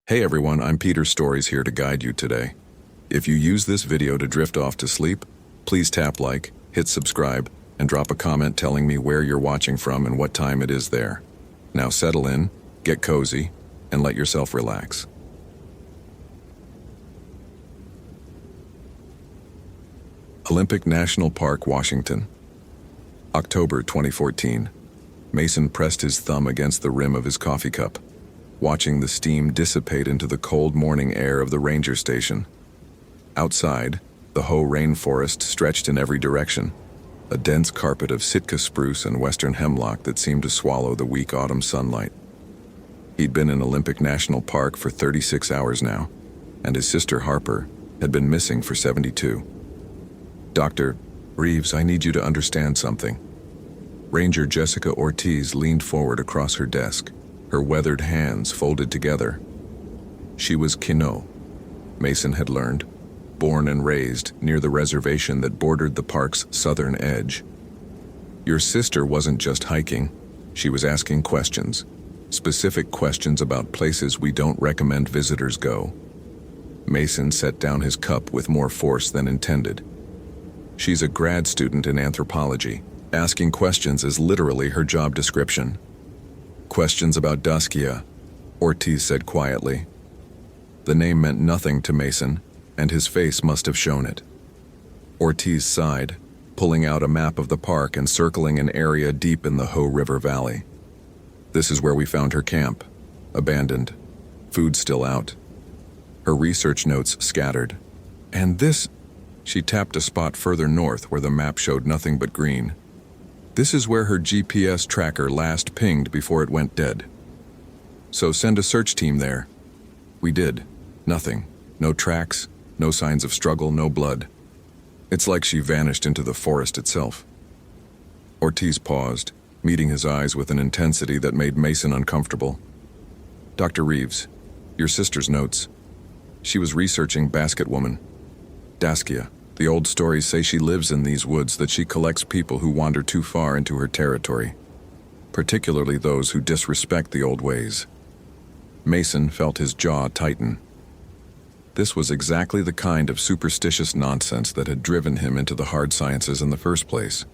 Hey everyone, I'm Peter Stories here to guide you today. If you use this video to drift off to sleep, please tap like, hit subscribe, and drop a comment telling me where you're watching from and what time it is there. Now settle in, get cozy, and let yourself relax. Olympic National Park, Washington. October 2014. Mason pressed his thumb against the rim of his coffee cup, watching the steam dissipate into the cold morning air of the ranger station. Outside, the Hoh rainforest stretched in every direction, a dense carpet of Sitka spruce and western hemlock that seemed to swallow the weak autumn sunlight. He'd been in Olympic National Park for 36 hours now, and his sister Harper had been missing for 72. Dr. Reeves, I need you to understand something. Ranger Jessica Ortiz leaned forward across her desk, her weathered hands folded together. She was Kino, Mason had learned, born and raised near the reservation that bordered the park's southern edge. Your sister wasn't just hiking, she was asking questions, specific questions about places we don't recommend visitors go. Mason set down his cup with more force than intended. She's a grad student in anthropology. Asking questions is literally her job description. Questions about Daskia, Ortiz said quietly. The name meant nothing to Mason, and his face must have shown it. Ortiz sighed, pulling out a map of the park and circling an area deep in the Hoh River Valley. This is where we found her camp, abandoned, food still out. Her research notes scattered. And this, she tapped a spot further north where the map showed nothing but green. This is where her GPS tracker last pinged before it went dead. So send a search team there. We did. Nothing. No tracks, no signs of struggle, no blood. It's like she vanished into the forest itself. Ortiz paused, meeting his eyes with an intensity that made Mason uncomfortable. Dr. Reeves, your sister's notes. She was researching Basket Woman. Daskia. The old stories say she lives in these woods, that she collects people who wander too far into her territory, particularly those who disrespect the old ways. Mason felt his jaw tighten. This was exactly the kind of superstitious nonsense that had driven him into the hard sciences in the first place.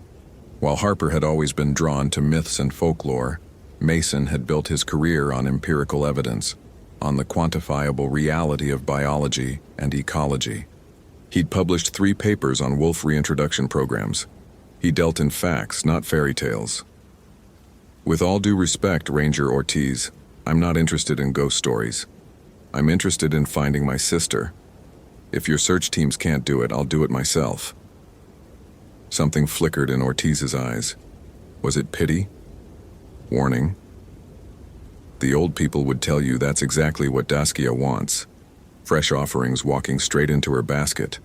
While Harper had always been drawn to myths and folklore, Mason had built his career on empirical evidence, on the quantifiable reality of biology and ecology. He'd published 3 papers on wolf reintroduction programs. He dealt in facts, not fairy tales. With all due respect, Ranger Ortiz, I'm not interested in ghost stories. I'm interested in finding my sister. If your search teams can't do it, I'll do it myself. Something flickered in Ortiz's eyes. Was it pity? Warning? The old people would tell you that's exactly what Daskia wants. Fresh offerings walking straight into her basket.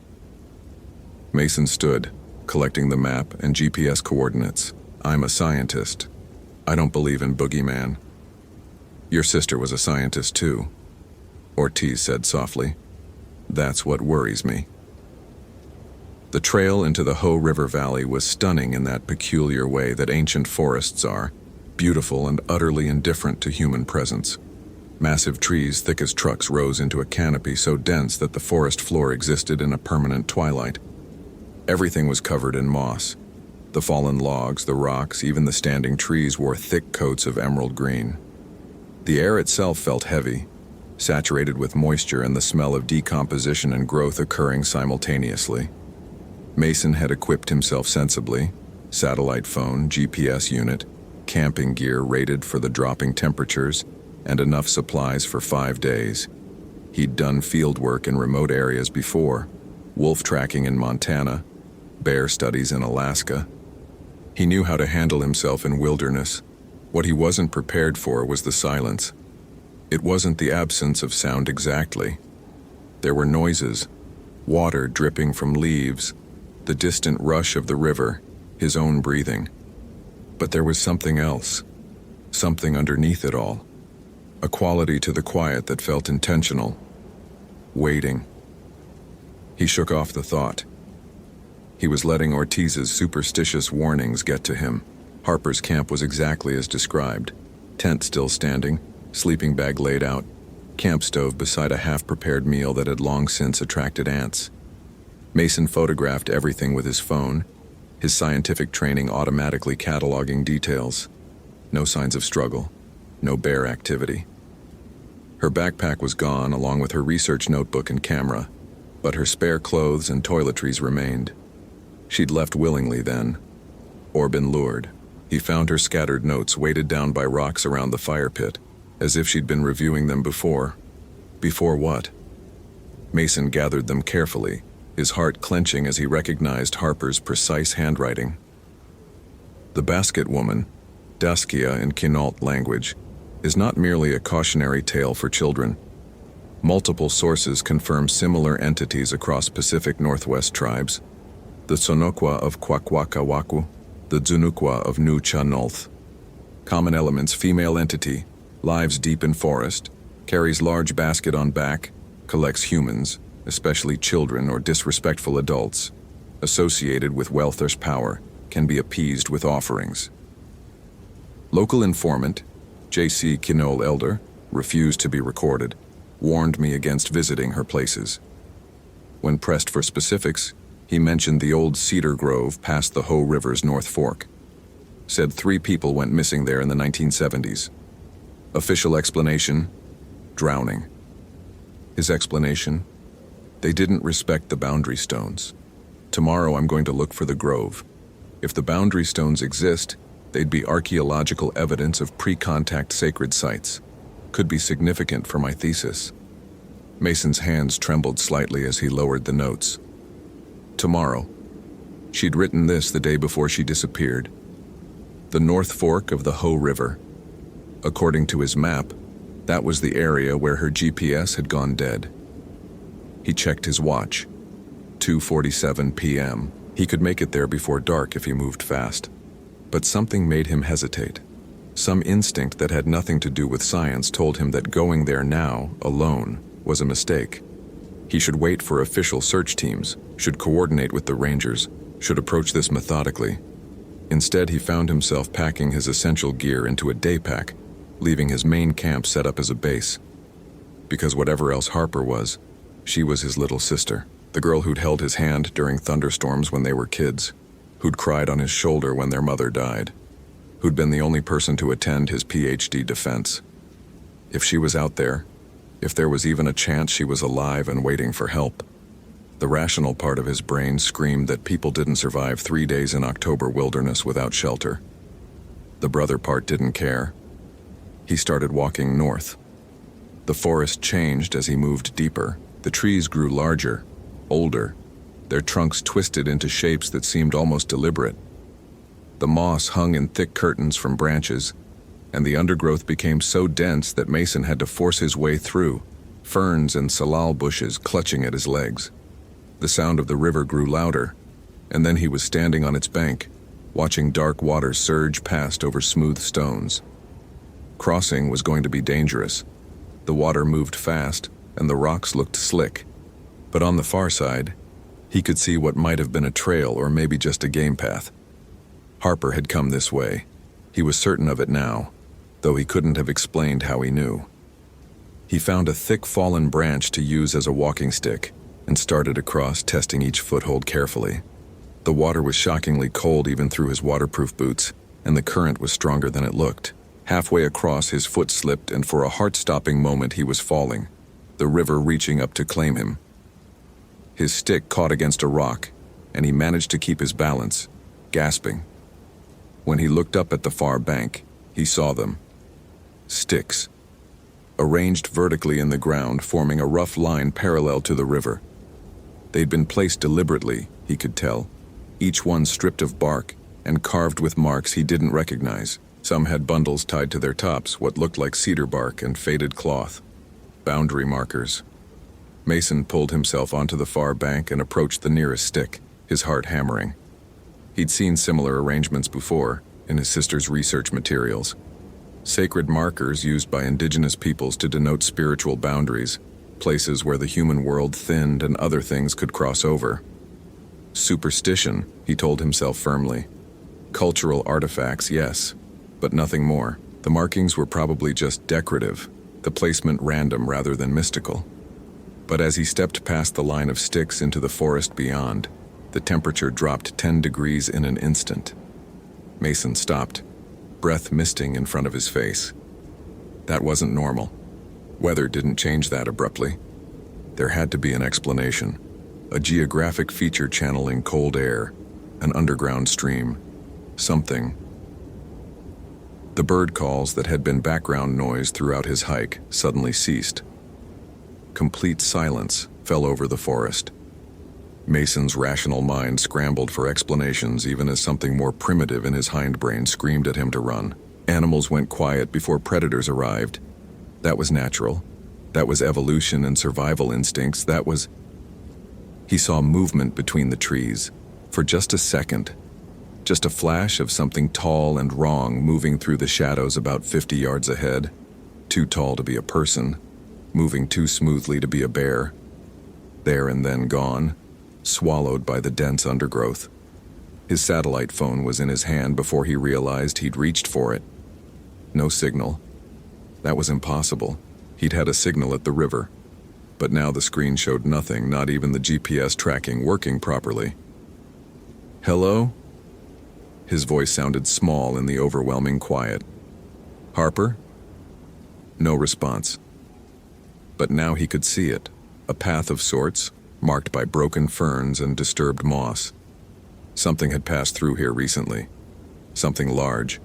Mason stood, collecting the map and GPS coordinates. I'm a scientist. I don't believe in boogeyman. Your sister was a scientist too, Ortiz said softly. That's what worries me. The trail into the Hoh River Valley was stunning in that peculiar way that ancient forests are, beautiful and utterly indifferent to human presence. Massive trees thick as trucks rose into a canopy so dense that the forest floor existed in a permanent twilight. Everything was covered in moss. The fallen logs, the rocks, even the standing trees wore thick coats of emerald green. The air itself felt heavy, saturated with moisture and the smell of decomposition and growth occurring simultaneously. Mason had equipped himself sensibly: satellite phone, GPS unit, camping gear rated for the dropping temperatures, and enough supplies for 5 days. He'd done field work in remote areas before, wolf tracking in Montana, bear studies in Alaska. He knew how to handle himself in wilderness. What he wasn't prepared for was the silence. It wasn't the absence of sound exactly. There were noises, water dripping from leaves, the distant rush of the river, his own breathing. But there was something else, something underneath it all. A quality to the quiet that felt intentional. Waiting. He shook off the thought. He was letting Ortiz's superstitious warnings get to him. Harper's camp was exactly as described. Tent still standing, sleeping bag laid out, camp stove beside a half-prepared meal that had long since attracted ants. Mason photographed everything with his phone, his scientific training automatically cataloging details. No signs of struggle, no bear activity. Her backpack was gone along with her research notebook and camera, but her spare clothes and toiletries remained. She'd left willingly then, or been lured. He found her scattered notes weighted down by rocks around the fire pit, as if she'd been reviewing them before. Before what? Mason gathered them carefully, his heart clenching as he recognized Harper's precise handwriting. The basket woman, Daskia in Quinault language, is not merely a cautionary tale for children. Multiple sources confirm similar entities across Pacific Northwest tribes. The Sonoqua of Kwakwakawaku, the Zunukwa of Nu Cha Nulth. Common elements: female entity, lives deep in forest, carries large basket on back, collects humans, especially children or disrespectful adults, associated with wealth or power, can be appeased with offerings. Local informant, J.C. Quinault Elder, refused to be recorded, warned me against visiting her places. When pressed for specifics, he mentioned the old cedar grove past the Ho River's North Fork. Said 3 people went missing there in the 1970s. Official explanation: drowning. His explanation: they didn't respect the boundary stones. Tomorrow I'm going to look for the grove. If the boundary stones exist, they'd be archaeological evidence of pre-contact sacred sites. Could be significant for my thesis. Mason's hands trembled slightly as he lowered the notes. Tomorrow. She'd written this the day before she disappeared. The North Fork of the Ho River. According to his map, that was the area where her GPS had gone dead. He checked his watch. 2:47 p.m. He could make it there before dark if he moved fast. But something made him hesitate. Some instinct that had nothing to do with science told him that going there now, alone, was a mistake. He should wait for official search teams, should coordinate with the rangers, should approach this methodically. Instead, he found himself packing his essential gear into a day pack, leaving his main camp set up as a base. Because whatever else Harper was, she was his little sister, the girl who'd held his hand during thunderstorms when they were kids, who'd cried on his shoulder when their mother died, who'd been the only person to attend his PhD defense. If she was out there, if there was even a chance she was alive and waiting for help. The rational part of his brain screamed that people didn't survive 3 days in October wilderness without shelter. The brother part didn't care. He started walking north. The forest changed as he moved deeper. The trees grew larger, older, their trunks twisted into shapes that seemed almost deliberate. The moss hung in thick curtains from branches, and the undergrowth became so dense that Mason had to force his way through, ferns and salal bushes clutching at his legs. The sound of the river grew louder, and then he was standing on its bank, watching dark water surge past over smooth stones. Crossing was going to be dangerous. The water moved fast, and the rocks looked slick. But on the far side, he could see what might have been a trail or maybe just a game path. Harper had come this way. He was certain of it now, though he couldn't have explained how he knew. He found a thick fallen branch to use as a walking stick and started across, testing each foothold carefully. The water was shockingly cold even through his waterproof boots, and the current was stronger than it looked. Halfway across, his foot slipped, and for a heart-stopping moment he was falling, the river reaching up to claim him. His stick caught against a rock, and he managed to keep his balance, gasping. When he looked up at the far bank, he saw them. Sticks, arranged vertically in the ground, forming a rough line parallel to the river. They'd been placed deliberately, he could tell, each one stripped of bark and carved with marks he didn't recognize. Some had bundles tied to their tops, what looked like cedar bark and faded cloth. Boundary markers. Mason pulled himself onto the far bank and approached the nearest stick, his heart hammering. He'd seen similar arrangements before, in his sister's research materials. Sacred markers used by indigenous peoples to denote spiritual boundaries, places where the human world thinned and other things could cross over. Superstition, he told himself firmly. Cultural artifacts, yes, but nothing more. The markings were probably just decorative. the placement random rather than mystical. But as he stepped past the line of sticks into the forest beyond, the temperature dropped 10 degrees in an instant. Mason stopped, breath misting in front of his face. That wasn't normal. Weather didn't change that abruptly. There had to be an explanation. A geographic feature channeling cold air, an underground stream, something. The bird calls that had been background noise throughout his hike suddenly ceased. Complete silence fell over the forest. Mason's rational mind scrambled for explanations even as something more primitive in his hindbrain screamed at him to run. Animals went quiet before predators arrived. That was natural. That was evolution and survival instincts. That was... He saw movement between the trees. For just a second. Just a flash of something tall and wrong moving through the shadows about 50 yards ahead. Too tall to be a person. Moving too smoothly to be a bear. There and then gone. Swallowed by the dense undergrowth. His satellite phone was in his hand before he realized he'd reached for it. No signal. That was impossible. He'd had a signal at the river. But now the screen showed nothing, not even the GPS tracking working properly. Hello? His voice sounded small in the overwhelming quiet. Harper? No response. But now he could see it. A path of sorts, marked by broken ferns and disturbed moss. Something had passed through here recently. Something large.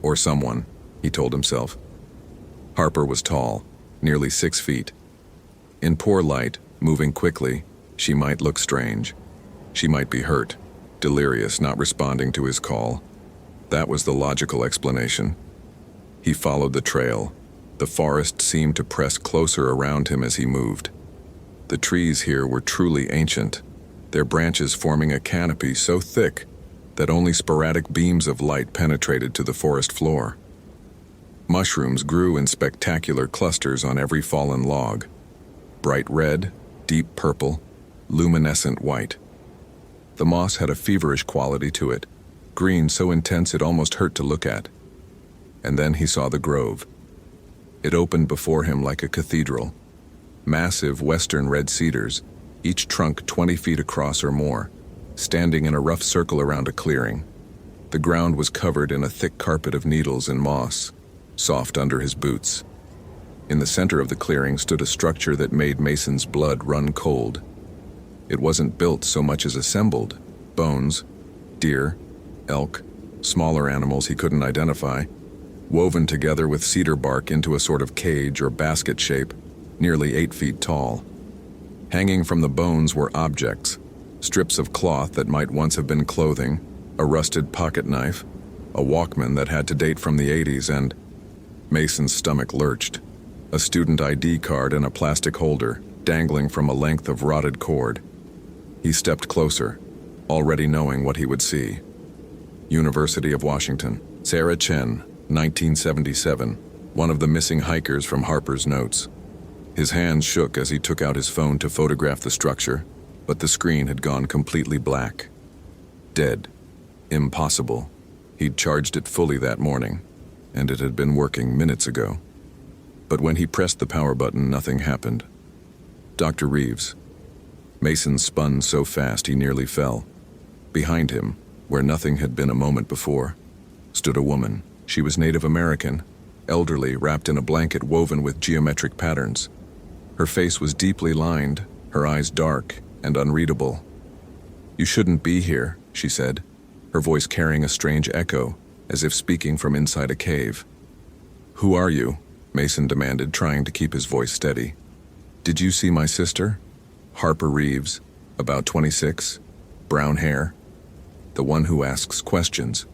Or someone, he told himself. Harper was tall, nearly 6 feet. In poor light, moving quickly, she might look strange. She might be hurt, delirious, not responding to his call. That was the logical explanation. He followed the trail. The forest seemed to press closer around him as he moved. The trees here were truly ancient, their branches forming a canopy so thick that only sporadic beams of light penetrated to the forest floor. Mushrooms grew in spectacular clusters on every fallen log. Bright red, deep purple, luminescent white. The moss had a feverish quality to it, green so intense it almost hurt to look at. And then he saw the grove. It opened before him like a cathedral. Massive western red cedars, each trunk 20 feet across or more, standing in a rough circle around a clearing. The ground was covered in a thick carpet of needles and moss, soft under his boots. In the center of the clearing stood a structure that made Mason's blood run cold. It wasn't built so much as assembled. Bones, deer, elk, smaller animals he couldn't identify, woven together with cedar bark into a sort of cage or basket shape, nearly 8 feet tall. Hanging from the bones were objects, strips of cloth that might once have been clothing, a rusted pocket knife, a Walkman that had to date from the 80s, and Mason's stomach lurched. A student ID card in a plastic holder, dangling from a length of rotted cord. He stepped closer, already knowing what he would see. University of Washington. Sarah Chen, 1977, one of the missing hikers from Harper's notes. His hands shook as he took out his phone to photograph the structure, but the screen had gone completely black. Dead. Impossible. He'd charged it fully that morning, and it had been working minutes ago. But when he pressed the power button, nothing happened. Dr. Reeves. Mason spun so fast he nearly fell. Behind him, where nothing had been a moment before, stood a woman. She was Native American, elderly, wrapped in a blanket woven with geometric patterns. Her face was deeply lined, her eyes dark and unreadable. "You shouldn't be here," she said, her voice carrying a strange echo, as if speaking from inside a cave. "Who are you?" Mason demanded, trying to keep his voice steady. "Did you see my sister?" Harper Reeves, about 26, brown hair. The one who asks questions.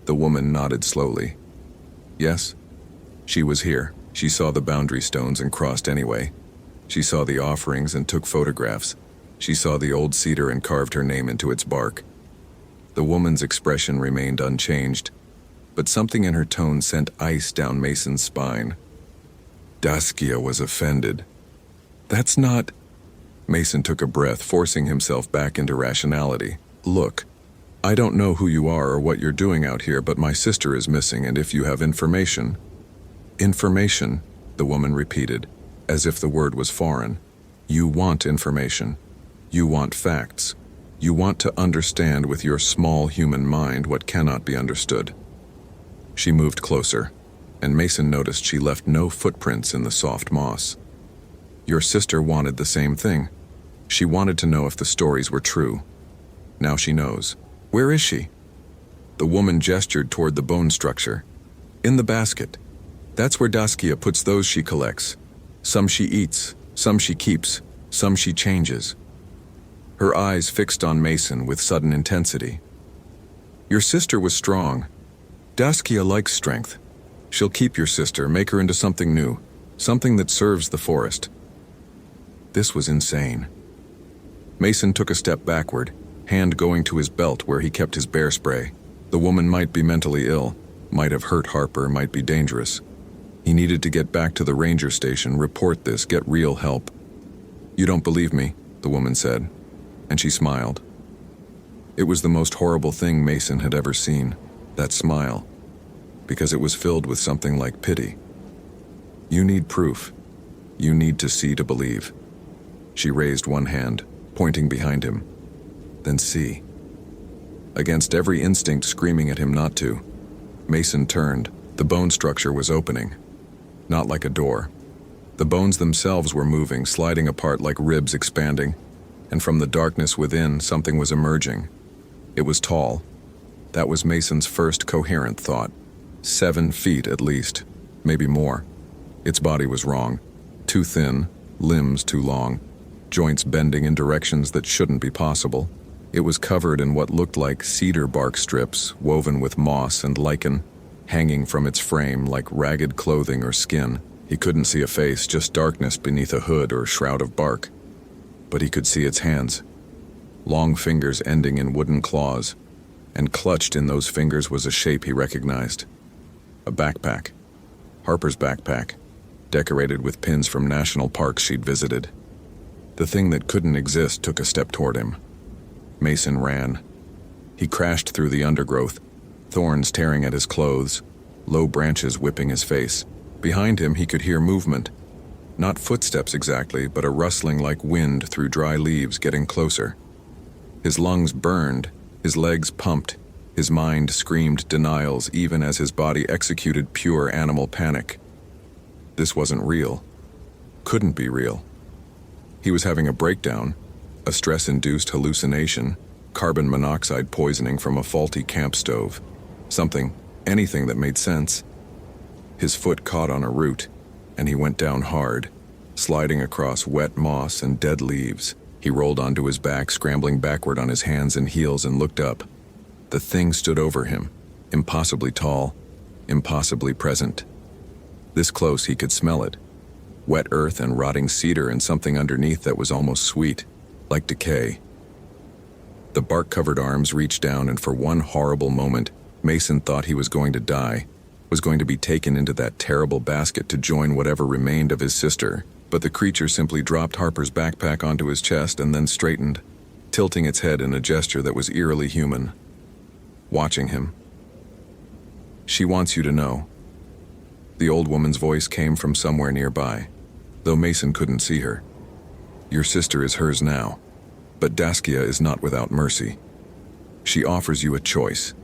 The woman nodded slowly. "Yes. She was here. She saw the boundary stones and crossed anyway. She saw the offerings and took photographs. She saw the old cedar and carved her name into its bark." The woman's expression remained unchanged, but something in her tone sent ice down Mason's spine. Daskia was offended. "That's not..." Mason took a breath, forcing himself back into rationality. "Look, I don't know who you are or what you're doing out here, but my sister is missing, and if you have information..." "Information?" the woman repeated, as if the word was foreign. You want information. You want facts. You want to understand with your small human mind what cannot be understood. She moved closer, and Mason noticed she left no footprints in the soft moss. Your sister wanted the same thing. She wanted to know if the stories were true. Now she knows. Where is she? The woman gestured toward the bone structure. In the basket. That's where Daskia puts those she collects. Some she eats, some she keeps, some she changes. Her eyes fixed on Mason with sudden intensity. Your sister was strong. Daskia likes strength. She'll keep your sister, make her into something new, something that serves the forest. This was insane. Mason took a step backward, hand going to his belt where he kept his bear spray. The woman might be mentally ill, might have hurt Harper, might be dangerous. He needed to get back to the ranger station, report this, get real help. You don't believe me, the woman said, and she smiled. It was the most horrible thing Mason had ever seen, that smile, because it was filled with something like pity. You need proof. You need to see to believe. She raised one hand, pointing behind him. Then see. Against every instinct screaming at him not to, Mason turned. The bone structure was opening. Not like a door. The bones themselves were moving, sliding apart like ribs expanding, and from the darkness within, something was emerging. It was tall. That was Mason's first coherent thought. 7 feet at least, maybe more. Its body was wrong. Too thin, limbs too long, joints bending in directions that shouldn't be possible. It was covered in what looked like cedar bark strips, woven with moss and lichen, hanging from its frame like ragged clothing or skin. He couldn't see a face, just darkness beneath a hood or shroud of bark. But he could see its hands. Long fingers ending in wooden claws, and clutched in those fingers was a shape he recognized. A backpack. Harper's backpack, decorated with pins from national parks she'd visited. The thing that couldn't exist took a step toward him. Mason ran. He crashed through the undergrowth, thorns tearing at his clothes, low branches whipping his face. Behind him he could hear movement. Not footsteps exactly, but a rustling like wind through dry leaves getting closer. His lungs burned, his legs pumped, his mind screamed denials even as his body executed pure animal panic. This wasn't real. Couldn't be real. He was having a breakdown, a stress-induced hallucination, carbon monoxide poisoning from a faulty camp stove. Something, anything that made sense. His foot caught on a root, and he went down hard, sliding across wet moss and dead leaves. He rolled onto his back, scrambling backward on his hands and heels, and looked up. The thing stood over him, impossibly tall, impossibly present. This close he could smell it. Wet earth and rotting cedar and something underneath that was almost sweet, like decay. The bark-covered arms reached down, and for one horrible moment, Mason thought he was going to die, was going to be taken into that terrible basket to join whatever remained of his sister. But the creature simply dropped Harper's backpack onto his chest and then straightened, tilting its head in a gesture that was eerily human. Watching him. She wants you to know. The old woman's voice came from somewhere nearby, though Mason couldn't see her. Your sister is hers now, but Daskia is not without mercy. She offers you a choice.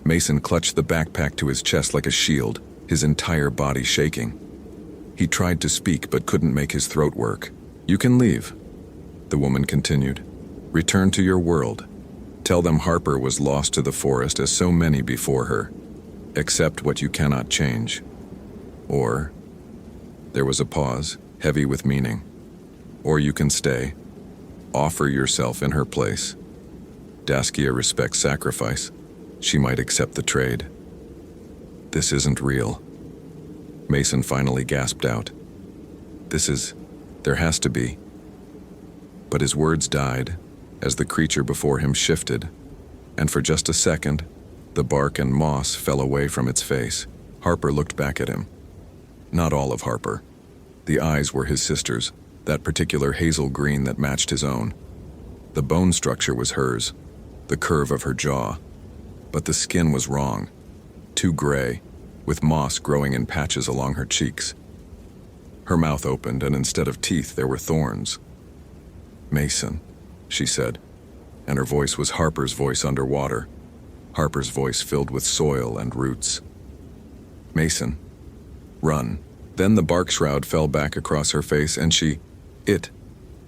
Mason clutched the backpack to his chest like a shield, his entire body shaking. He tried to speak but couldn't make his throat work. You can leave, the woman continued. Return to your world. Tell them Harper was lost to the forest as so many before her. Accept what you cannot change. Or, there was a pause, heavy with meaning. Or you can stay. Offer yourself in her place. Daskia respects sacrifice. She might accept the trade. This isn't real. Mason finally gasped out. There has to be. But his words died as the creature before him shifted, and for just a second, the bark and moss fell away from its face. Harper looked back at him. Not all of Harper. The eyes were his sister's, that particular hazel green that matched his own. The bone structure was hers, the curve of her jaw. But the skin was wrong, too gray, with moss growing in patches along her cheeks. Her mouth opened, and instead of teeth, there were thorns. "Mason," she said, and her voice was Harper's voice underwater. Harper's voice filled with soil and roots. "Mason, run." Then the bark shroud fell back across her face, and it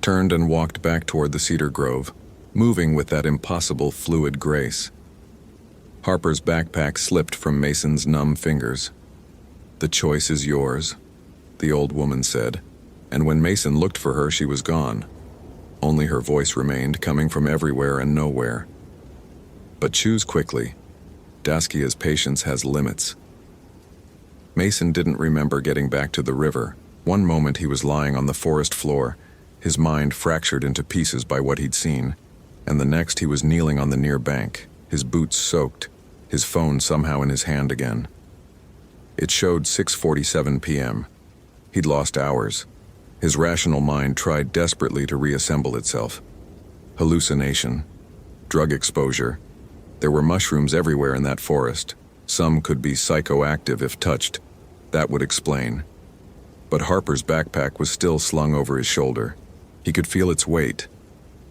turned and walked back toward the cedar grove, moving with that impossible fluid grace. Harper's backpack slipped from Mason's numb fingers. "The choice is yours," the old woman said, and when Mason looked for her, she was gone. Only her voice remained, coming from everywhere and nowhere. "But choose quickly. Daskia's patience has limits." Mason didn't remember getting back to the river. One moment he was lying on the forest floor, his mind fractured into pieces by what he'd seen, and the next he was kneeling on the near bank, his boots soaked, his phone somehow in his hand again. It showed 6:47 p.m. He'd lost hours. His rational mind tried desperately to reassemble itself. Hallucination. Drug exposure. There were mushrooms everywhere in that forest. Some could be psychoactive if touched. That would explain. But Harper's backpack was still slung over his shoulder. He could feel its weight,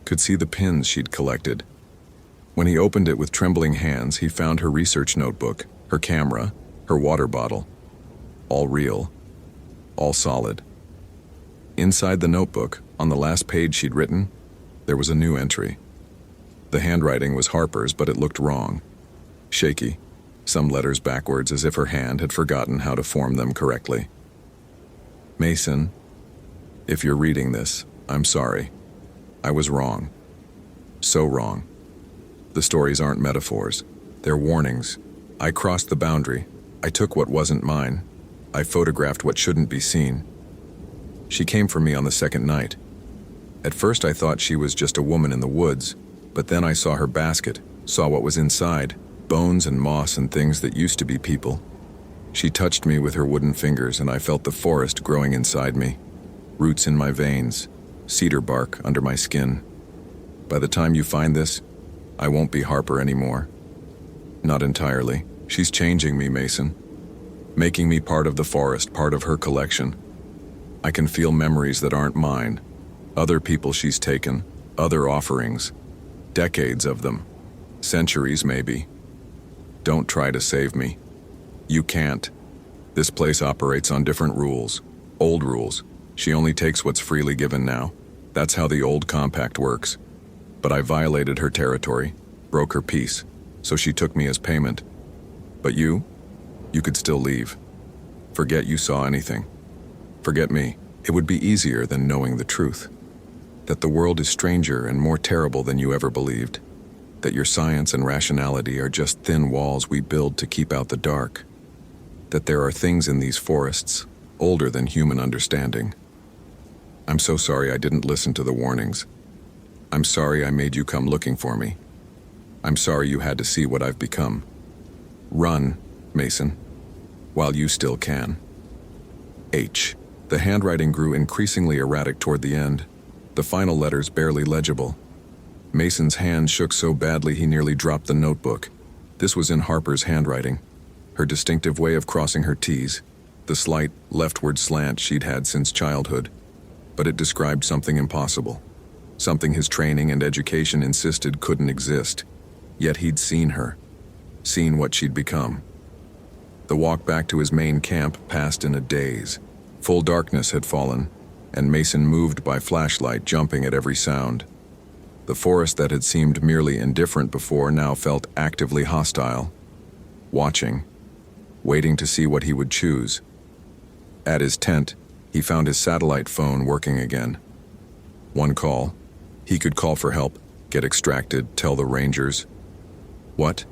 could see the pins she'd collected. When he opened it with trembling hands, he found her research notebook, her camera, her water bottle. All real. All solid. Inside the notebook, on the last page she'd written, there was a new entry. The handwriting was Harper's, but it looked wrong. Shaky. Some letters backwards, as if her hand had forgotten how to form them correctly. "Mason, if you're reading this, I'm sorry. I was wrong. So wrong. The stories aren't metaphors. They're warnings. I crossed the boundary. I took what wasn't mine. I photographed what shouldn't be seen. She came for me on the second night. At first I thought she was just a woman in the woods, but then I saw her basket, saw what was inside, bones and moss and things that used to be people. She touched me with her wooden fingers, and I felt the forest growing inside me, roots in my veins, cedar bark under my skin. By the time you find this, I won't be Harper anymore. Not entirely. She's changing me, Mason. Making me part of the forest, part of her collection. I can feel memories that aren't mine. Other people she's taken, other offerings. Decades of them. Centuries, maybe. Don't try to save me. You can't. This place operates on different rules. Old rules. She only takes what's freely given now. That's how the old compact works. But I violated her territory, broke her peace, so she took me as payment. But you could still leave. Forget you saw anything. Forget me. It would be easier than knowing the truth. That the world is stranger and more terrible than you ever believed. That your science and rationality are just thin walls we build to keep out the dark. That there are things in these forests, older than human understanding. I'm so sorry I didn't listen to the warnings. I'm sorry I made you come looking for me. I'm sorry you had to see what I've become. Run, Mason, while you still can. H. The handwriting grew increasingly erratic toward the end, the final letters barely legible. Mason's hand shook so badly he nearly dropped the notebook. This was in Harper's handwriting, her distinctive way of crossing her T's, the slight leftward slant she'd had since childhood. But it described something impossible, something his training and education insisted couldn't exist. Yet he'd seen her, seen what she'd become. The walk back to his main camp passed in a daze. Full darkness had fallen, and Mason moved by flashlight, jumping at every sound. The forest that had seemed merely indifferent before now felt actively hostile, watching, waiting to see what he would choose. At his tent, he found his satellite phone working again. One call. He could call for help, get extracted, tell the rangers. What?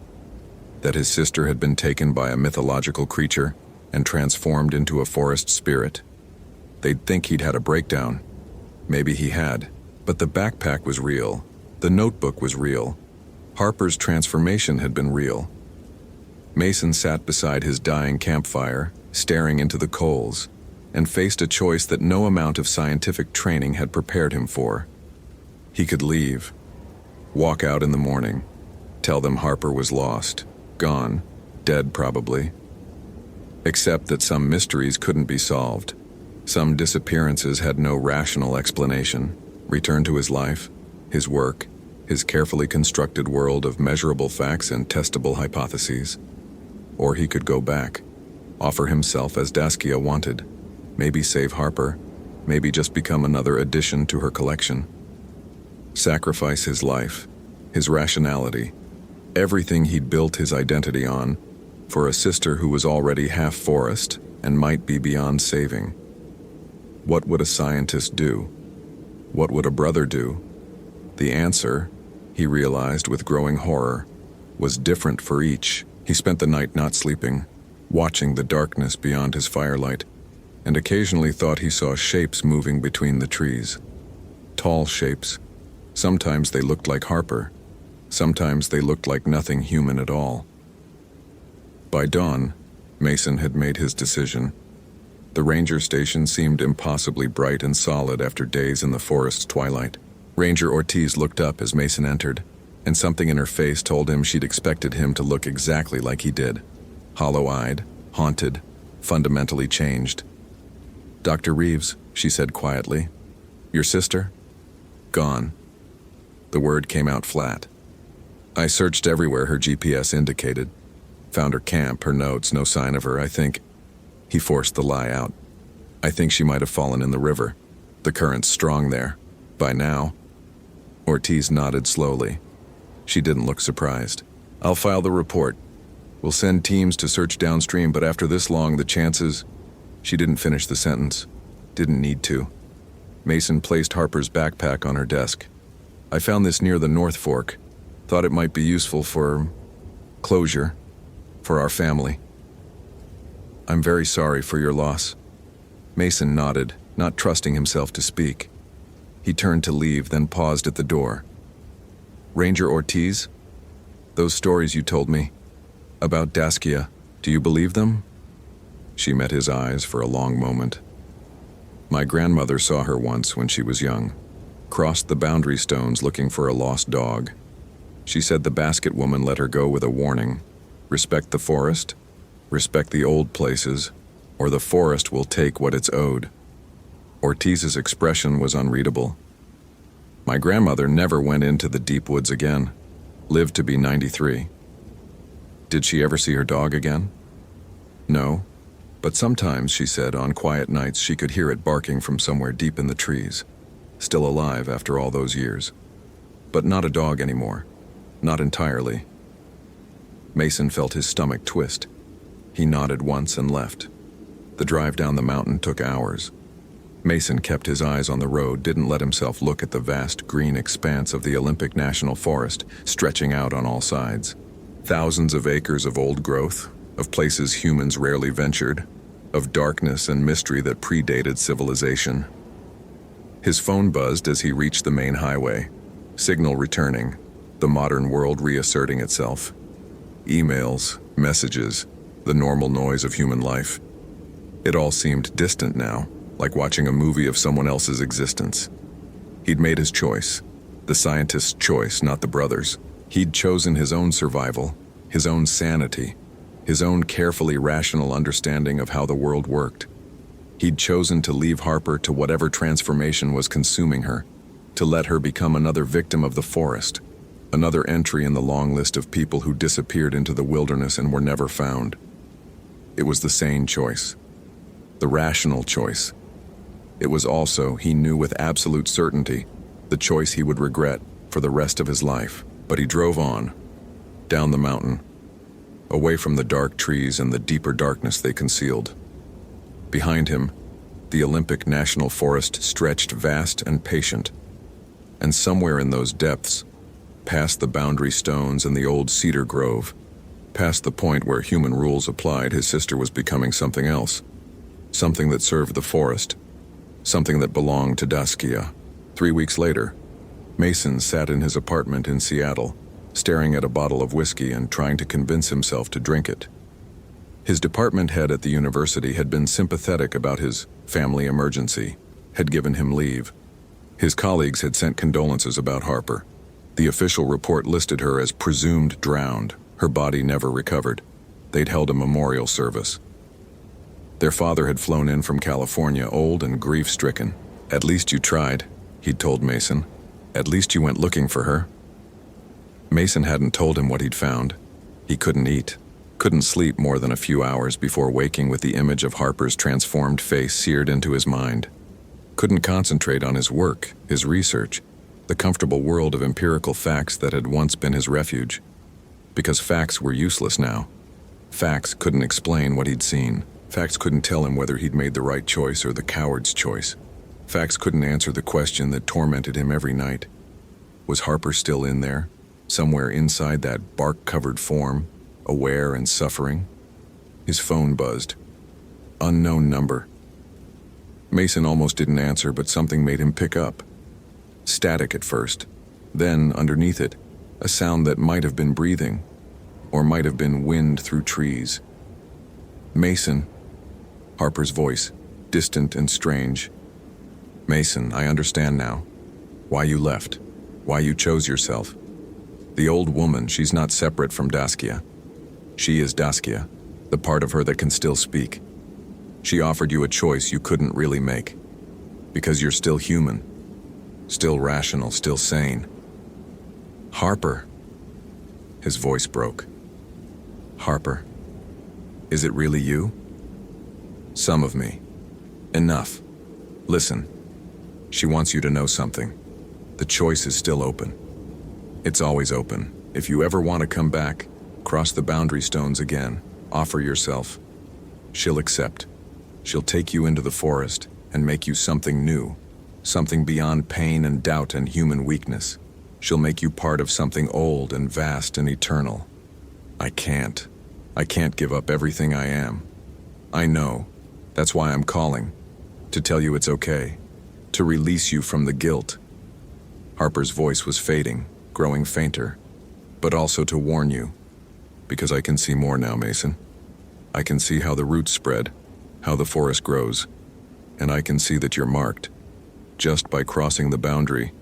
That his sister had been taken by a mythological creature and transformed into a forest spirit. They'd think he'd had a breakdown. Maybe he had, but the backpack was real. The notebook was real. Harper's transformation had been real. Mason sat beside his dying campfire, staring into the coals, and faced a choice that no amount of scientific training had prepared him for. He could leave, walk out in the morning, tell them Harper was lost, gone, dead probably. Except that some mysteries couldn't be solved. Some disappearances had no rational explanation. Return to his life, his work, his carefully constructed world of measurable facts and testable hypotheses. Or he could go back, offer himself as Daskia wanted, maybe save Harper, maybe just become another addition to her collection. Sacrifice his life, his rationality, everything he'd built his identity on, for a sister who was already half forest and might be beyond saving. What would a scientist do? What would a brother do? The answer, he realized with growing horror, was different for each. He spent the night not sleeping, watching the darkness beyond his firelight, and occasionally thought he saw shapes moving between the trees. Tall shapes. Sometimes they looked like Harper. Sometimes they looked like nothing human at all. By dawn, Mason had made his decision. The ranger station seemed impossibly bright and solid after days in the forest's twilight. Ranger Ortiz looked up as Mason entered, and something in her face told him she'd expected him to look exactly like he did. Hollow-eyed, haunted, fundamentally changed. "Dr. Reeves," she said quietly. "Your sister?" "Gone." The word came out flat. "I searched everywhere her GPS indicated. Found her camp, her notes, no sign of her, I think." He forced the lie out. "I think she might have fallen in the river. The current's strong there. By now." Ortiz nodded slowly. She didn't look surprised. "I'll file the report. We'll send teams to search downstream, but after this long, the chances—" She didn't finish the sentence. Didn't need to. Mason placed Harper's backpack on her desk. "I found this near the North Fork. Thought it might be useful for closure, for our family." "I'm very sorry for your loss." Mason nodded, not trusting himself to speak. He turned to leave, then paused at the door. "Ranger Ortiz? Those stories you told me about Daskia, do you believe them?" She met his eyes for a long moment. "My grandmother saw her once when she was young. Crossed the boundary stones looking for a lost dog. She said the basket woman let her go with a warning. Respect the forest, respect the old places, or the forest will take what it's owed." Ortiz's expression was unreadable. "My grandmother never went into the deep woods again. Lived to be 93. Did she ever see her dog again?" "No, but sometimes," she said, "on quiet nights she could hear it barking from somewhere deep in the trees. Still alive after all those years. But not a dog anymore. Not entirely." Mason felt his stomach twist. He nodded once and left. The drive down the mountain took hours. Mason kept his eyes on the road, didn't let himself look at the vast green expanse of the Olympic National Forest, stretching out on all sides. Thousands of acres of old growth, of places humans rarely ventured, of darkness and mystery that predated civilization. His phone buzzed as he reached the main highway, signal returning, the modern world reasserting itself. Emails, messages, the normal noise of human life. It all seemed distant now, like watching a movie of someone else's existence. He'd made his choice, the scientist's choice, not the brother's. He'd chosen his own survival, his own sanity, his own carefully rational understanding of how the world worked. He'd chosen to leave Harper to whatever transformation was consuming her, to let her become another victim of the forest, another entry in the long list of people who disappeared into the wilderness and were never found. It was the sane choice, the rational choice. It was also, he knew with absolute certainty, the choice he would regret for the rest of his life. But he drove on, down the mountain, away from the dark trees and the deeper darkness they concealed. Behind him, the Olympic National Forest stretched vast and patient, and somewhere in those depths, past the boundary stones and the old cedar grove, past the point where human rules applied, his sister was becoming something else, something that served the forest, something that belonged to Daskia. 3 weeks later, Mason sat in his apartment in Seattle, staring at a bottle of whiskey and trying to convince himself to drink it. His department head at the university had been sympathetic about his family emergency, had given him leave. His colleagues had sent condolences about Harper. The official report listed her as presumed drowned, her body never recovered. They'd held a memorial service. Their father had flown in from California, old and grief-stricken. "At least you tried," he'd told Mason. "At least you went looking for her." Mason hadn't told him what he'd found. He couldn't eat, couldn't sleep more than a few hours before waking with the image of Harper's transformed face seared into his mind. Couldn't concentrate on his work, his research, the comfortable world of empirical facts that had once been his refuge. Because facts were useless now. Facts couldn't explain what he'd seen. Facts couldn't tell him whether he'd made the right choice or the coward's choice. Facts couldn't answer the question that tormented him every night. Was Harper still in there, somewhere inside that bark-covered form, aware and suffering? His phone buzzed. Unknown number. Mason almost didn't answer, but something made him pick up. Static at first. Then, underneath it, a sound that might have been breathing, or might have been wind through trees. "Mason." Harper's voice, distant and strange. "Mason, I understand now. Why you left. Why you chose yourself. The old woman, she's not separate from Daskia. She is Daskia, the part of her that can still speak. She offered you a choice you couldn't really make. Because you're still human. Still rational, still sane." "Harper." His voice broke. "Harper. Is it really you?" "Some of me. Enough. Listen. She wants you to know something. The choice is still open. It's always open. If you ever want to come back, cross the boundary stones again, offer yourself. She'll accept. She'll take you into the forest and make you something new, something beyond pain and doubt and human weakness. She'll make you part of something old and vast and eternal. I can't. I can't give up everything I am. I know. That's why I'm calling. To tell you it's okay. To release you from the guilt." Harper's voice was fading, growing fainter, but also to warn you. "Because I can see more now, Mason. I can see how the roots spread, how the forest grows, and I can see that you're marked. Just by crossing the boundary,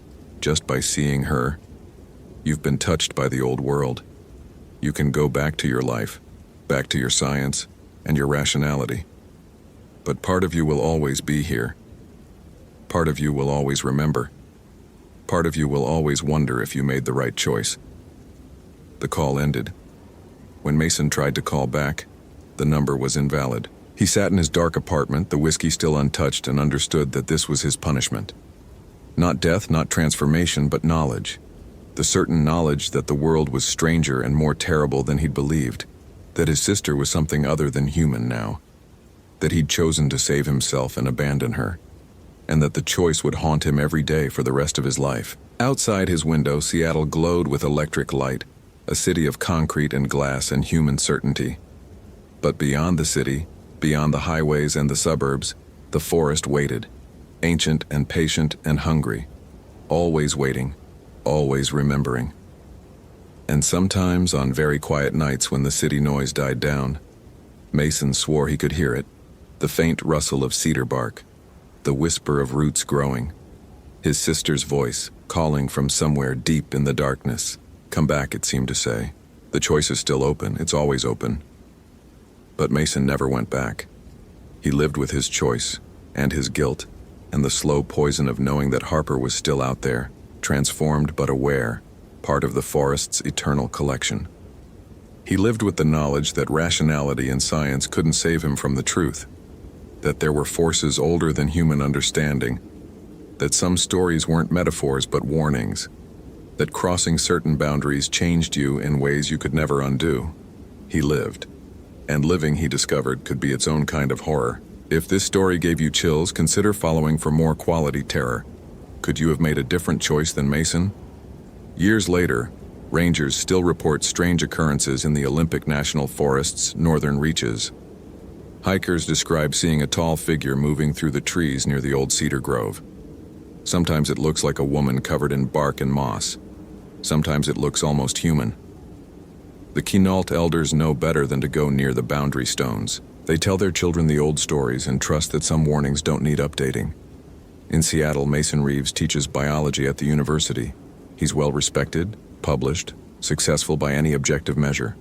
just by seeing her, you've been touched by the old world. You can go back to your life, back to your science, and your rationality. But part of you will always be here. Part of you will always remember. Part of you will always wonder if you made the right choice." The call ended. When Mason tried to call back, the number was invalid. He sat in his dark apartment, the whiskey still untouched, and understood that this was his punishment. Not death, not transformation, but knowledge. The certain knowledge that the world was stranger and more terrible than he'd believed. That his sister was something other than human now. That he'd chosen to save himself and abandon her. And that the choice would haunt him every day for the rest of his life. Outside his window, Seattle glowed with electric light, a city of concrete and glass and human certainty. But beyond the city, beyond the highways and the suburbs, the forest waited, ancient and patient and hungry, always waiting, always remembering. And sometimes, on very quiet nights when the city noise died down, Mason swore he could hear it, the faint rustle of cedar bark, the whisper of roots growing, his sister's voice calling from somewhere deep in the darkness. "Come back," it seemed to say. "The choice is still open, it's always open." But Mason never went back. He lived with his choice, and his guilt, and the slow poison of knowing that Harper was still out there, transformed but aware, part of the forest's eternal collection. He lived with the knowledge that rationality and science couldn't save him from the truth, that there were forces older than human understanding, that some stories weren't metaphors but warnings, that crossing certain boundaries changed you in ways you could never undo. He lived. And living, he discovered, could be its own kind of horror. If this story gave you chills, consider following for more quality terror. Could you have made a different choice than Mason? Years later, rangers still report strange occurrences in the Olympic National Forest's northern reaches. Hikers describe seeing a tall figure moving through the trees near the old cedar grove. Sometimes it looks like a woman covered in bark and moss. Sometimes it looks almost human. The Quinault elders know better than to go near the boundary stones. They tell their children the old stories and trust that some warnings don't need updating. In Seattle, Mason Reeves teaches biology at the university. He's well respected, published, successful by any objective measure.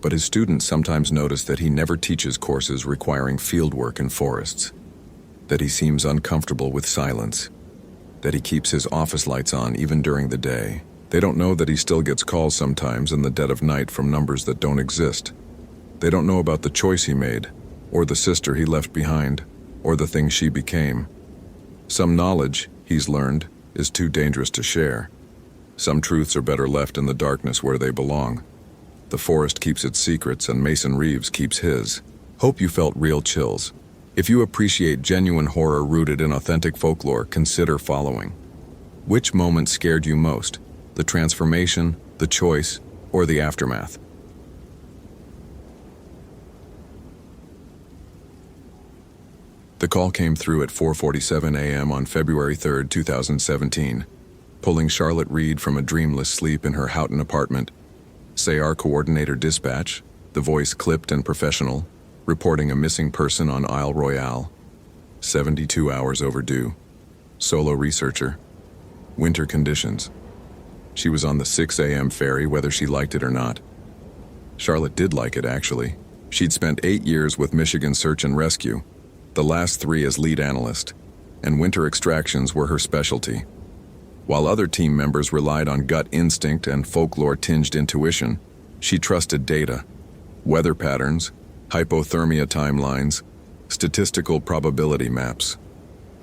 but his students sometimes notice that he never teaches courses requiring fieldwork in forests, that he seems uncomfortable with silence, that he keeps his office lights on even during the day. They don't know that he still gets calls sometimes in the dead of night from numbers that don't exist. They don't know about the choice he made, or the sister he left behind, or the thing she became. Some knowledge, he's learned, is too dangerous to share. Some truths are better left in the darkness where they belong. The forest keeps its secrets and Mason Reeves keeps his. Hope you felt real chills. If you appreciate genuine horror rooted in authentic folklore, consider following. Which moment scared you most? The transformation, the choice, or the aftermath? The call came through at 4:47 a.m. on February 3, 2017, pulling Charlotte Reed from a dreamless sleep in her Houghton apartment. SAR coordinator dispatch, the voice clipped and professional, reporting a missing person on Isle Royale. 72 hours overdue. Solo researcher. Winter conditions. She was on the 6 a.m. ferry whether she liked it or not. Charlotte did like it, actually. She'd spent 8 years with Michigan Search and Rescue, the last 3 as lead analyst, and winter extractions were her specialty. While other team members relied on gut instinct and folklore-tinged intuition, she trusted data, weather patterns, hypothermia timelines, statistical probability maps.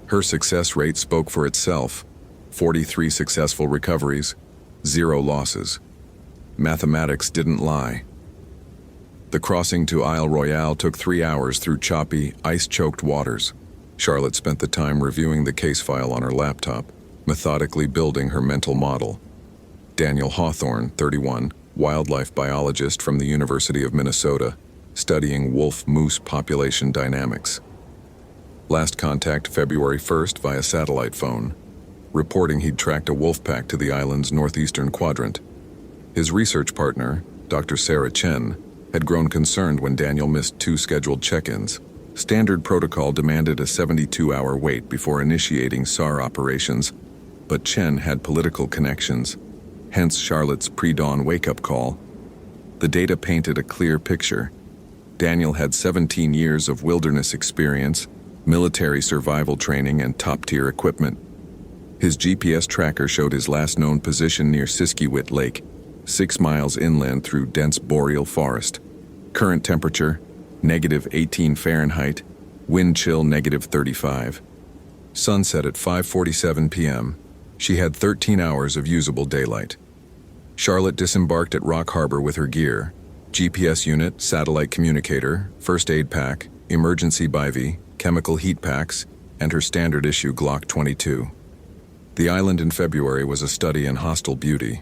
Her success rate spoke for itself: 43 successful recoveries, 0 losses. Mathematics didn't lie. The crossing to Isle Royale took 3 hours through choppy, ice-choked waters. Charlotte spent the time reviewing the case file on her laptop, methodically building her mental model. Daniel Hawthorne, 31, wildlife biologist from the University of Minnesota, studying wolf-moose population dynamics. Last contact February 1st via satellite phone, reporting he'd tracked a wolf pack to the island's northeastern quadrant. His research partner, Dr. Sarah Chen, had grown concerned when Daniel missed 2 scheduled check-ins. Standard protocol demanded a 72-hour wait before initiating SAR operations, but Chen had political connections, hence Charlotte's pre-dawn wake-up call. The data painted a clear picture. Daniel had 17 years of wilderness experience, military survival training, and top-tier equipment. His GPS tracker showed his last known position near Siskiwit Lake, 6 miles inland through dense boreal forest. Current temperature, -18 Fahrenheit, wind chill -35. Sunset at 5:47 p.m. She had 13 hours of usable daylight. Charlotte disembarked at Rock Harbor with her gear: GPS unit, satellite communicator, first aid pack, emergency bivy, chemical heat packs, and her standard issue Glock 22. The island in February was a study in hostile beauty.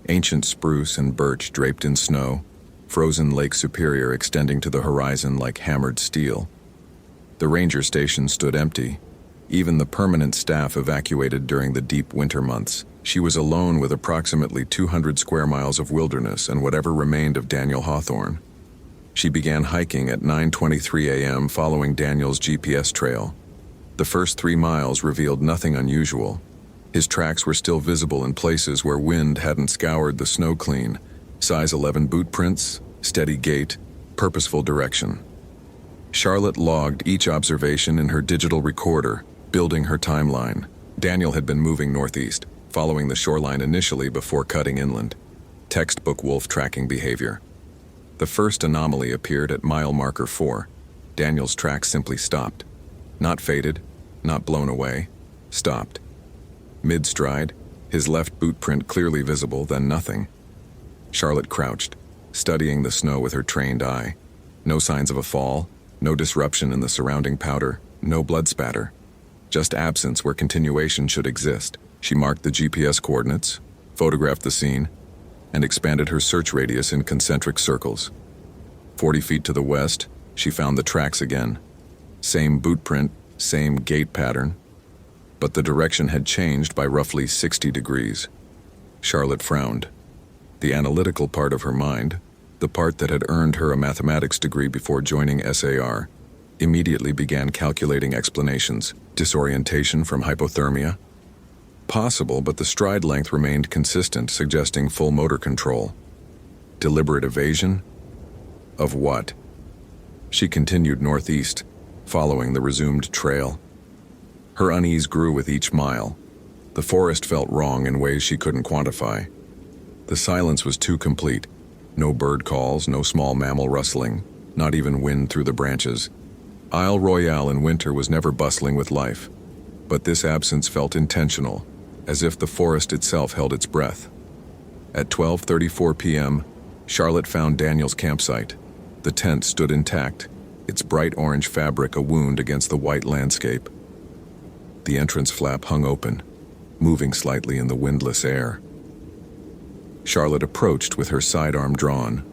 Ancient spruce and birch draped in snow, frozen Lake Superior extending to the horizon like hammered steel. The ranger station stood empty, even the permanent staff evacuated during the deep winter months. She was alone with approximately 200 square miles of wilderness and whatever remained of Daniel Hawthorne. She began hiking at 9:23 a.m. following Daniel's GPS trail. The first 3 miles revealed nothing unusual. His tracks were still visible in places where wind hadn't scoured the snow clean. Size 11 boot prints, steady gait, purposeful direction. Charlotte logged each observation in her digital recorder, building her timeline. Daniel had been moving northeast, following the shoreline initially before cutting inland. Textbook wolf tracking behavior. The first anomaly appeared at mile marker 4. Daniel's tracks simply stopped. Not faded, not blown away, stopped. Mid-stride, his left boot print clearly visible, then nothing. Charlotte crouched, studying the snow with her trained eye. No signs of a fall, no disruption in the surrounding powder, no blood spatter. Just absence where continuation should exist. She marked the GPS coordinates, photographed the scene, and expanded her search radius in concentric circles. 40 feet to the west, she found the tracks again. Same boot print, same gait pattern, but the direction had changed by roughly 60 degrees. Charlotte frowned. The analytical part of her mind, the part that had earned her a mathematics degree before joining SAR, immediately began calculating explanations. Disorientation from hypothermia? Possible, but the stride length remained consistent, suggesting full motor control. Deliberate evasion? Of what? She continued northeast, following the resumed trail. Her unease grew with each mile. The forest felt wrong in ways she couldn't quantify. The silence was too complete. No bird calls, no small mammal rustling, not even wind through the branches. Isle Royale in winter was never bustling with life, but this absence felt intentional, as if the forest itself held its breath. At 12:34 p.m., Charlotte found Daniel's campsite. The tent stood intact, its bright orange fabric a wound against the white landscape. The entrance flap hung open, moving slightly in the windless air. Charlotte approached with her sidearm drawn,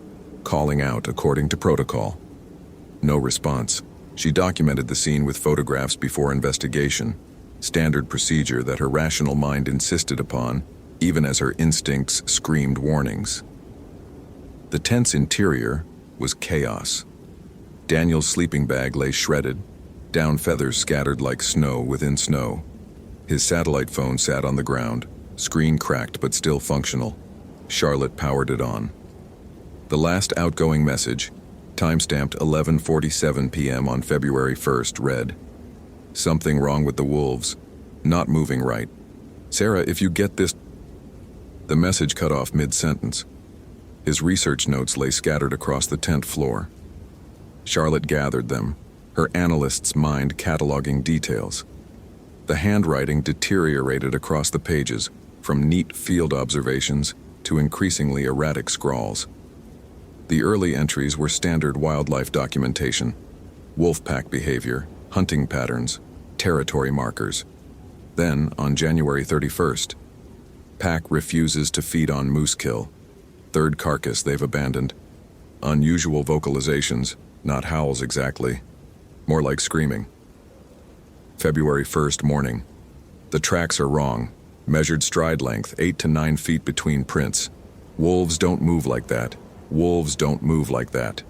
calling out according to protocol. No response. She documented the scene with photographs before investigation, standard procedure that her rational mind insisted upon, even as her instincts screamed warnings. The tent's interior was chaos. Daniel's sleeping bag lay shredded, down feathers scattered like snow within snow. His satellite phone sat on the ground, screen cracked but still functional. Charlotte powered it on. The last outgoing message, timestamped 11:47 p.m. on February 1st, read, "Something wrong with the wolves. Not moving right. Sarah, if you get this..." The message cut off mid-sentence. His research notes lay scattered across the tent floor. Charlotte gathered them, her analyst's mind cataloging details. The handwriting deteriorated across the pages, from neat field observations to increasingly erratic scrawls. The early entries were standard wildlife documentation: wolf pack behavior, hunting patterns, territory markers. Then, on January 31st, pack refuses to feed on moose kill. Third carcass they've abandoned. Unusual vocalizations, not howls exactly, more like screaming. February 1st morning. The tracks are wrong. Measured stride length, 8 to 9 feet between prints. Wolves don't move like that. Wolves don't move like that.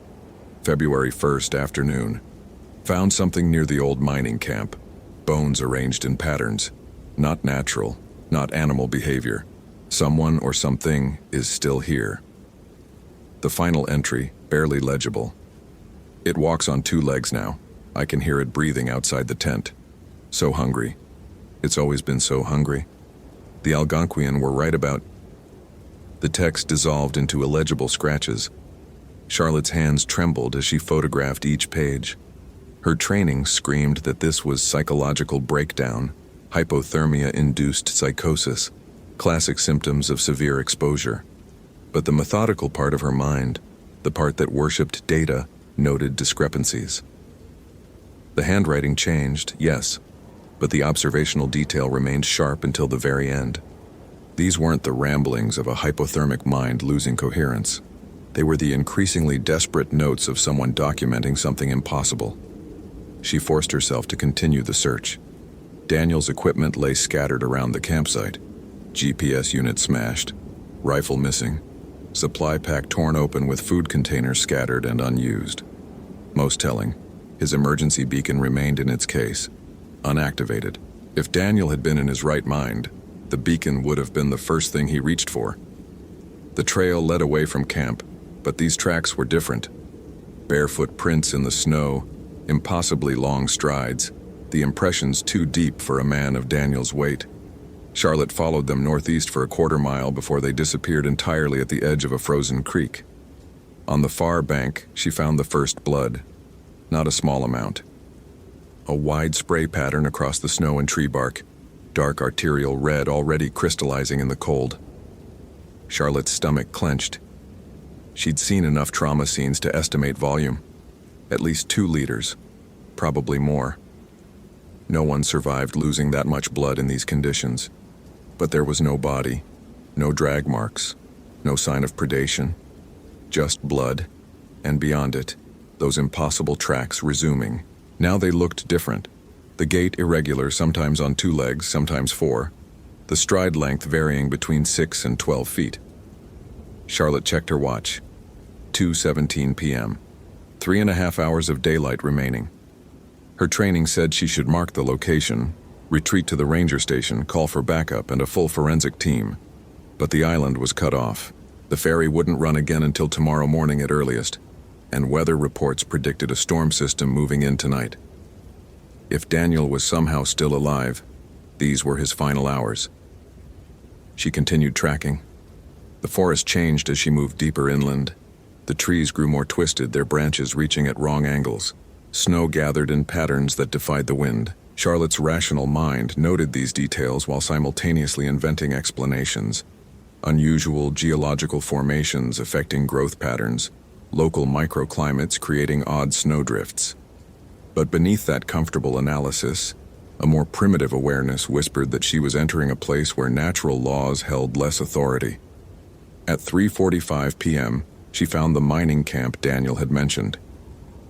February 1st afternoon. Found something near the old mining camp. Bones arranged in patterns. Not natural, not animal behavior. Someone or something is still here. The final entry, barely legible. It walks on 2 legs now. I can hear it breathing outside the tent. So hungry. It's always been so hungry. The Algonquian were right about... The text dissolved into illegible scratches. Charlotte's hands trembled as she photographed each page. Her training screamed that this was psychological breakdown, hypothermia-induced psychosis, classic symptoms of severe exposure. But the methodical part of her mind, the part that worshipped data, noted discrepancies. The handwriting changed, yes, but the observational detail remained sharp until the very end. These weren't the ramblings of a hypothermic mind losing coherence. They were the increasingly desperate notes of someone documenting something impossible. She forced herself to continue the search. Daniel's equipment lay scattered around the campsite. GPS unit smashed, rifle missing, supply pack torn open with food containers scattered and unused. Most telling, his emergency beacon remained in its case, unactivated. If Daniel had been in his right mind, the beacon would have been the first thing he reached for. The trail led away from camp, but these tracks were different. Barefoot prints in the snow, impossibly long strides, the impressions too deep for a man of Daniel's weight. Charlotte followed them northeast for a quarter mile before they disappeared entirely at the edge of a frozen creek. On the far bank, she found the first blood. Not a small amount. A wide spray pattern across the snow and tree bark, dark arterial red already crystallizing in the cold. Charlotte's stomach clenched. She'd seen enough trauma scenes to estimate volume. At least 2 liters, probably more. No one survived losing that much blood in these conditions. But there was no body, no drag marks, no sign of predation. Just blood, and beyond it, those impossible tracks resuming. Now they looked different. The gait irregular, sometimes on 2 legs, sometimes 4. The stride length varying between 6 and 12 feet. Charlotte checked her watch. 2:17 p.m. 3.5 hours of daylight remaining. Her training said she should mark the location, retreat to the ranger station, call for backup and a full forensic team. But the island was cut off. The ferry wouldn't run again until tomorrow morning at earliest. and weather reports predicted a storm system moving in tonight. If Daniel was somehow still alive, these were his final hours. She continued tracking. The forest changed as she moved deeper inland. The trees grew more twisted, their branches reaching at wrong angles. Snow gathered in patterns that defied the wind. Charlotte's rational mind noted these details while simultaneously inventing explanations. Unusual geological formations affecting growth patterns, local microclimates creating odd snowdrifts. But beneath that comfortable analysis, a more primitive awareness whispered that she was entering a place where natural laws held less authority. At 3:45 p.m., she found the mining camp Daniel had mentioned.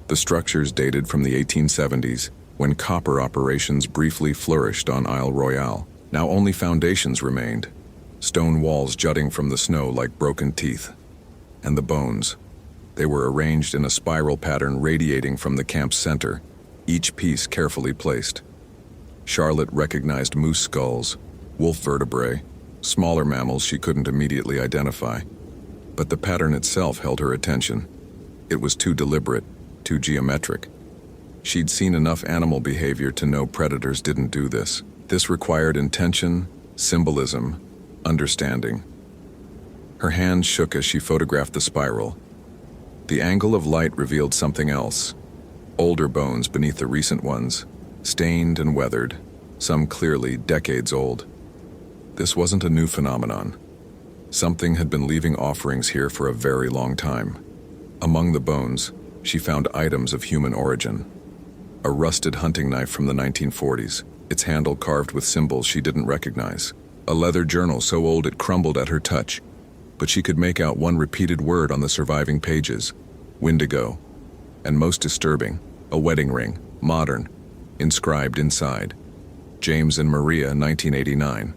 The structures dated from the 1870s, when copper operations briefly flourished on Isle Royale. Now only foundations remained, stone walls jutting from the snow like broken teeth. And the bones. They were arranged in a spiral pattern radiating from the camp's center, each piece carefully placed. Charlotte recognized moose skulls, wolf vertebrae, smaller mammals she couldn't immediately identify. But the pattern itself held her attention. It was too deliberate, too geometric. She'd seen enough animal behavior to know predators didn't do this. This required intention, symbolism, understanding. Her hands shook as she photographed the spiral. The angle of light revealed something else. Older bones beneath the recent ones, stained and weathered, some clearly decades old. This wasn't a new phenomenon. Something had been leaving offerings here for a very long time. Among the bones, she found items of human origin. A rusted hunting knife from the 1940s, its handle carved with symbols she didn't recognize. A leather journal so old it crumbled at her touch, but she could make out one repeated word on the surviving pages: Windigo. And most disturbing, a wedding ring, modern, inscribed inside. James and Maria, 1989.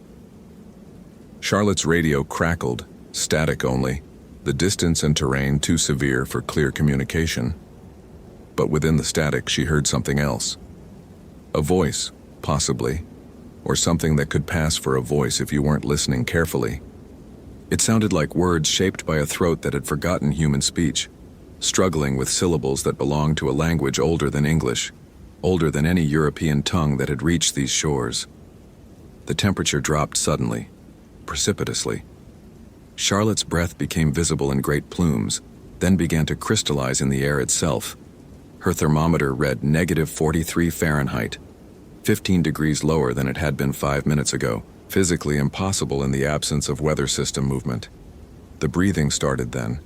Charlotte's radio crackled, static only, the distance and terrain too severe for clear communication. But within the static, she heard something else. A voice, possibly, or something that could pass for a voice if you weren't listening carefully. It sounded like words shaped by a throat that had forgotten human speech, struggling with syllables that belonged to a language older than English, older than any European tongue that had reached these shores. The temperature dropped suddenly, precipitously. Charlotte's breath became visible in great plumes, then began to crystallize in the air itself. Her thermometer read -43 Fahrenheit, 15 degrees lower than it had been 5 minutes ago, physically impossible in the absence of weather system movement. The breathing started then,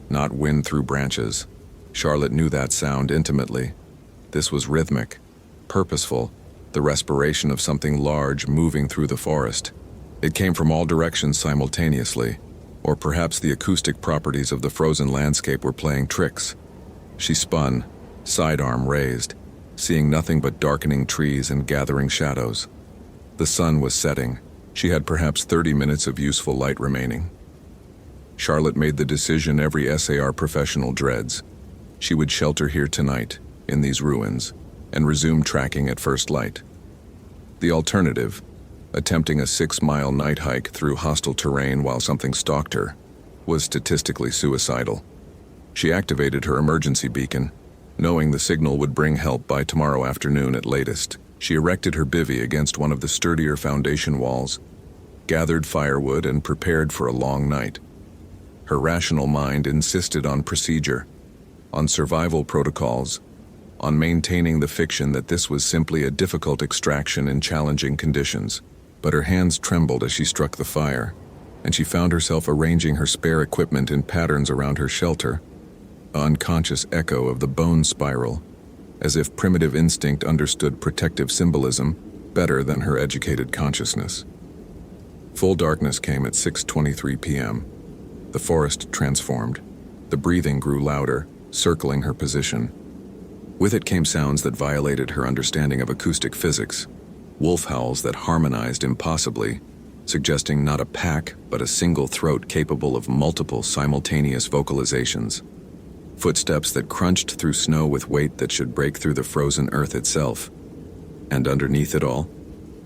not wind through branches. Charlotte knew that sound intimately. This was rhythmic, purposeful, the respiration of something large moving through the forest. It came from all directions simultaneously, or perhaps the acoustic properties of the frozen landscape were playing tricks. She spun, sidearm raised, seeing nothing but darkening trees and gathering shadows. The sun was setting. She had perhaps 30 minutes of useful light remaining. Charlotte made the decision every SAR professional dreads. She would shelter here tonight, in these ruins, and resume tracking at first light. The alternative, attempting a 6-mile night hike through hostile terrain while something stalked her, was statistically suicidal. She activated her emergency beacon, knowing the signal would bring help by tomorrow afternoon at latest. She erected her bivvy against one of the sturdier foundation walls, gathered firewood, and prepared for a long night. Her rational mind insisted on procedure, on survival protocols, on maintaining the fiction that this was simply a difficult extraction in challenging conditions. But her hands trembled as she struck the fire, and she found herself arranging her spare equipment in patterns around her shelter, an unconscious echo of the bone spiral, as if primitive instinct understood protective symbolism better than her educated consciousness. Full darkness came at 6:23 p.m. The forest transformed. The breathing grew louder, circling her position. With it came sounds that violated her understanding of acoustic physics, wolf howls that harmonized impossibly, suggesting not a pack but a single throat capable of multiple simultaneous vocalizations. Footsteps that crunched through snow with weight that should break through the frozen earth itself. And underneath it all,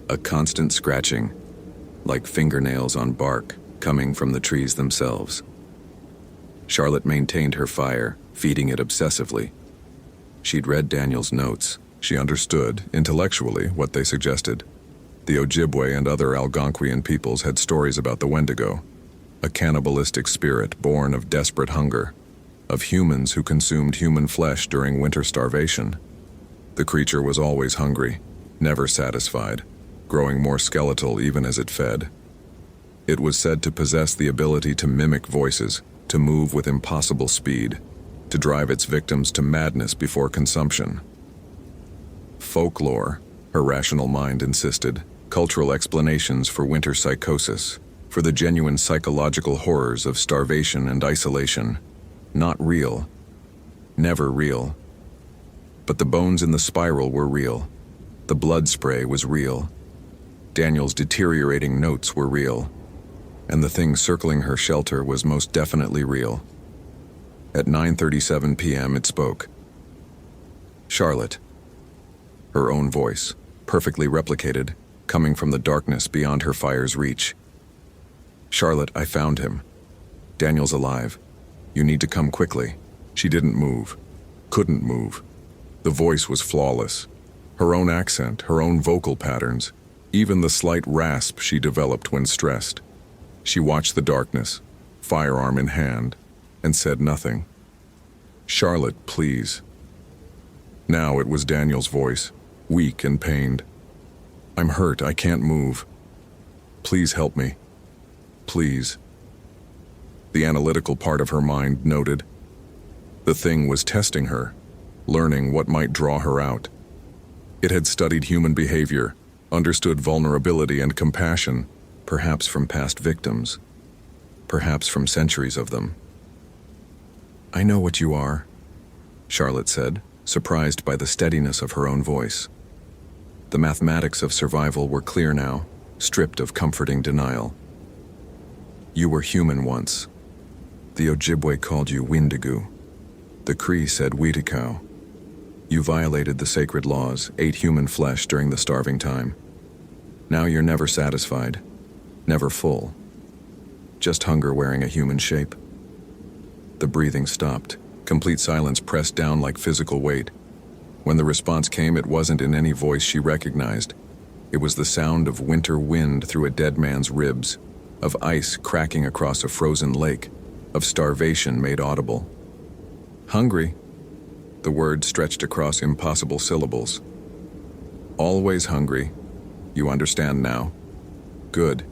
a constant scratching, like fingernails on bark, coming from the trees themselves. Charlotte maintained her fire, feeding it obsessively. She'd read Daniel's notes. She understood, intellectually, what they suggested. The Ojibwe and other Algonquian peoples had stories about the Wendigo, a cannibalistic spirit born of desperate hunger, of humans who consumed human flesh during winter starvation. The creature was always hungry, never satisfied, growing more skeletal even as it fed. It was said to possess the ability to mimic voices, to move with impossible speed, to drive its victims to madness before consumption. Folklore, her rational mind insisted, cultural explanations for winter psychosis, for the genuine psychological horrors of starvation and isolation. Not real. Never real. But the bones in the spiral were real. The blood spray was real. Daniel's deteriorating notes were real. And the thing circling her shelter was most definitely real. At 9:37 p.m. it spoke. Charlotte. Her own voice, perfectly replicated, coming from the darkness beyond her fire's reach. Charlotte, I found him. Daniel's alive. You need to come quickly. She didn't move. Couldn't move. The voice was flawless. Her own accent, her own vocal patterns, even the slight rasp she developed when stressed. She watched the darkness, firearm in hand, and said nothing. Charlotte, please. Now it was Daniel's voice, weak and pained. I'm hurt, I can't move. Please help me. Please. The analytical part of her mind noted. The thing was testing her, learning what might draw her out. It had studied human behavior, understood vulnerability and compassion, perhaps from past victims, perhaps from centuries of them. I know what you are, Charlotte said, surprised by the steadiness of her own voice. The mathematics of survival were clear now, stripped of comforting denial. You were human once. The Ojibwe called you Windigo. The Cree said Weetikau. You violated the sacred laws, ate human flesh during the starving time. Now you're never satisfied, never full. Just hunger wearing a human shape. The breathing stopped. Complete silence pressed down like physical weight. When the response came, it wasn't in any voice she recognized. It was the sound of winter wind through a dead man's ribs, of ice cracking across a frozen lake, of starvation made audible. Hungry. The word stretched across impossible syllables. Always hungry. You understand now? Good.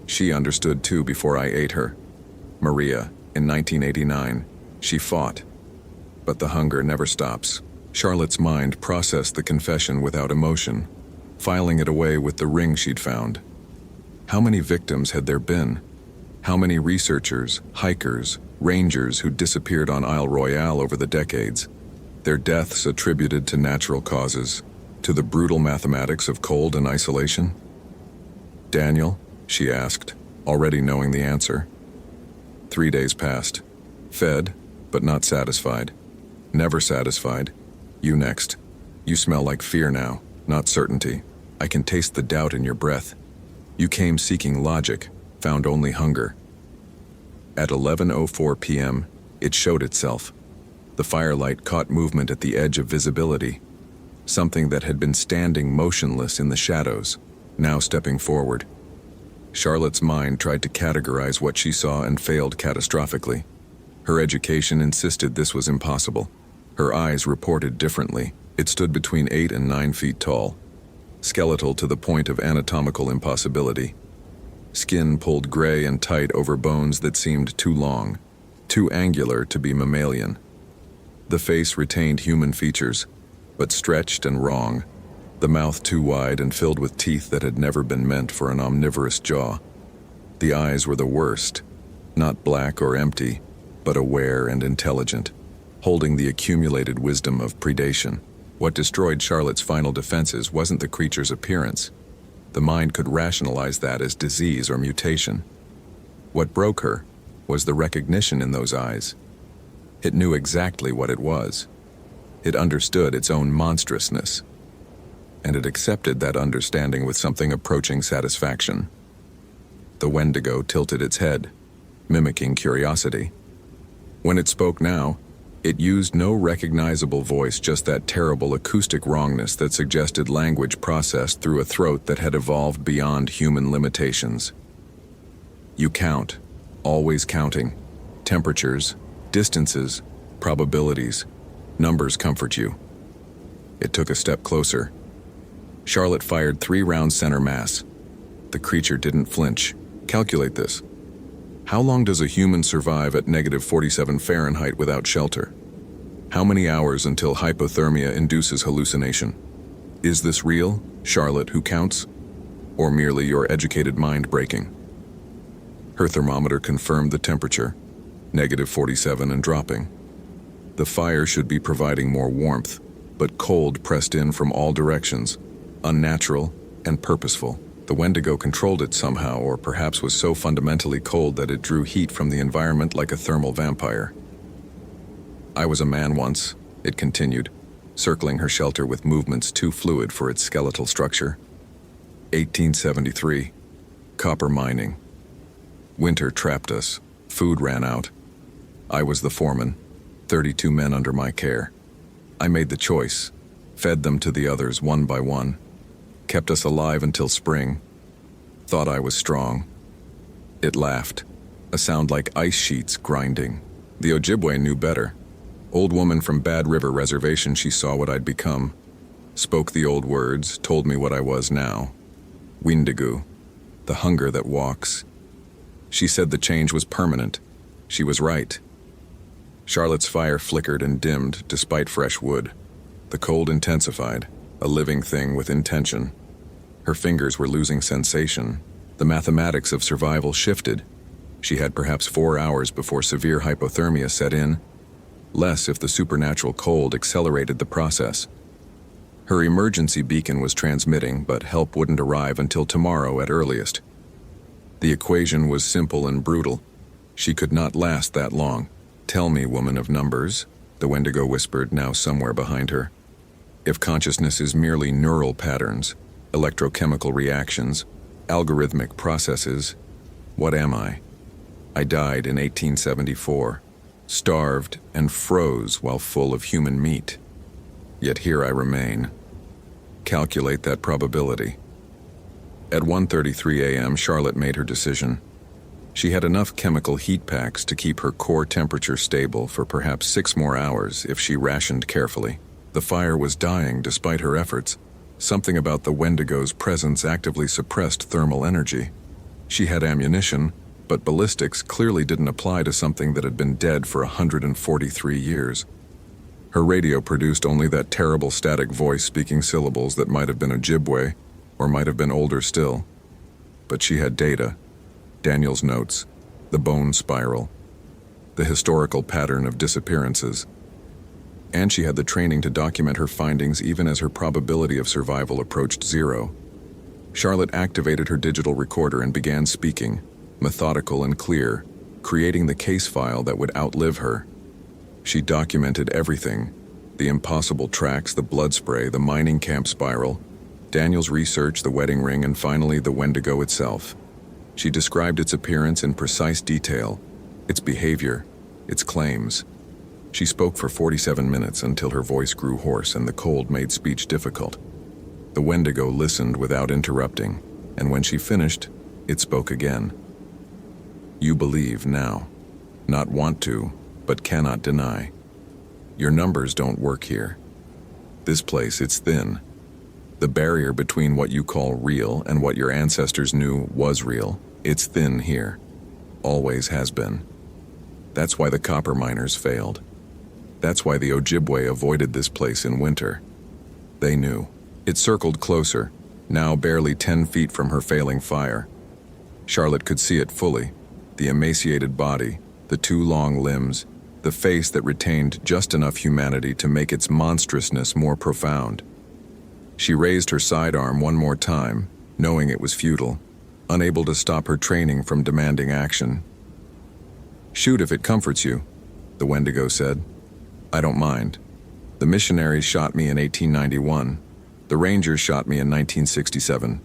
She understood too before I ate her. Maria, in 1989, she fought. But the hunger never stops. Charlotte's mind processed the confession without emotion, filing it away with the ring she'd found. How many victims had there been? How many researchers, hikers, rangers who disappeared on Isle Royale over the decades? Their deaths attributed to natural causes, to the brutal mathematics of cold and isolation? Daniel, she asked, already knowing the answer. 3 days passed. Fed, but not satisfied. Never satisfied. You next. You smell like fear now, not certainty. I can taste the doubt in your breath. You came seeking logic, found only hunger. At 11:04 p.m., it showed itself. The firelight caught movement at the edge of visibility. Something that had been standing motionless in the shadows, now stepping forward. Charlotte's mind tried to categorize what she saw and failed catastrophically. Her education insisted this was impossible. Her eyes reported differently. It stood between 8 and 9 feet tall, skeletal to the point of anatomical impossibility. Skin pulled gray and tight over bones that seemed too long, too angular to be mammalian. The face retained human features, but stretched and wrong, the mouth too wide and filled with teeth that had never been meant for an omnivorous jaw. The eyes were the worst, not black or empty, but aware and intelligent, holding the accumulated wisdom of predation. What destroyed Charlotte's final defenses wasn't the creature's appearance. The mind could rationalize that as disease or mutation. What broke her was the recognition in those eyes. It knew exactly what it was. It understood its own monstrousness, and it accepted that understanding with something approaching satisfaction. The Wendigo tilted its head, mimicking curiosity. When it spoke now, It used no recognizable voice, just that terrible acoustic wrongness that suggested language processed through a throat that had evolved beyond human limitations. You count, always counting. Temperatures, distances, probabilities. Numbers comfort you. It took a step closer. Charlotte fired 3 rounds center mass. The creature didn't flinch. Calculate this. How long does a human survive at -47 Fahrenheit without shelter? How many hours until hypothermia induces hallucination? Is this real, Charlotte, who counts? Or merely your educated mind breaking? Her thermometer confirmed the temperature, -47 and dropping. The fire should be providing more warmth, but cold pressed in from all directions, unnatural and purposeful. The Wendigo controlled it somehow, or perhaps was so fundamentally cold that it drew heat from the environment like a thermal vampire. I was a man once, it continued, circling her shelter with movements too fluid for its skeletal structure. 1873. Copper mining. Winter trapped us. Food ran out. I was the foreman, 32 men under my care. I made the choice, fed them to the others one by one, kept us alive until spring, thought I was strong. It laughed, a sound like ice sheets grinding. The Ojibwe knew better. Old woman from Bad River Reservation, she saw what I'd become, spoke the old words, told me what I was now. Windigo, the hunger that walks. She said the change was permanent. She was right. Charlotte's fire flickered and dimmed despite fresh wood. The cold intensified, a living thing with intention. Her fingers were losing sensation. The mathematics of survival shifted. She had perhaps 4 hours before severe hypothermia set in, less if the supernatural cold accelerated the process. Her emergency beacon was transmitting, but help wouldn't arrive until tomorrow at earliest. The equation was simple and brutal. She could not last that long. Tell me, woman of numbers, the Wendigo whispered, now somewhere behind her. If consciousness is merely neural patterns, electrochemical reactions, algorithmic processes, what am I? I died in 1874, starved and froze while full of human meat. Yet here I remain. Calculate that probability. At 1:33 a.m., Charlotte made her decision. She had enough chemical heat packs to keep her core temperature stable for perhaps 6 more hours if she rationed carefully. The fire was dying despite her efforts. Something about the Wendigo's presence actively suppressed thermal energy. She had ammunition, but ballistics clearly didn't apply to something that had been dead for 143 years. Her radio produced only that terrible static voice speaking syllables that might have been Ojibwe, or might have been older still. But she had data. Daniel's notes, the bone spiral, the historical pattern of disappearances. And she had the training to document her findings even as her probability of survival approached 0. Charlotte activated her digital recorder and began speaking, methodical and clear, creating the case file that would outlive her. She documented everything, the impossible tracks, the blood spray, the mining camp spiral, Daniel's research, the wedding ring, and finally the Wendigo itself. She described its appearance in precise detail, its behavior, its claims. She spoke for 47 minutes until her voice grew hoarse and the cold made speech difficult. The Wendigo listened without interrupting, and when she finished, it spoke again. You believe now. Not want to, but cannot deny. Your numbers don't work here. This place, it's thin. The barrier between what you call real and what your ancestors knew was real, it's thin here. Always has been. That's why the copper miners failed. That's why the Ojibwe avoided this place in winter. They knew. It circled closer, now barely 10 feet from her failing fire. Charlotte could see it fully, the emaciated body, the 2 long limbs, the face that retained just enough humanity to make its monstrousness more profound. She raised her sidearm one more time, knowing it was futile, unable to stop her training from demanding action. Shoot if it comforts you, the Wendigo said. I don't mind. The missionaries shot me in 1891. The Rangers shot me in 1967.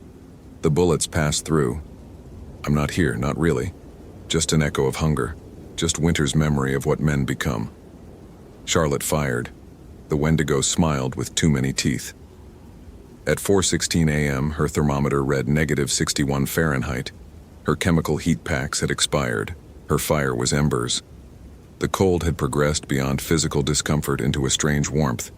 The bullets passed through. I'm not here, not really. Just an echo of hunger. Just winter's memory of what men become. Charlotte fired. The Wendigo smiled with too many teeth. At 4:16 a.m., her thermometer read -61 Fahrenheit. Her chemical heat packs had expired. Her fire was embers. The cold had progressed beyond physical discomfort into a strange warmth,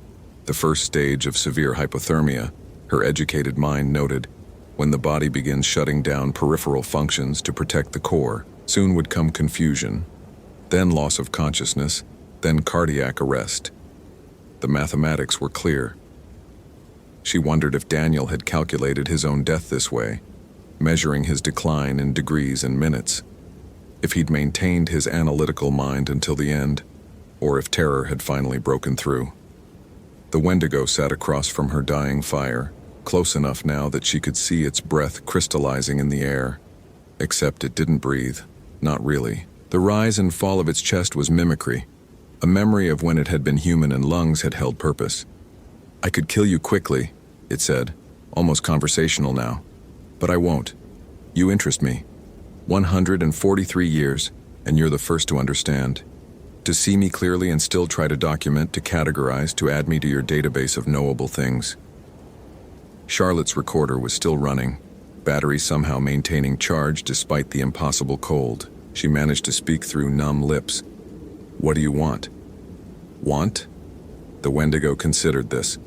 the first stage of severe hypothermia, her educated mind noted. When the body begins shutting down peripheral functions to protect the core, soon would come confusion, then loss of consciousness, then cardiac arrest. The mathematics were clear. She wondered if Daniel had calculated his own death this way, measuring his decline in degrees and minutes. If he'd maintained his analytical mind until the end, or if terror had finally broken through. The Wendigo sat across from her dying fire, close enough now that she could see its breath crystallizing in the air. Except it didn't breathe, not really. The rise and fall of its chest was mimicry, a memory of when it had been human and lungs had held purpose. "I could kill you quickly," it said, almost conversational now. "But I won't. You interest me. 143 years, and you're the first to understand. To see me clearly and still try to document, to categorize, to add me to your database of knowable things." Charlotte's recorder was still running, battery somehow maintaining charge despite the impossible cold. She managed to speak through numb lips. "What do you want?" "Want?" The Wendigo considered this.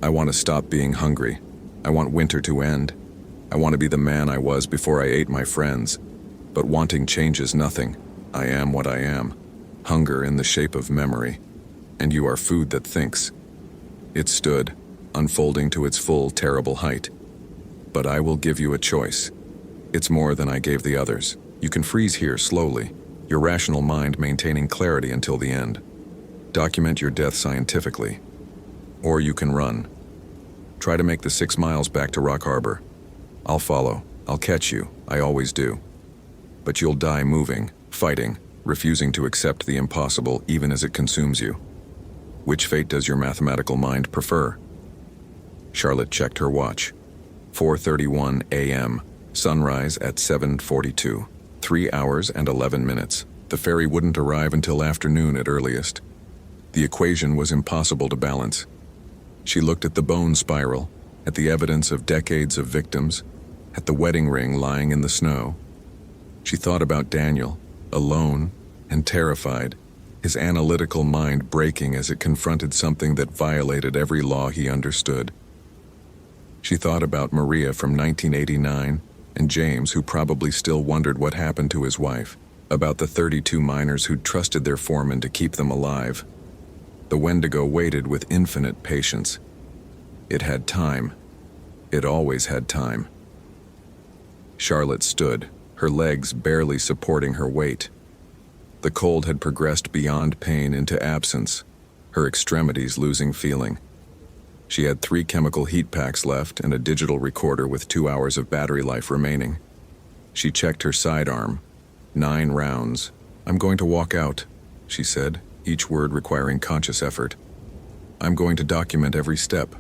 "I want to stop being hungry. I want winter to end. I want to be the man I was before I ate my friends. But wanting changes nothing. I am what I am. Hunger in the shape of memory. And you are food that thinks." It stood, unfolding to its full, terrible height. "But I will give you a choice. It's more than I gave the others. You can freeze here slowly, your rational mind maintaining clarity until the end. Document your death scientifically. Or you can run. Try to make the 6 miles back to Rock Harbor. I'll follow. I'll catch you. I always do. But you'll die moving, fighting, refusing to accept the impossible even as it consumes you. Which fate does your mathematical mind prefer?" Charlotte checked her watch. 4:31 a.m. Sunrise at 7:42. 3 hours and 11 minutes. The ferry wouldn't arrive until afternoon at earliest. The equation was impossible to balance. She looked at the bone spiral, at the evidence of decades of victims, at the wedding ring lying in the snow. She thought about Daniel, alone and terrified, his analytical mind breaking as it confronted something that violated every law he understood. She thought about Maria from 1989 and James, who probably still wondered what happened to his wife, about the 32 miners who'd trusted their foreman to keep them alive. The Wendigo waited with infinite patience. It had time. It always had time. Charlotte stood, her legs barely supporting her weight. The cold had progressed beyond pain into absence, her extremities losing feeling. She had 3 chemical heat packs left and a digital recorder with 2 hours of battery life remaining. She checked her sidearm. 9 rounds. "I'm going to walk out," she said, each word requiring conscious effort. "I'm going to document every step.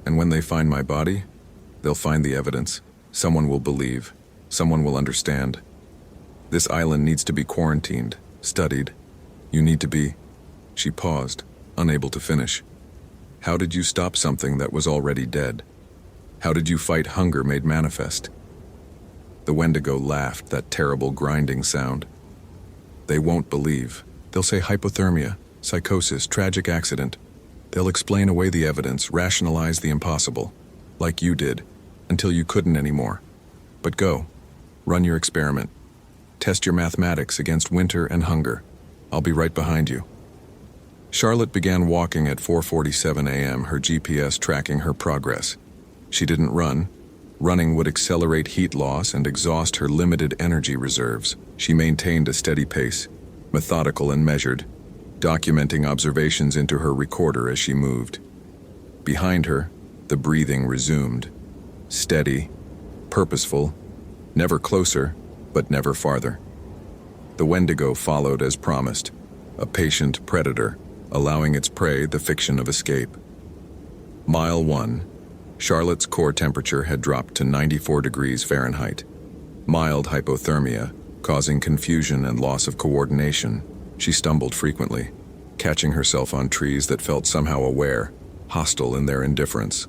And when they find my body, they'll find the evidence. Someone will believe. Someone will understand. This island needs to be quarantined, studied. You need to be..." She paused, unable to finish. "How did you stop something that was already dead? How did you fight hunger made manifest?" The Wendigo laughed, that terrible grinding sound. "They won't believe. They'll say hypothermia, psychosis, tragic accident. They'll explain away the evidence, rationalize the impossible, like you did, until you couldn't anymore. But go, run your experiment. Test your mathematics against winter and hunger. I'll be right behind you." Charlotte began walking at 4:47 a.m., her GPS tracking her progress. She didn't run. Running would accelerate heat loss and exhaust her limited energy reserves. She maintained a steady pace, methodical and measured, documenting observations into her recorder as she moved. Behind her, the breathing resumed. Steady, purposeful, never closer, but never farther. The Wendigo followed as promised, a patient predator, allowing its prey the fiction of escape. Mile 1. Charlotte's core temperature had dropped to 94 degrees Fahrenheit. Mild hypothermia, causing confusion and loss of coordination. She stumbled frequently, catching herself on trees that felt somehow aware, hostile in their indifference.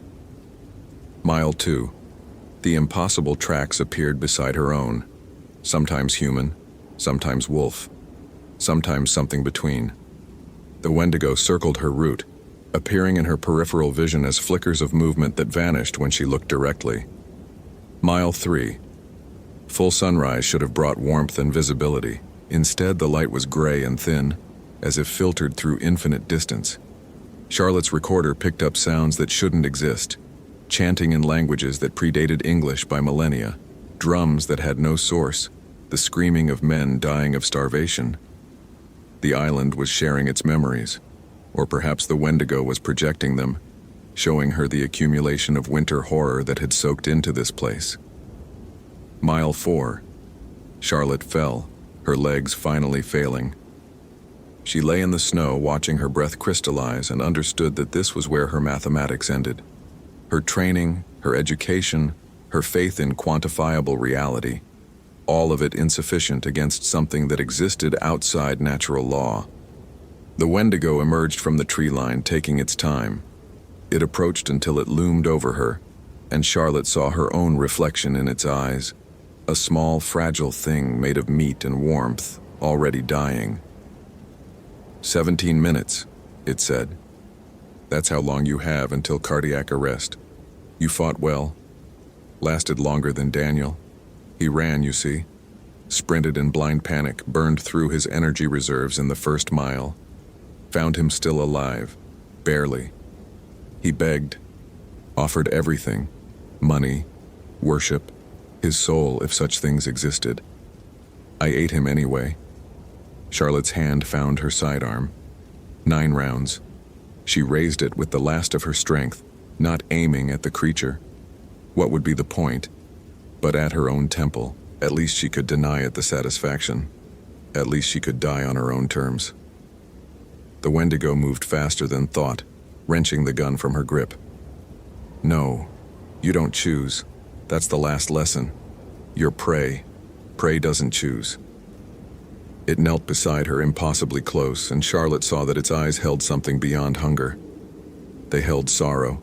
Mile 2. The impossible tracks appeared beside her own, sometimes human, sometimes wolf, sometimes something between. The Wendigo circled her route, appearing in her peripheral vision as flickers of movement that vanished when she looked directly. Mile 3. Full sunrise should have brought warmth and visibility. Instead, the light was gray and thin, as if filtered through infinite distance. Charlotte's recorder picked up sounds that shouldn't exist, chanting in languages that predated English by millennia, drums that had no source, the screaming of men dying of starvation. The island was sharing its memories, or perhaps the Wendigo was projecting them, showing her the accumulation of winter horror that had soaked into this place. Mile 4. Charlotte fell, her legs finally failing. She lay in the snow, watching her breath crystallize, and understood that this was where her mathematics ended. Her training, her education, her faith in quantifiable reality, all of it insufficient against something that existed outside natural law. The Wendigo emerged from the tree line, taking its time. It approached until it loomed over her, and Charlotte saw her own reflection in its eyes, a small, fragile thing made of meat and warmth, already dying. 17 minutes, it said. That's how long you have until cardiac arrest. You fought well. Lasted longer than Daniel. He ran, you see. Sprinted in blind panic, burned through his energy reserves in the first mile. Found him still alive. Barely. He begged. Offered everything. Money. Worship. His soul, if such things existed. I ate him anyway. Charlotte's hand found her sidearm. 9 rounds. She raised it with the last of her strength, not aiming at the creature. What would be the point? But at her own temple, at least she could deny it the satisfaction. At least she could die on her own terms. The Wendigo moved faster than thought, wrenching the gun from her grip. No, you don't choose. That's the last lesson. You're prey. Prey doesn't choose. It knelt beside her, impossibly close, and Charlotte saw that its eyes held something beyond hunger. They held sorrow.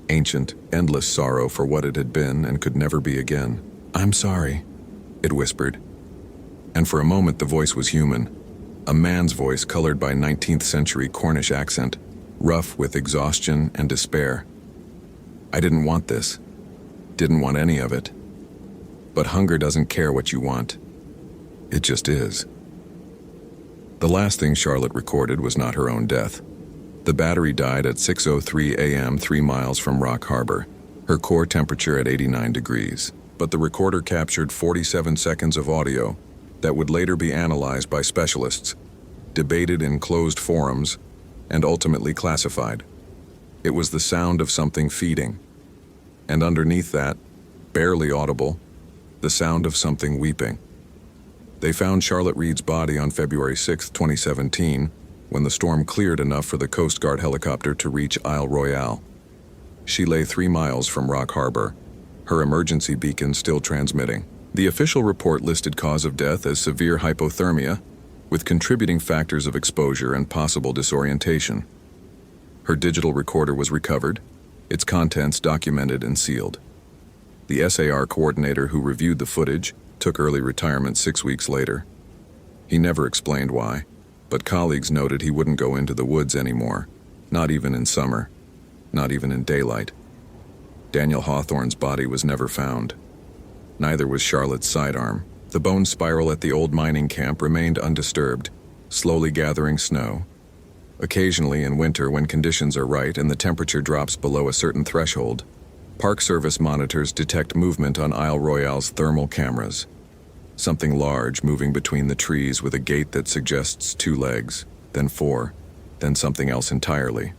Ancient, endless sorrow for what it had been and could never be again. I'm sorry, it whispered. And for a moment the voice was human. A man's voice colored by 19th century Cornish accent, rough with exhaustion and despair. I didn't want this. Didn't want any of it. But hunger doesn't care what you want. It just is. The last thing Charlotte recorded was not her own death. The battery died at 6:03 a.m. 3 miles from Rock Harbor, her core temperature at 89 degrees. But the recorder captured 47 seconds of audio that would later be analyzed by specialists, debated in closed forums, and ultimately classified. It was the sound of something feeding. And underneath that, barely audible, the sound of something weeping. They found Charlotte Reed's body on February 6, 2017, when the storm cleared enough for the Coast Guard helicopter to reach Isle Royale. She lay 3 miles from Rock Harbor, her emergency beacon still transmitting. The official report listed cause of death as severe hypothermia, with contributing factors of exposure and possible disorientation. Her digital recorder was recovered, its contents documented and sealed. The SAR coordinator who reviewed the footage took early retirement 6 weeks later. He never explained why, but colleagues noted he wouldn't go into the woods anymore, not even in summer, not even in daylight. Daniel Hawthorne's body was never found. Neither was Charlotte's sidearm. The bone spiral at the old mining camp remained undisturbed, slowly gathering snow. Occasionally in winter, when conditions are right and the temperature drops below a certain threshold, Park Service monitors detect movement on Isle Royale's thermal cameras. Something large moving between the trees with a gait that suggests 2 legs, then 4, then something else entirely.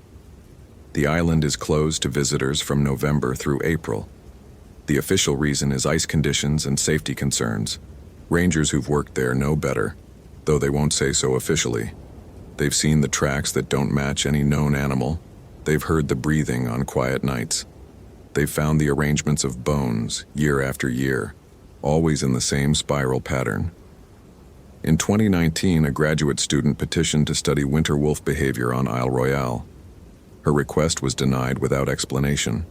The island is closed to visitors from November through April. The official reason is ice conditions and safety concerns. Rangers who've worked there know better, though they won't say so officially. They've seen the tracks that don't match any known animal. They've heard the breathing on quiet nights. They've found the arrangements of bones year after year, always in the same spiral pattern. In 2019, a graduate student petitioned to study winter wolf behavior on Isle Royale. Her request was denied without explanation.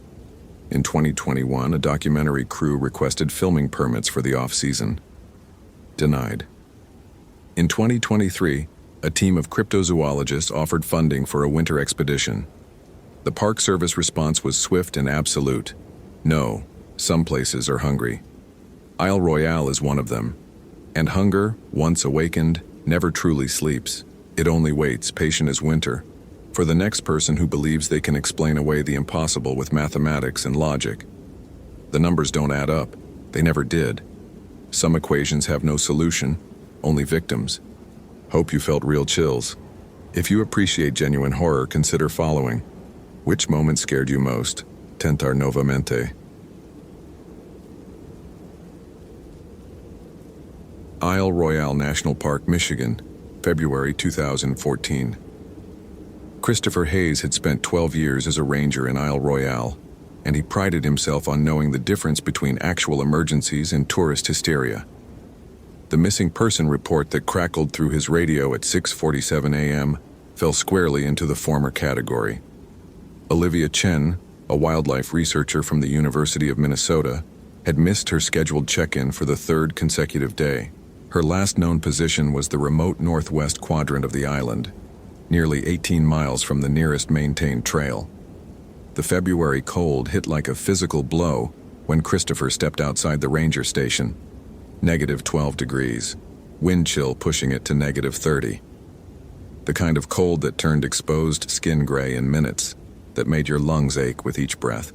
In 2021, a documentary crew requested filming permits for the off-season. Denied. In 2023, a team of cryptozoologists offered funding for a winter expedition. The Park Service response was swift and absolute. No, some places are hungry. Isle Royale is one of them. And hunger, once awakened, never truly sleeps. It only waits, patient as winter, for the next person who believes they can explain away the impossible with mathematics and logic. The numbers don't add up. They never did. Some equations have no solution, only victims. Hope you felt real chills. If you appreciate genuine horror, consider following. Which moment scared you most? Tentar novamente. Isle Royale National Park, Michigan, February 2014. Christopher Hayes had spent 12 years as a ranger in Isle Royale, and he prided himself on knowing the difference between actual emergencies and tourist hysteria. The missing person report that crackled through his radio at 6:47 a.m. fell squarely into the former category. Olivia Chen, a wildlife researcher from the University of Minnesota, had missed her scheduled check-in for the third consecutive day. Her last known position was the remote northwest quadrant of the island, nearly 18 miles from the nearest maintained trail. The February cold hit like a physical blow when Christopher stepped outside the ranger station. -12 degrees, wind chill pushing it to -30. The kind of cold that turned exposed skin gray in minutes, that made your lungs ache with each breath.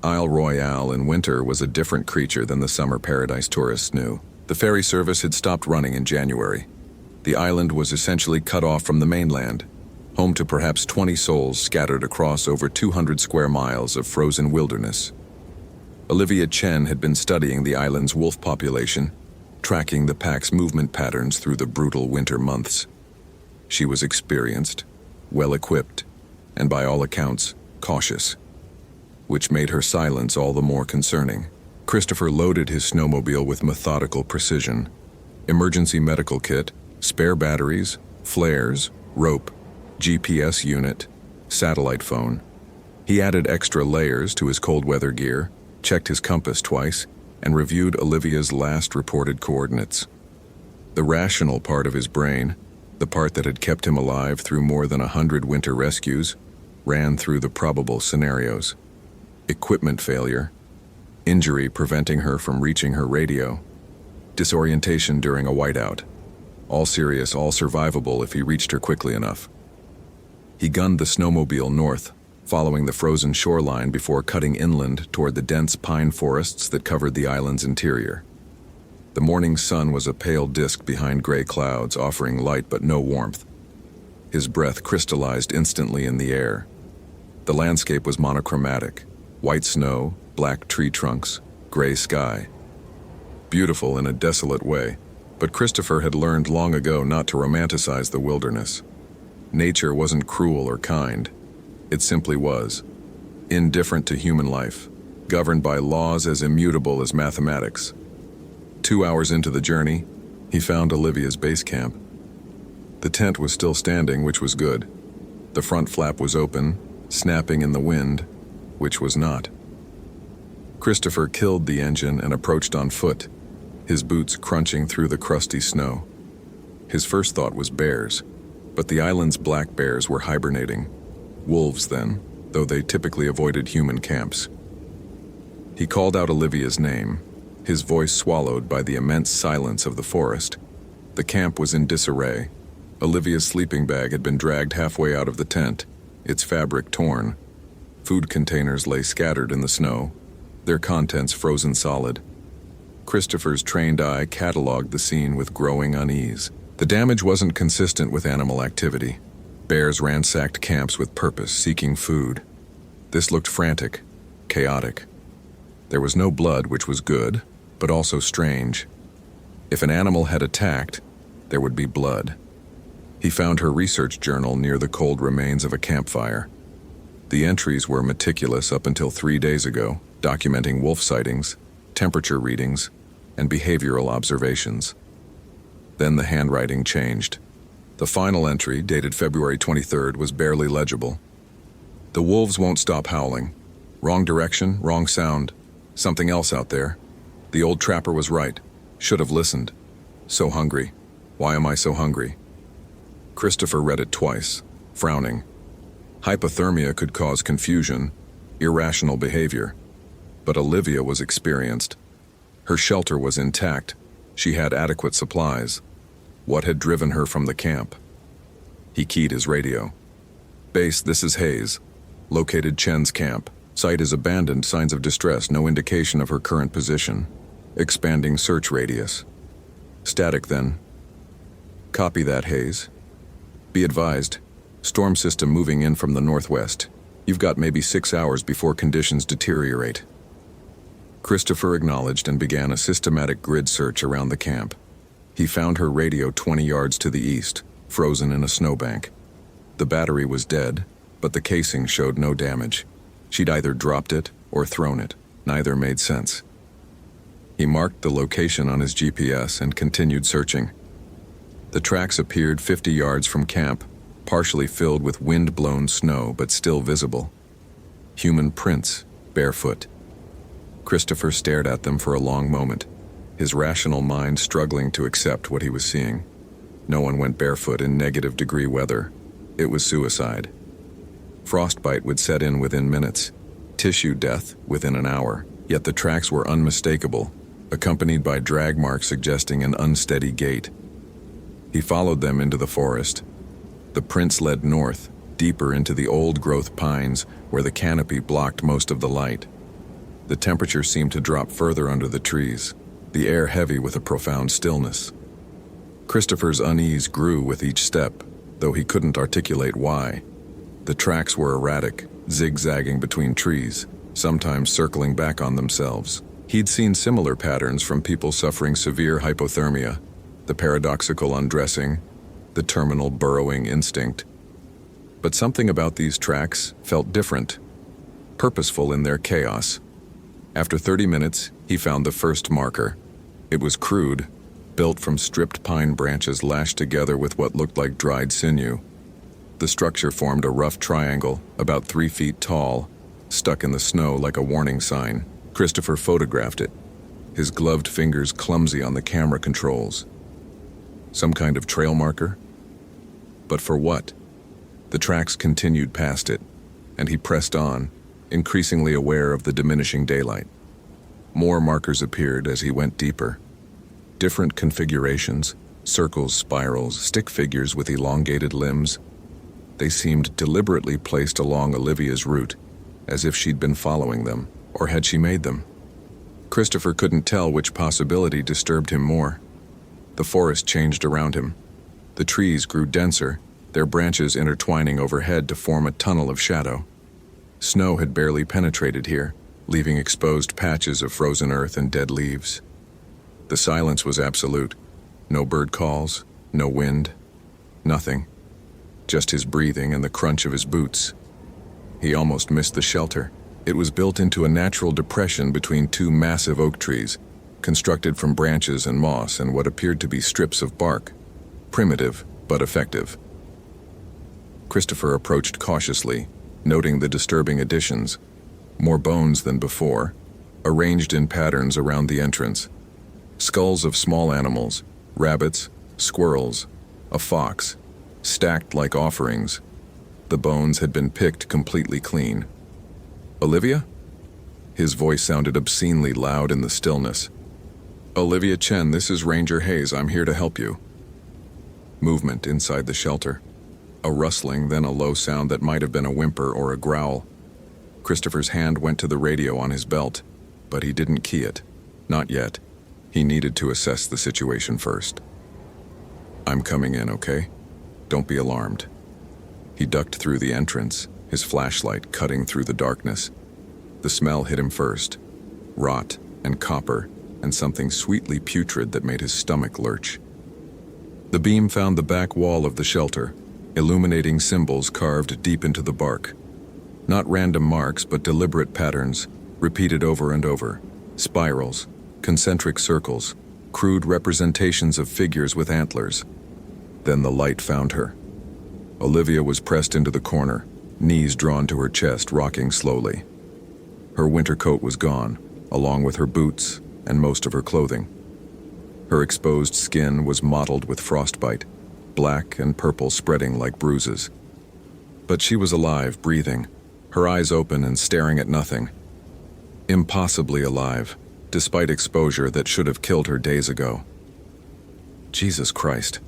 Isle Royale in winter was a different creature than the summer paradise tourists knew. The ferry service had stopped running in January. The island was essentially cut off from the mainland, home to perhaps 20 souls scattered across over 200 square miles of frozen wilderness. Olivia Chen had been studying the island's wolf population, tracking the pack's movement patterns through the brutal winter months. She was experienced, well-equipped, and by all accounts, cautious, which made her silence all the more concerning. Christopher loaded his snowmobile with methodical precision. Emergency medical kit, spare batteries, flares, rope, GPS unit, satellite phone. He added extra layers to his cold weather gear, checked his compass twice, and reviewed Olivia's last reported coordinates. The rational part of his brain, the part that had kept him alive through more than 100 winter rescues, ran through the probable scenarios. Equipment failure, injury preventing her from reaching her radio, disorientation during a whiteout. All serious, all survivable if he reached her quickly enough. He gunned the snowmobile north, following the frozen shoreline before cutting inland toward the dense pine forests that covered the island's interior. The morning sun was a pale disk behind gray clouds, offering light but no warmth. His breath crystallized instantly in the air. The landscape was monochromatic: white snow, black tree trunks, gray sky. Beautiful in a desolate way, but Christopher had learned long ago not to romanticize the wilderness. Nature wasn't cruel or kind. It simply was. Indifferent to human life, governed by laws as immutable as mathematics. 2 hours into the journey, he found Olivia's base camp. The tent was still standing, which was good. The front flap was open, snapping in the wind, which was not. Christopher killed the engine and approached on foot, his boots crunching through the crusty snow. His first thought was bears, but the island's black bears were hibernating. Wolves then, though they typically avoided human camps. He called out Olivia's name, his voice swallowed by the immense silence of the forest. The camp was in disarray. Olivia's sleeping bag had been dragged halfway out of the tent, its fabric torn. Food containers lay scattered in the snow, their contents frozen solid. Christopher's trained eye cataloged the scene with growing unease. The damage wasn't consistent with animal activity. Bears ransacked camps with purpose, seeking food. This looked frantic, chaotic. There was no blood, which was good, but also strange. If an animal had attacked, there would be blood. He found her research journal near the cold remains of a campfire. The entries were meticulous up until 3 days ago, documenting wolf sightings, temperature readings, and behavioral observations. Then the handwriting changed. The final entry, dated February 23rd, was barely legible. The wolves won't stop howling. Wrong direction, wrong sound. Something else out there. The old trapper was right. Should have listened. So hungry. Why am I so hungry? Christopher read it twice, frowning. Hypothermia could cause confusion, irrational behavior. But Olivia was experienced. Her shelter was intact. She had adequate supplies. What had driven her from the camp? He keyed his radio. "Base, this is Hayes. Located Chen's camp. Site is abandoned, signs of distress, no indication of her current position. Expanding search radius." "Static then." "Copy that, Hayes. Be advised, storm system moving in from the northwest. You've got maybe 6 hours before conditions deteriorate." Christopher acknowledged and began a systematic grid search around the camp. He found her radio 20 yards to the east, frozen in a snowbank. The battery was dead, but the casing showed no damage. She'd either dropped it or thrown it. Neither made sense. He marked the location on his GPS and continued searching. The tracks appeared 50 yards from camp, partially filled with wind-blown snow but still visible. Human prints, barefoot. Christopher stared at them for a long moment, his rational mind struggling to accept what he was seeing. No one went barefoot in negative-degree weather. It was suicide. Frostbite would set in within minutes, tissue death within an hour, yet the tracks were unmistakable, accompanied by drag marks suggesting an unsteady gait. He followed them into the forest. The prints led north, deeper into the old-growth pines where the canopy blocked most of the light. The temperature seemed to drop further under the trees, the air heavy with a profound stillness. Christopher's unease grew with each step, though he couldn't articulate why. The tracks were erratic, zigzagging between trees, sometimes circling back on themselves. He'd seen similar patterns from people suffering severe hypothermia, the paradoxical undressing, the terminal burrowing instinct. But something about these tracks felt different, purposeful in their chaos. After 30 minutes, he found the first marker. It was crude, built from stripped pine branches lashed together with what looked like dried sinew. The structure formed a rough triangle, about 3 feet tall, stuck in the snow like a warning sign. Christopher photographed it, his gloved fingers clumsy on the camera controls. Some kind of trail marker? But for what? The tracks continued past it, and he pressed on, increasingly aware of the diminishing daylight. More markers appeared as he went deeper. Different configurations, circles, spirals, stick figures with elongated limbs. They seemed deliberately placed along Olivia's route, as if she'd been following them, or had she made them? Christopher couldn't tell which possibility disturbed him more. The forest changed around him. The trees grew denser, their branches intertwining overhead to form a tunnel of shadow. Snow had barely penetrated here, leaving exposed patches of frozen earth and dead leaves. The silence was absolute. No bird calls, no wind, nothing. Just his breathing and the crunch of his boots. He almost missed the shelter. It was built into a natural depression between two massive oak trees, constructed from branches and moss and what appeared to be strips of bark. Primitive, but effective. Christopher approached cautiously, noting the disturbing additions. More bones than before, arranged in patterns around the entrance. Skulls of small animals, rabbits, squirrels, a fox, stacked like offerings. The bones had been picked completely clean. "Olivia?" His voice sounded obscenely loud in the stillness. "Olivia Chen, this is Ranger Hayes. I'm here to help you." Movement inside the shelter. A rustling, then a low sound that might have been a whimper or a growl. Christopher's hand went to the radio on his belt, but he didn't key it. Not yet. He needed to assess the situation first. "I'm coming in, okay? Don't be alarmed." He ducked through the entrance, his flashlight cutting through the darkness. The smell hit him first. Rot and copper and something sweetly putrid that made his stomach lurch. The beam found the back wall of the shelter, illuminating symbols carved deep into the bark. Not random marks, but deliberate patterns, repeated over and over. Spirals, concentric circles, crude representations of figures with antlers. Then the light found her. Olivia was pressed into the corner, knees drawn to her chest, rocking slowly. Her winter coat was gone, along with her boots and most of her clothing. Her exposed skin was mottled with frostbite, black and purple spreading like bruises. But she was alive, breathing, her eyes open and staring at nothing. Impossibly alive, despite exposure that should have killed her days ago. Jesus Christ.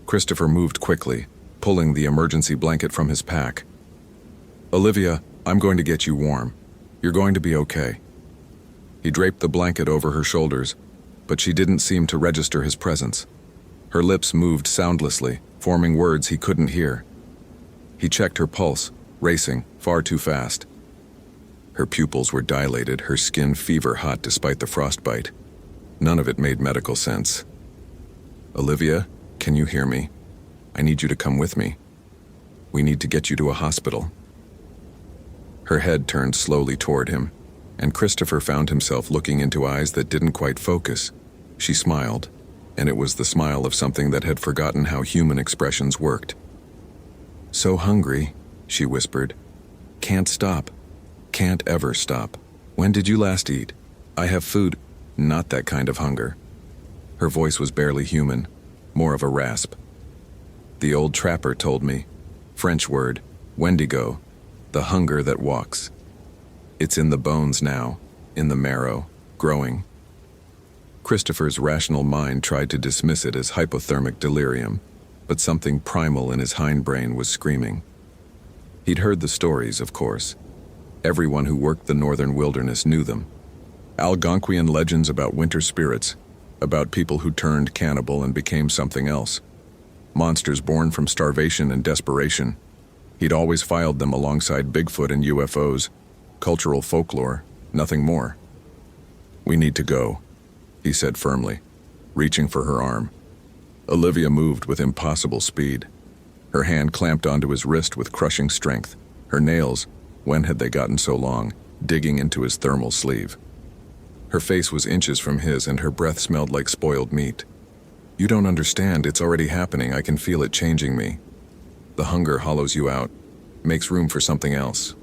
Christopher moved quickly, pulling the emergency blanket from his pack. Olivia, I'm going to get you warm. You're going to be okay. He draped the blanket over her shoulders, but she didn't seem to register his presence. Her lips moved soundlessly, forming words he couldn't hear. He checked her pulse, racing, far too fast. Her pupils were dilated, her skin fever-hot despite the frostbite. None of it made medical sense. Olivia, can you hear me? I need you to come with me. We need to get you to a hospital. Her head turned slowly toward him, and Christopher found himself looking into eyes that didn't quite focus. She smiled, and it was the smile of something that had forgotten how human expressions worked. So hungry, she whispered. Can't stop. Can't ever stop. When did you last eat? I have food. Not that kind of hunger. Her voice was barely human, more of a rasp. The old trapper told me, French word, wendigo, the hunger that walks. It's in the bones now, in the marrow, growing. Christopher's rational mind tried to dismiss it as hypothermic delirium, but something primal in his hindbrain was screaming. He'd heard the stories, of course. Everyone who worked the northern wilderness knew them. Algonquian legends about winter spirits, about people who turned cannibal and became something else. Monsters born from starvation and desperation. He'd always filed them alongside Bigfoot and UFOs. Cultural folklore, nothing more. We need to go, he said firmly, reaching for her arm. Olivia moved with impossible speed. Her hand clamped onto his wrist with crushing strength. Her nails, when had they gotten so long, digging into his thermal sleeve. Her face was inches from his and her breath smelled like spoiled meat. You don't understand, it's already happening, I can feel it changing me. The hunger hollows you out, makes room for something else.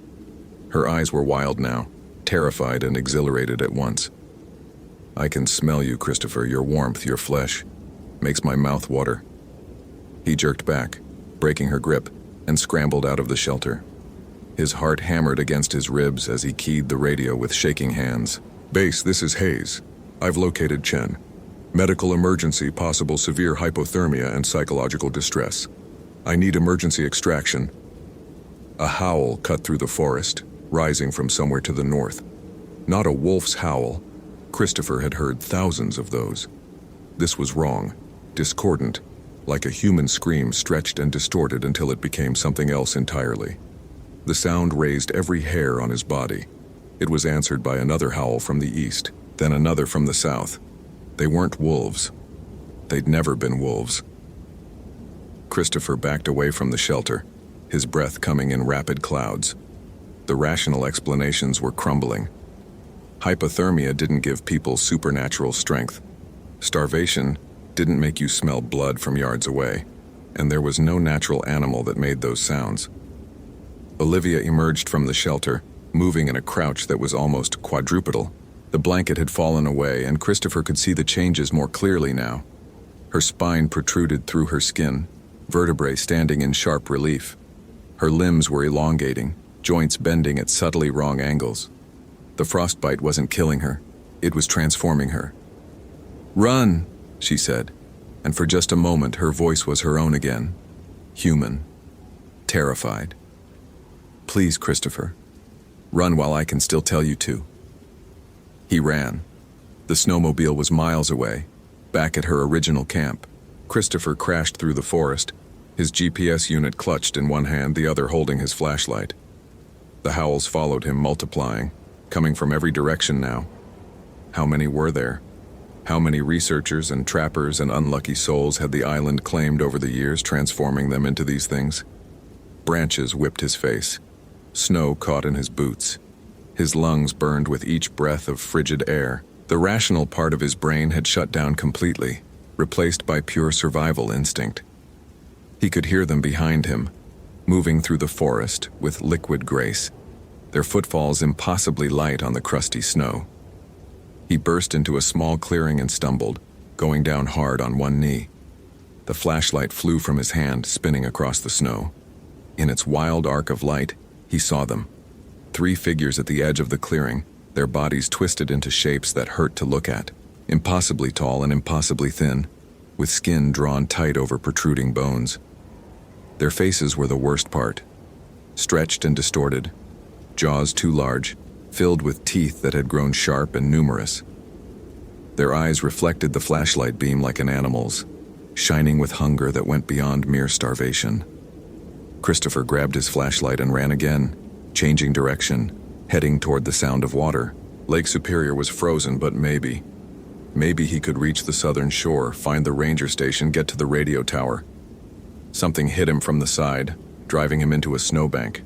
Her eyes were wild now, terrified and exhilarated at once. I can smell you, Christopher, your warmth, your flesh. Makes my mouth water. He jerked back, breaking her grip, and scrambled out of the shelter. His heart hammered against his ribs as he keyed the radio with shaking hands. Base, this is Hayes. I've located Chen. Medical emergency, possible severe hypothermia and psychological distress. I need emergency extraction. A howl cut through the forest, rising from somewhere to the north. Not a wolf's howl. Christopher had heard thousands of those. This was wrong, discordant, like a human scream stretched and distorted until it became something else entirely. The sound raised every hair on his body. It was answered by another howl from the east, then another from the south. They weren't wolves. They'd never been wolves. Christopher backed away from the shelter, his breath coming in rapid clouds. The rational explanations were crumbling. Hypothermia didn't give people supernatural strength. Starvation didn't make you smell blood from yards away, and there was no natural animal that made those sounds. Olivia emerged from the shelter, moving in a crouch that was almost quadrupedal. The blanket had fallen away, and Christopher could see the changes more clearly now. Her spine protruded through her skin, vertebrae standing in sharp relief. Her limbs were elongating, joints bending at subtly wrong angles. The frostbite wasn't killing her, it was transforming her. Run, she said, and for just a moment her voice was her own again. Human. Terrified. Please, Christopher. Run while I can still tell you to. He ran. The snowmobile was miles away, back at her original camp. Christopher crashed through the forest, his GPS unit clutched in one hand, the other holding his flashlight. The howls followed him, multiplying, coming from every direction now. How many were there? How many researchers and trappers and unlucky souls had the island claimed over the years, transforming them into these things? Branches whipped his face. Snow caught in his boots. His lungs burned with each breath of frigid air. The rational part of his brain had shut down completely, replaced by pure survival instinct. He could hear them behind him, moving through the forest with liquid grace, their footfalls impossibly light on the crusty snow. He burst into a small clearing and stumbled, going down hard on one knee. The flashlight flew from his hand, spinning across the snow. In its wild arc of light, he saw them. 3 figures at the edge of the clearing, their bodies twisted into shapes that hurt to look at, impossibly tall and impossibly thin, with skin drawn tight over protruding bones. Their faces were the worst part, stretched and distorted, jaws too large, filled with teeth that had grown sharp and numerous. Their eyes reflected the flashlight beam like an animal's, shining with hunger that went beyond mere starvation. Christopher grabbed his flashlight and ran again, changing direction, heading toward the sound of water. Lake Superior was frozen, but maybe he could reach the southern shore, find the ranger station, get to the radio tower. Something hit him from the side, driving him into a snowbank.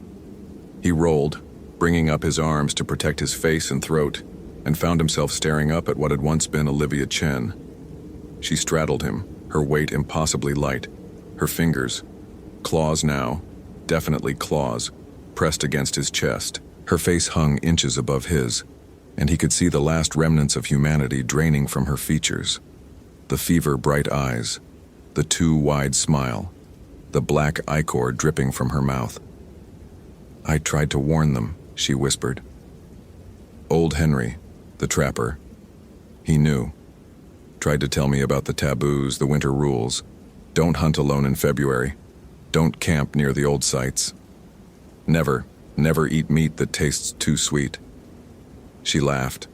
He rolled, bringing up his arms to protect his face and throat, and found himself staring up at what had once been Olivia Chen. She straddled him, her weight impossibly light, her fingers, claws now, definitely claws, pressed against his chest. Her face hung inches above his, and he could see the last remnants of humanity draining from her features. The fever-bright eyes, the too wide smile, the black ichor dripping from her mouth. "I tried to warn them," she whispered. Old Henry, the trapper, he knew. Tried to tell me about the taboos, the winter rules. Don't hunt alone in February. Don't camp near the old sites. Never eat meat that tastes too sweet. She laughed,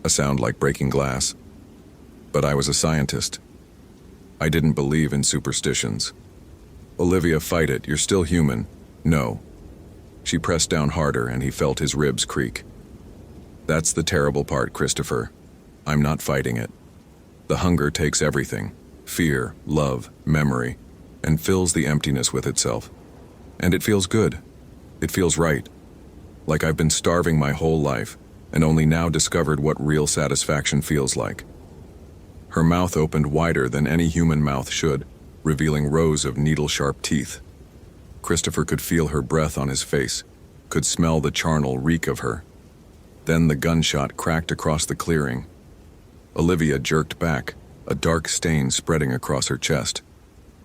a sound like breaking glass. But I was a scientist. I didn't believe in superstitions. "Olivia, fight it. You're still human." "No." She pressed down harder, and he felt his ribs creak. "That's the terrible part, Christopher. I'm not fighting it. The hunger takes everything, fear, love, memory, and fills the emptiness with itself. And it feels good. It feels right. Like I've been starving my whole life, and only now discovered what real satisfaction feels like." Her mouth opened wider than any human mouth should, revealing rows of needle-sharp teeth. Christopher could feel her breath on his face, could smell the charnel reek of her. Then the gunshot cracked across the clearing. Olivia jerked back, a dark stain spreading across her chest.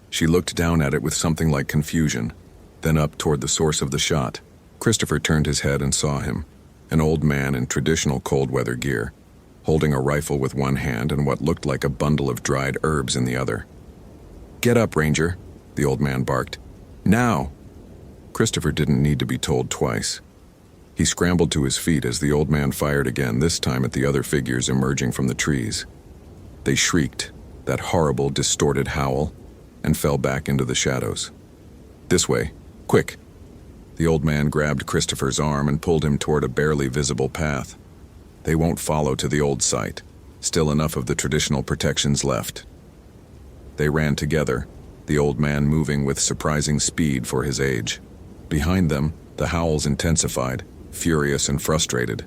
She looked down at it with something like confusion, then up toward the source of the shot. Christopher turned his head and saw him, an old man in traditional cold-weather gear, holding a rifle with one hand and what looked like a bundle of dried herbs in the other. "Get up, Ranger," the old man barked. "Now!" Christopher didn't need to be told twice. He scrambled to his feet as the old man fired again, this time at the other figures emerging from the trees. They shrieked, that horrible, distorted howl, and fell back into the shadows. "This way, quick!" The old man grabbed Christopher's arm and pulled him toward a barely visible path. They won't follow to the old site. Still enough of the traditional protections left. They ran together, the old man moving with surprising speed for his age. Behind them, the howls intensified, furious and frustrated.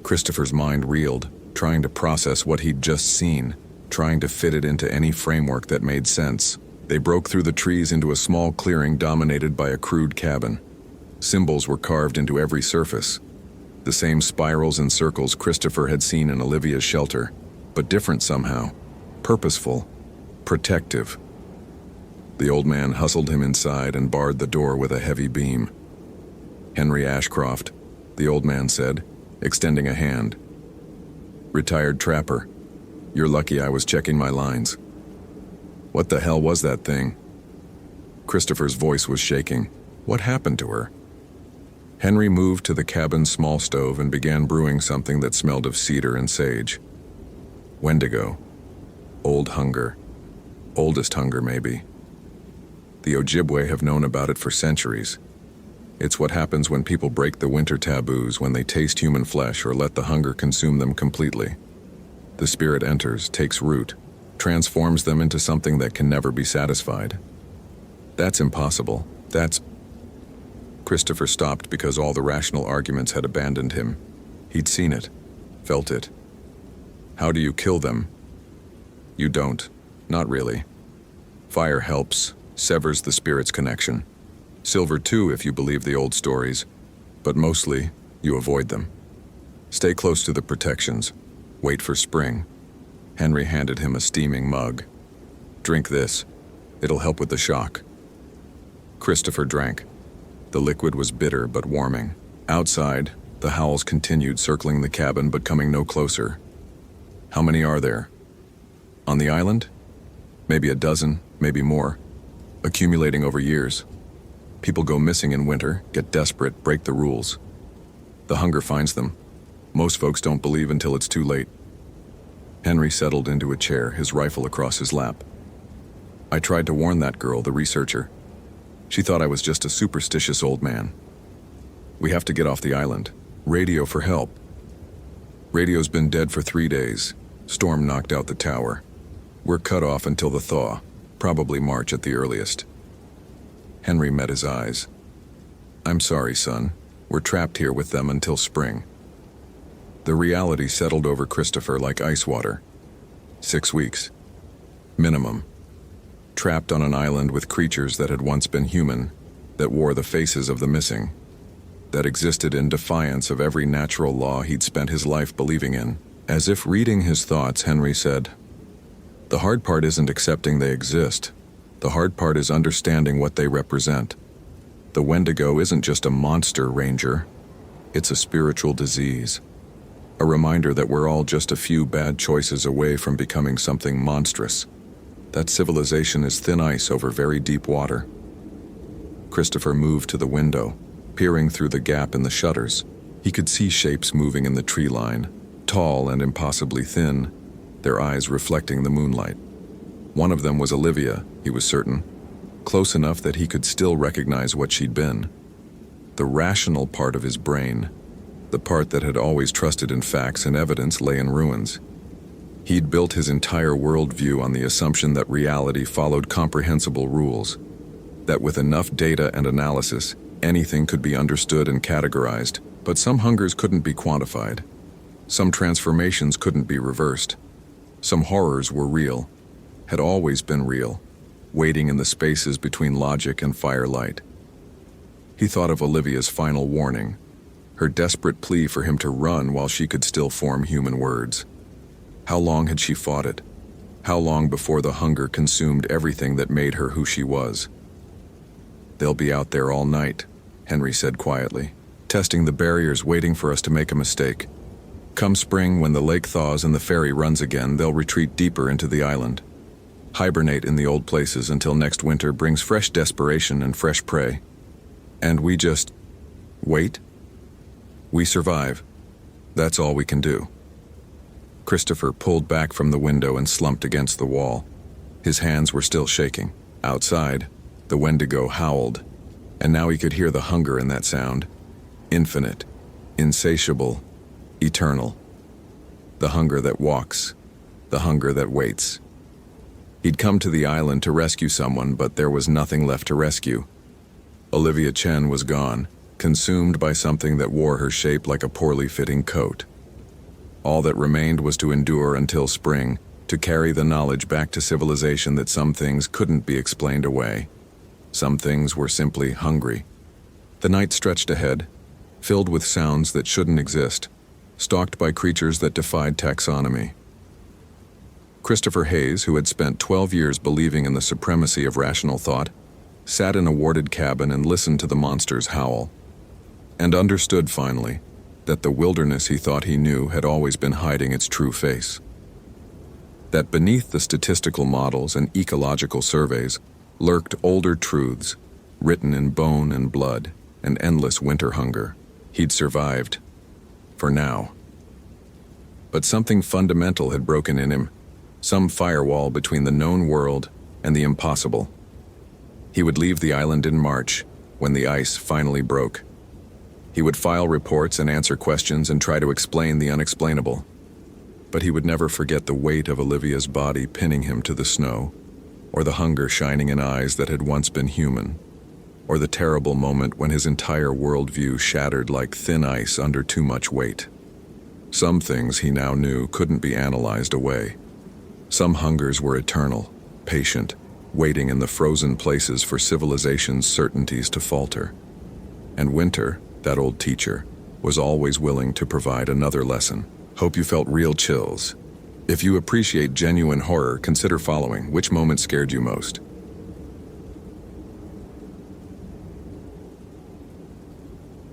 Christopher's mind reeled, trying to process what he'd just seen, trying to fit it into any framework that made sense. They broke through the trees into a small clearing dominated by a crude cabin. Symbols were carved into every surface. The same spirals and circles Christopher had seen in Olivia's shelter, but different somehow. Purposeful. Protective. The old man hustled him inside and barred the door with a heavy beam. "Henry Ashcroft," the old man said, extending a hand. "Retired trapper. You're lucky I was checking my lines." "What the hell was that thing?" Christopher's voice was shaking. What happened to her? Henry moved to the cabin's small stove and began brewing something that smelled of cedar and sage. Wendigo. Old hunger. Oldest hunger, maybe. The Ojibwe have known about it for centuries. It's what happens when people break the winter taboos, when they taste human flesh or let the hunger consume them completely. The spirit enters, takes root, transforms them into something that can never be satisfied. That's impossible. Christopher stopped because all the rational arguments had abandoned him. He'd seen it, felt it. How do you kill them? You don't. Not really. Fire helps, severs the spirit's connection. Silver too, if you believe the old stories. But mostly, you avoid them. Stay close to the protections. Wait for spring. Henry handed him a steaming mug. Drink this. It'll help with the shock. Christopher drank. The liquid was bitter but warming. Outside, the howls continued circling the cabin but coming no closer. How many are there? On the island? Maybe a dozen, maybe more. Accumulating over years. People go missing in winter, get desperate, break the rules. The hunger finds them. Most folks don't believe until it's too late. Henry settled into a chair, his rifle across his lap. I tried to warn that girl, the researcher. She thought I was just a superstitious old man. We have to get off the island. Radio for help. Radio's been dead for 3 days. Storm knocked out the tower. We're cut off until the thaw, probably March at the earliest. Henry met his eyes. I'm sorry, son. We're trapped here with them until spring. The reality settled over Christopher like ice water. 6 weeks. Minimum. Trapped on an island with creatures that had once been human, that wore the faces of the missing, that existed in defiance of every natural law he'd spent his life believing in. As if reading his thoughts, Henry said, "The hard part isn't accepting they exist. The hard part is understanding what they represent. The Wendigo isn't just a monster, Ranger. It's a spiritual disease. A reminder that we're all just a few bad choices away from becoming something monstrous. That civilization is thin ice over very deep water." Christopher moved to the window, peering through the gap in the shutters. He could see shapes moving in the tree line, tall and impossibly thin, their eyes reflecting the moonlight. One of them was Olivia, he was certain, close enough that he could still recognize what she'd been. The rational part of his brain, the part that had always trusted in facts and evidence, lay in ruins. He'd built his entire worldview on the assumption that reality followed comprehensible rules, that with enough data and analysis, anything could be understood and categorized, but some hungers couldn't be quantified. Some transformations couldn't be reversed. Some horrors were real, had always been real, waiting in the spaces between logic and firelight. He thought of Olivia's final warning, her desperate plea for him to run while she could still form human words. How long had she fought it? How long before the hunger consumed everything that made her who she was? "They'll be out there all night," Henry said quietly, "testing the barriers, waiting for us to make a mistake. Come spring, when the lake thaws and the ferry runs again, they'll retreat deeper into the island. Hibernate in the old places until next winter brings fresh desperation and fresh prey. And we just wait. We survive. That's all we can do." Christopher pulled back from the window and slumped against the wall. His hands were still shaking. Outside, the Wendigo howled, and now he could hear the hunger in that sound. Infinite, insatiable, eternal. The hunger that walks, the hunger that waits. He'd come to the island to rescue someone, but there was nothing left to rescue. Olivia Chen was gone, consumed by something that wore her shape like a poorly fitting coat. All that remained was to endure until spring, to carry the knowledge back to civilization that some things couldn't be explained away. Some things were simply hungry. The night stretched ahead, filled with sounds that shouldn't exist, stalked by creatures that defied taxonomy. Christopher Hayes, who had spent 12 years believing in the supremacy of rational thought, sat in a warded cabin and listened to the monsters howl, and understood finally that the wilderness he thought he knew had always been hiding its true face. That beneath the statistical models and ecological surveys lurked older truths, written in bone and blood, and endless winter hunger. He'd survived. For now. But something fundamental had broken in him, some firewall between the known world and the impossible. He would leave the island in March, when the ice finally broke. He would file reports and answer questions and try to explain the unexplainable. But he would never forget the weight of Olivia's body pinning him to the snow, or the hunger shining in eyes that had once been human, or the terrible moment when his entire worldview shattered like thin ice under too much weight. Some things he now knew couldn't be analyzed away. Some hungers were eternal, patient, waiting in the frozen places for civilization's certainties to falter. And Winter, that old teacher, was always willing to provide another lesson. Hope you felt real chills. If you appreciate genuine horror, consider following. Which moment scared you most?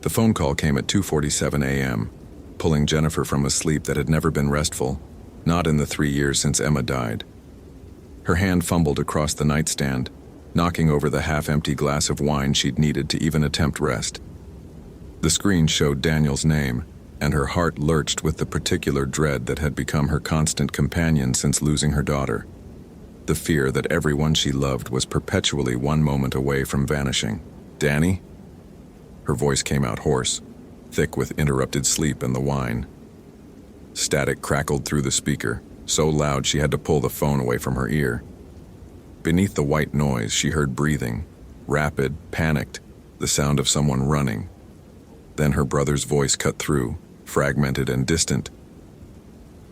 The phone call came at 2:47 a.m., pulling Jennifer from a sleep that had never been restful, not in the 3 years since Emma died. Her hand fumbled across the nightstand, knocking over the half-empty glass of wine she'd needed to even attempt rest. The screen showed Daniel's name, and her heart lurched with the particular dread that had become her constant companion since losing her daughter. The fear that everyone she loved was perpetually one moment away from vanishing. "Danny?" Her voice came out hoarse, thick with interrupted sleep and the wine. Static crackled through the speaker, so loud she had to pull the phone away from her ear. Beneath the white noise, she heard breathing, rapid, panicked, the sound of someone running. Then her brother's voice cut through, fragmented and distant.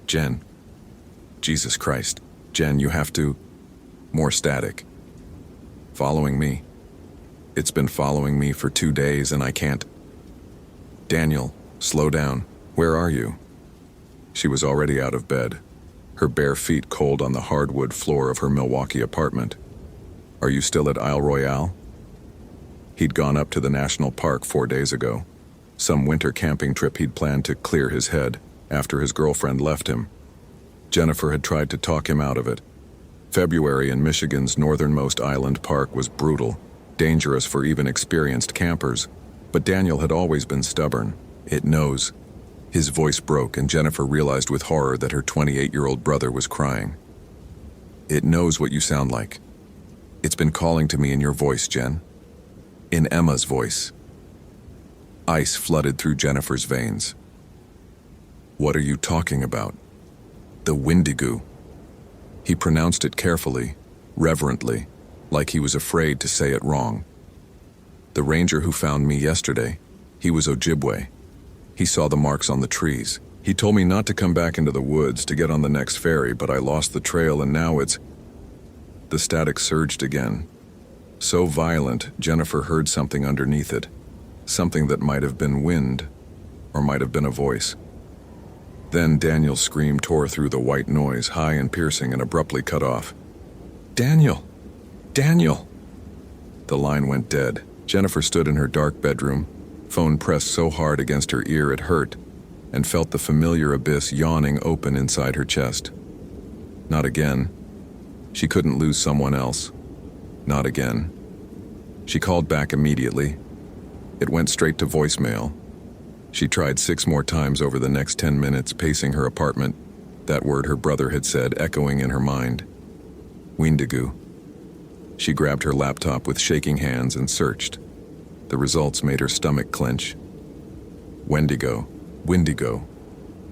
"Jen. Jesus Christ. Jen, you have to..." More static. "Following me. It's been following me for 2 days and I can't..." "Daniel, slow down. Where are you?" She was already out of bed, her bare feet cold on the hardwood floor of her Milwaukee apartment. "Are you still at Isle Royale?" He'd gone up to the national park 4 days ago. Some winter camping trip he'd planned to clear his head after his girlfriend left him. Jennifer had tried to talk him out of it. February in Michigan's northernmost island park was brutal, dangerous for even experienced campers, but Daniel had always been stubborn. "It knows." His voice broke, and Jennifer realized with horror that her 28-year-old brother was crying. "It knows what you sound like. It's been calling to me in your voice, Jen. In Emma's voice." Ice flooded through Jennifer's veins. "What are you talking about?" "The Wendigo." He pronounced it carefully, reverently, like he was afraid to say it wrong. "The ranger who found me yesterday, he was Ojibwe. He saw the marks on the trees. He told me not to come back into the woods to get on the next ferry, but I lost the trail and now it's..." The static surged again. So violent, Jennifer heard something underneath it. Something that might have been wind, or might have been a voice. Then Daniel's scream tore through the white noise, high and piercing, and abruptly cut off. "Daniel! Daniel!" The line went dead. Jennifer stood in her dark bedroom, phone pressed so hard against her ear it hurt, and felt the familiar abyss yawning open inside her chest. Not again. She couldn't lose someone else. Not again. She called back immediately. It went straight to voicemail. She tried 6 more times over the next 10 minutes, pacing her apartment, that word her brother had said echoing in her mind. Wendigo. She grabbed her laptop with shaking hands and searched. The results made her stomach clench. Wendigo, Wendigo,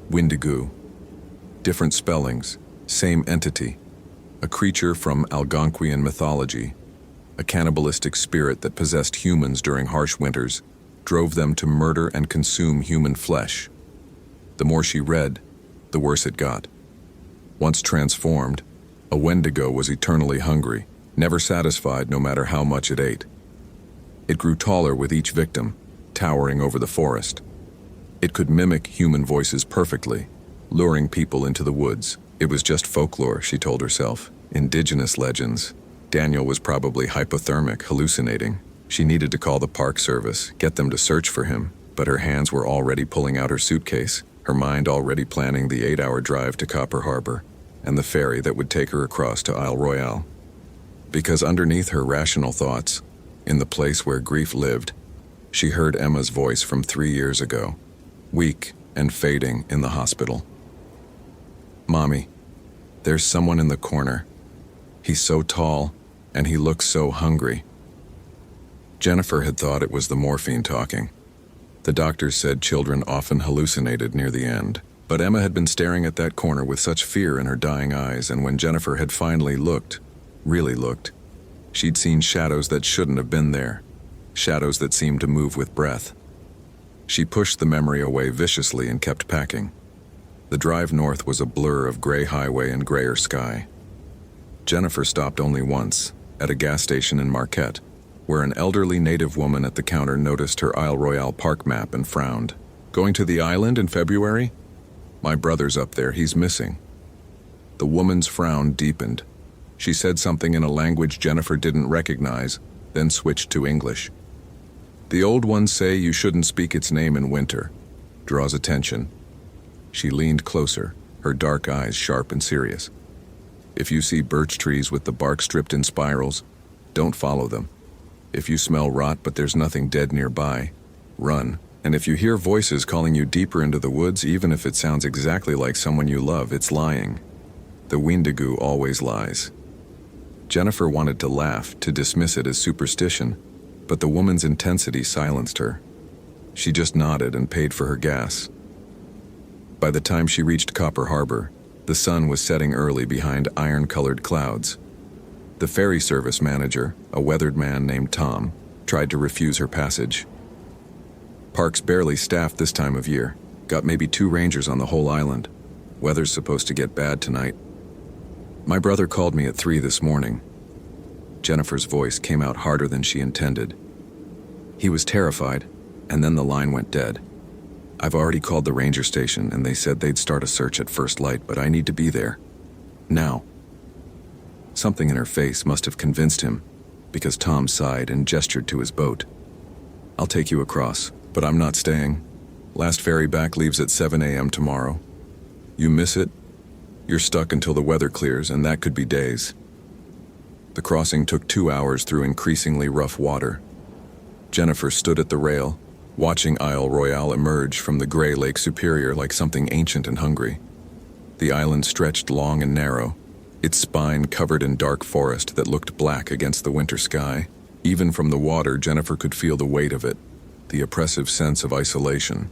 Wendigo. Different spellings, same entity. A creature from Algonquian mythology. A cannibalistic spirit that possessed humans during harsh winters, drove them to murder and consume human flesh. The more she read, the worse it got. Once transformed, a Wendigo was eternally hungry, never satisfied no matter how much it ate. It grew taller with each victim, towering over the forest. It could mimic human voices perfectly, luring people into the woods. It was just folklore, she told herself, indigenous legends. Daniel was probably hypothermic, hallucinating. She needed to call the park service, get them to search for him, but her hands were already pulling out her suitcase, her mind already planning the 8-hour drive to Copper Harbor, and the ferry that would take her across to Isle Royale. Because underneath her rational thoughts, in the place where grief lived, she heard Emma's voice from 3 years ago, weak and fading in the hospital. "Mommy, there's someone in the corner. He's so tall, and he looks so hungry." Jennifer had thought it was the morphine talking. The doctors said children often hallucinated near the end, but Emma had been staring at that corner with such fear in her dying eyes, and when Jennifer had finally looked, really looked, she'd seen shadows that shouldn't have been there, shadows that seemed to move with breath. She pushed the memory away viciously and kept packing. The drive north was a blur of gray highway and grayer sky. Jennifer stopped only once, at a gas station in Marquette, where an elderly native woman at the counter noticed her Isle Royale park map and frowned. "Going to the island in February? My brother's up there, he's missing." The woman's frown deepened. She said something in a language Jennifer didn't recognize, then switched to English. "The old ones say you shouldn't speak its name in winter. Draws attention." She leaned closer, her dark eyes sharp and serious. "If you see birch trees with the bark stripped in spirals, don't follow them. If you smell rot but there's nothing dead nearby, run. And if you hear voices calling you deeper into the woods, even if it sounds exactly like someone you love, it's lying. The Wendigo always lies." Jennifer wanted to laugh, to dismiss it as superstition, but the woman's intensity silenced her. She just nodded and paid for her gas. By the time she reached Copper Harbor, the sun was setting early behind iron-colored clouds. The ferry service manager, a weathered man named Tom, tried to refuse her passage. "Park's barely staffed this time of year. Got maybe 2 rangers on the whole island. Weather's supposed to get bad tonight. My brother called me at 3 this morning." Jennifer's voice came out harder than she intended. "He was terrified, and then the line went dead. I've already called the ranger station, and they said they'd start a search at first light, but I need to be there. Now." Something in her face must have convinced him, because Tom sighed and gestured to his boat. "I'll take you across, but I'm not staying. Last ferry back leaves at 7 a.m. tomorrow. You miss it, you're stuck until the weather clears, and that could be days." The crossing took 2 hours through increasingly rough water. Jennifer stood at the rail, watching Isle Royale emerge from the gray Lake Superior like something ancient and hungry. The island stretched long and narrow, its spine covered in dark forest that looked black against the winter sky. Even from the water, Jennifer could feel the weight of it, the oppressive sense of isolation.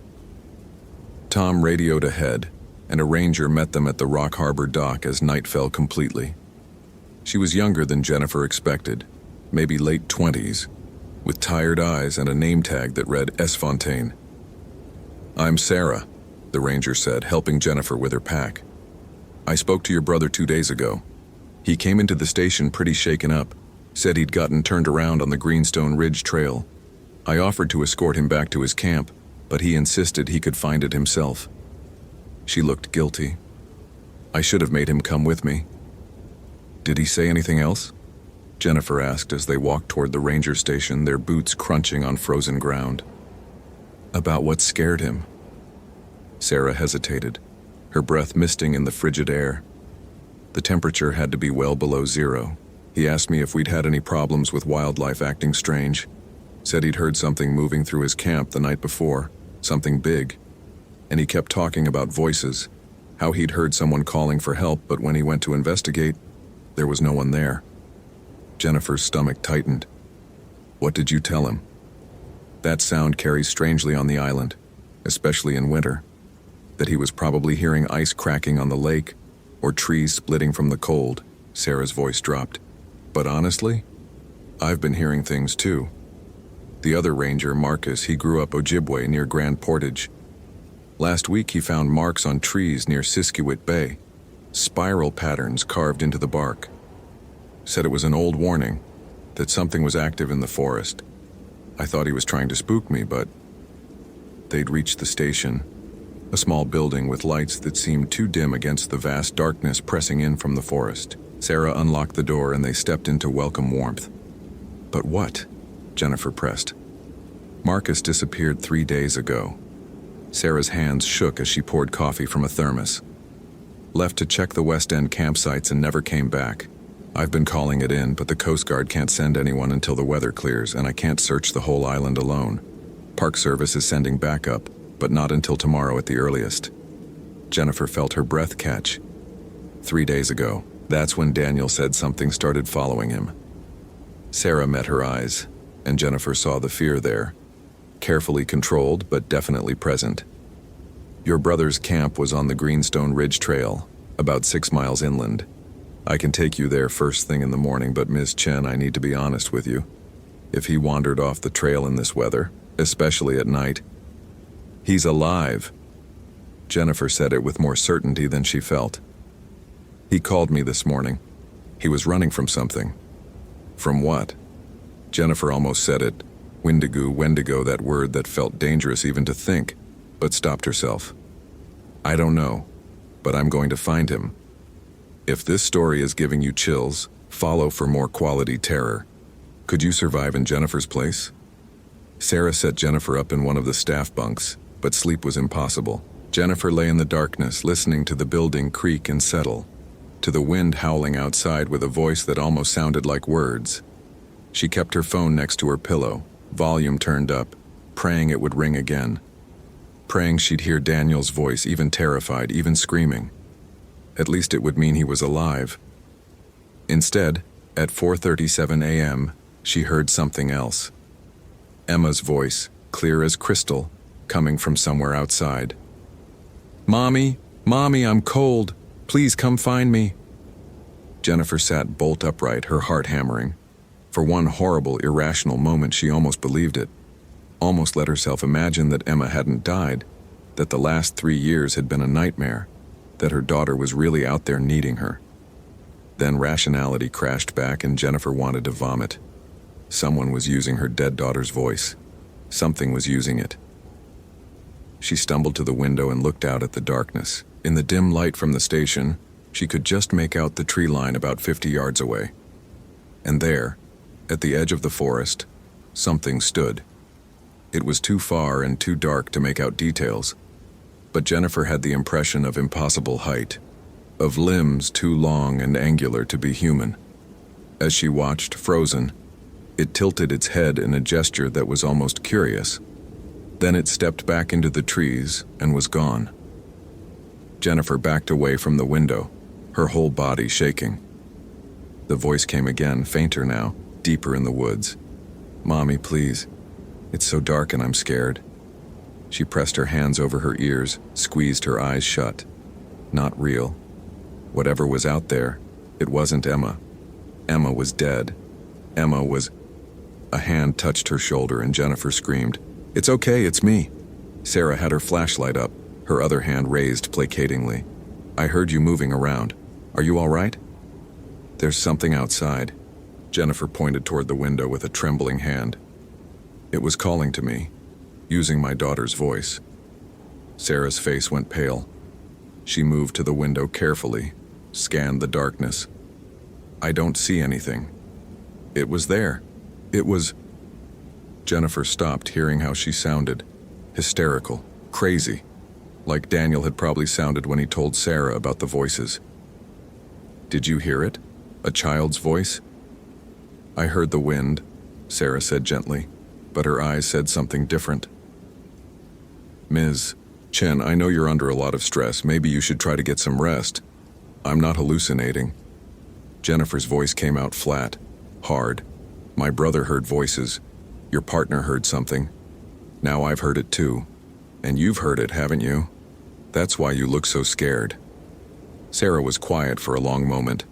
Tom radioed ahead, and a ranger met them at the Rock Harbor dock as night fell completely. She was younger than Jennifer expected, maybe late 20s, with tired eyes and a name tag that read S. Fontaine. "I'm Sarah," the ranger said, helping Jennifer with her pack. "I spoke to your brother 2 days ago. He came into the station pretty shaken up, said he'd gotten turned around on the Greenstone Ridge Trail. I offered to escort him back to his camp, but he insisted he could find it himself." She looked guilty. "I should have made him come with me." "Did he say anything else?" Jennifer asked as they walked toward the ranger station, their boots crunching on frozen ground. "About what scared him?" Sarah hesitated, her breath misting in the frigid air. "The temperature had to be well below 0. He asked me if we'd had any problems with wildlife acting strange. Said he'd heard something moving through his camp the night before, something big. And he kept talking about voices, how he'd heard someone calling for help, but when he went to investigate, there was no one there." Jennifer's stomach tightened. "What did you tell him?" "That sound carries strangely on the island, especially in winter. That he was probably hearing ice cracking on the lake, or trees splitting from the cold." Sarah's voice dropped. "But honestly, I've been hearing things too. The other ranger, Marcus, he grew up Ojibwe near Grand Portage. Last week he found marks on trees near Siskiwit Bay, spiral patterns carved into the bark. Said it was an old warning, that something was active in the forest. I thought he was trying to spook me, but..." They'd reached the station, a small building with lights that seemed too dim against the vast darkness pressing in from the forest. Sarah unlocked the door and they stepped into welcome warmth. "But what?" Jennifer pressed. "Marcus disappeared 3 days ago." Sarah's hands shook as she poured coffee from a thermos. "Left to check the West End campsites and never came back. I've been calling it in, but the Coast Guard can't send anyone until the weather clears, and I can't search the whole island alone. Park Service is sending backup, but not until tomorrow at the earliest." Jennifer felt her breath catch. 3 days ago, that's when Daniel said something started following him. Sarah met her eyes, and Jennifer saw the fear there, carefully controlled but definitely present. "Your brother's camp was on the Greenstone Ridge Trail, about 6 miles inland. I can take you there first thing in the morning, but Miss Chen, I need to be honest with you. If he wandered off the trail in this weather, especially at night..." "He's alive." Jennifer said it with more certainty than she felt. He called me this morning. He was running from something. From what? Jennifer almost said it. Wendigo, that word that felt dangerous even to think, but stopped herself. I don't know, but I'm going to find him. If this story is giving you chills, follow for more quality terror. Could you survive in Jennifer's place? Sarah set Jennifer up in one of the staff bunks, but sleep was impossible. Jennifer lay in the darkness, listening to the building creak and settle, to the wind howling outside with a voice that almost sounded like words. She kept her phone next to her pillow, volume turned up, praying it would ring again. Praying she'd hear Daniel's voice, even terrified, even screaming. At least it would mean he was alive. Instead, at 4:37 a.m., she heard something else. Emma's voice, clear as crystal, coming from somewhere outside. "Mommy, Mommy, I'm cold. Please come find me." Jennifer sat bolt upright, her heart hammering. For one horrible, irrational moment, she almost believed it. Almost let herself imagine that Emma hadn't died, that the last 3 years had been a nightmare, that her daughter was really out there needing her. Then rationality crashed back and Jennifer wanted to vomit. Someone was using her dead daughter's voice. Something was using it. She stumbled to the window and looked out at the darkness. In the dim light from the station, she could just make out the tree line about 50 yards away. And there, at the edge of the forest, something stood. It was too far and too dark to make out details, but Jennifer had the impression of impossible height, of limbs too long and angular to be human. As she watched, frozen, it tilted its head in a gesture that was almost curious. Then it stepped back into the trees and was gone. Jennifer backed away from the window, her whole body shaking. The voice came again, fainter now, deeper in the woods. "Mommy, please. It's so dark and I'm scared." She pressed her hands over her ears, squeezed her eyes shut. Not real. Whatever was out there, it wasn't Emma. Emma was dead. Emma was... A hand touched her shoulder and Jennifer screamed, "It's okay, it's me." Sarah had her flashlight up, her other hand raised placatingly. "I heard you moving around. Are you all right?" "There's something outside." Jennifer pointed toward the window with a trembling hand. It was calling to me, using my daughter's voice. Sarah's face went pale. She moved to the window carefully, scanned the darkness. "I don't see anything." "It was there. It was..." Jennifer stopped, hearing how she sounded. Hysterical, crazy, like Daniel had probably sounded when he told Sarah about the voices. "Did you hear it? A child's voice?" "I heard the wind," Sarah said gently, but her eyes said something different. "Ms. Chen, I know you're under a lot of stress. Maybe you should try to get some rest. I'm not hallucinating." Jennifer's voice came out flat, hard. "My brother heard voices. Your partner heard something. Now I've heard it too. And you've heard it, haven't you? That's why you look so scared." Sarah was quiet for a long moment.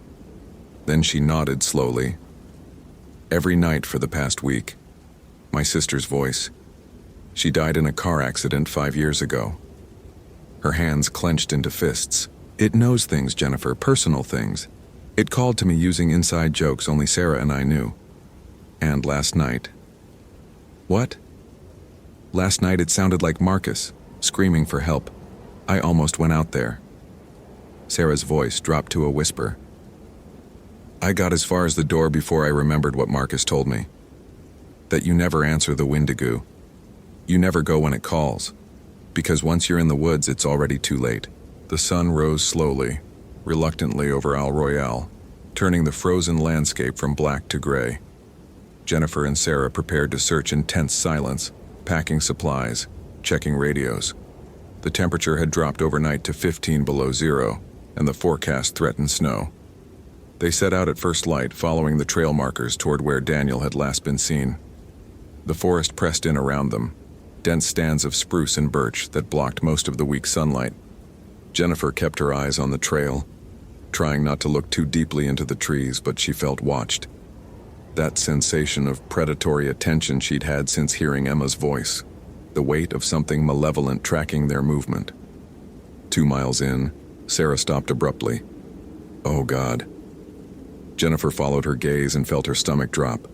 Then she nodded slowly. "Every night for the past week. My sister's voice. She died in a car accident 5 years ago." Her hands clenched into fists. "It knows things, Jennifer, personal things. It called to me using inside jokes only Sarah and I knew. And last night..." "What?" "Last night it sounded like Marcus, screaming for help. I almost went out there." Sarah's voice dropped to a whisper. "I got as far as the door before I remembered what Marcus told me. That you never answer the Wendigo. You never go when it calls. Because once you're in the woods, it's already too late." The sun rose slowly, reluctantly over Al Royale, turning the frozen landscape from black to gray. Jennifer and Sarah prepared to search in tense silence, packing supplies, checking radios. The temperature had dropped overnight to 15 below zero, and the forecast threatened snow. They set out at first light, following the trail markers toward where Daniel had last been seen. The forest pressed in around them, dense stands of spruce and birch that blocked most of the weak sunlight. Jennifer kept her eyes on the trail, trying not to look too deeply into the trees, but she felt watched. That sensation of predatory attention she'd had since hearing Emma's voice, the weight of something malevolent tracking their movement. 2 miles in, Sarah stopped abruptly. Oh, God. Jennifer followed her gaze and felt her stomach drop.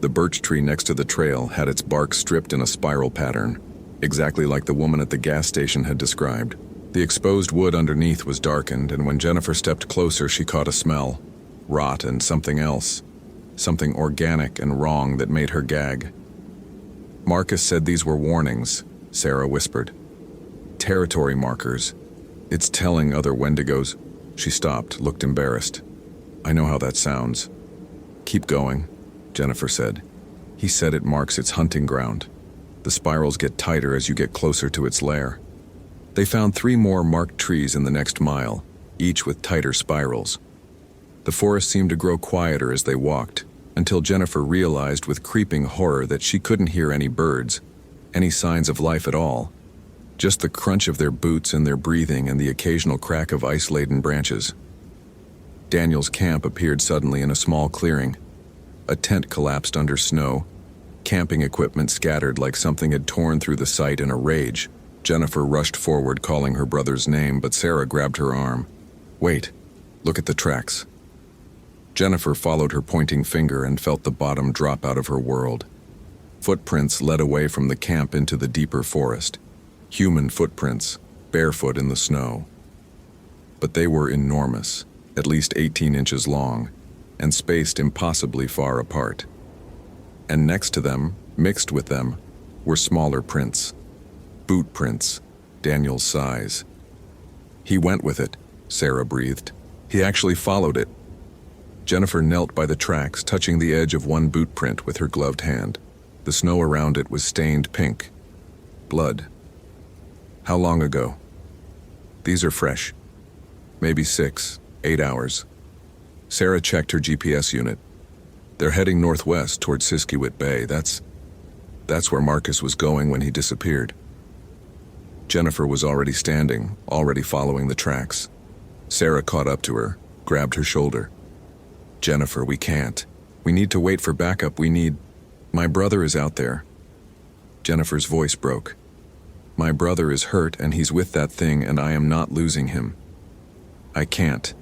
The birch tree next to the trail had its bark stripped in a spiral pattern, exactly like the woman at the gas station had described. The exposed wood underneath was darkened, and when Jennifer stepped closer, she caught a smell. Rot and something else. Something organic and wrong that made her gag. Marcus said these were warnings, Sarah whispered. Territory markers. It's telling other Wendigos. She stopped, looked embarrassed. I know how that sounds. Keep going, Jennifer said. He said it marks its hunting ground. The spirals get tighter as you get closer to its lair. They found 3 more marked trees in the next mile, each with tighter spirals. The forest seemed to grow quieter as they walked, until Jennifer realized with creeping horror that she couldn't hear any birds, any signs of life at all. Just the crunch of their boots and their breathing and the occasional crack of ice-laden branches. Daniel's camp appeared suddenly in a small clearing. A tent collapsed under snow. Camping equipment scattered like something had torn through the site in a rage. Jennifer rushed forward, calling her brother's name, but Sarah grabbed her arm. Wait, look at the tracks. Jennifer followed her pointing finger and felt the bottom drop out of her world. Footprints led away from the camp into the deeper forest. Human footprints, barefoot in the snow. But they were enormous, at least 18 inches long, and spaced impossibly far apart. And next to them, mixed with them, were smaller prints. Boot prints, Daniel's size. He went with it, Sarah breathed. He actually followed it. Jennifer knelt by the tracks, touching the edge of one boot print with her gloved hand. The snow around it was stained pink. Blood. How long ago? These are fresh. Maybe 6, 8 hours. Sarah checked her GPS unit. They're heading northwest toward Siskiwit Bay. That's where Marcus was going when he disappeared. Jennifer was already standing, already following the tracks. Sarah caught up to her, grabbed her shoulder. Jennifer, we can't. We need to wait for backup. My brother is out there. Jennifer's voice broke. My brother is hurt and he's with that thing and I am not losing him. I can't.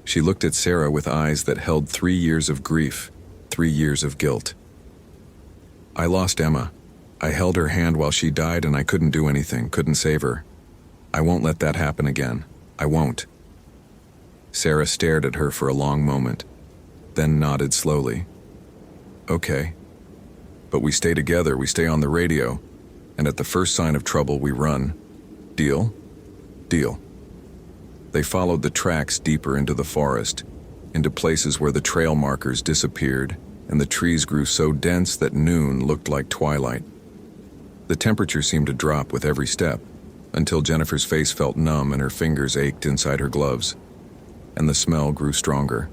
She looked at Sarah with eyes that held 3 years of grief, 3 years of guilt. I lost Emma. I held her hand while she died and I couldn't do anything, couldn't save her. I won't let that happen again. I won't. Sarah stared at her for a long moment, then nodded slowly. Okay. But we stay together, we stay on the radio, and at the first sign of trouble we run. Deal? Deal. They followed the tracks deeper into the forest, into places where the trail markers disappeared and the trees grew so dense that noon looked like twilight. The temperature seemed to drop with every step, until Jennifer's face felt numb and her fingers ached inside her gloves, and the smell grew stronger.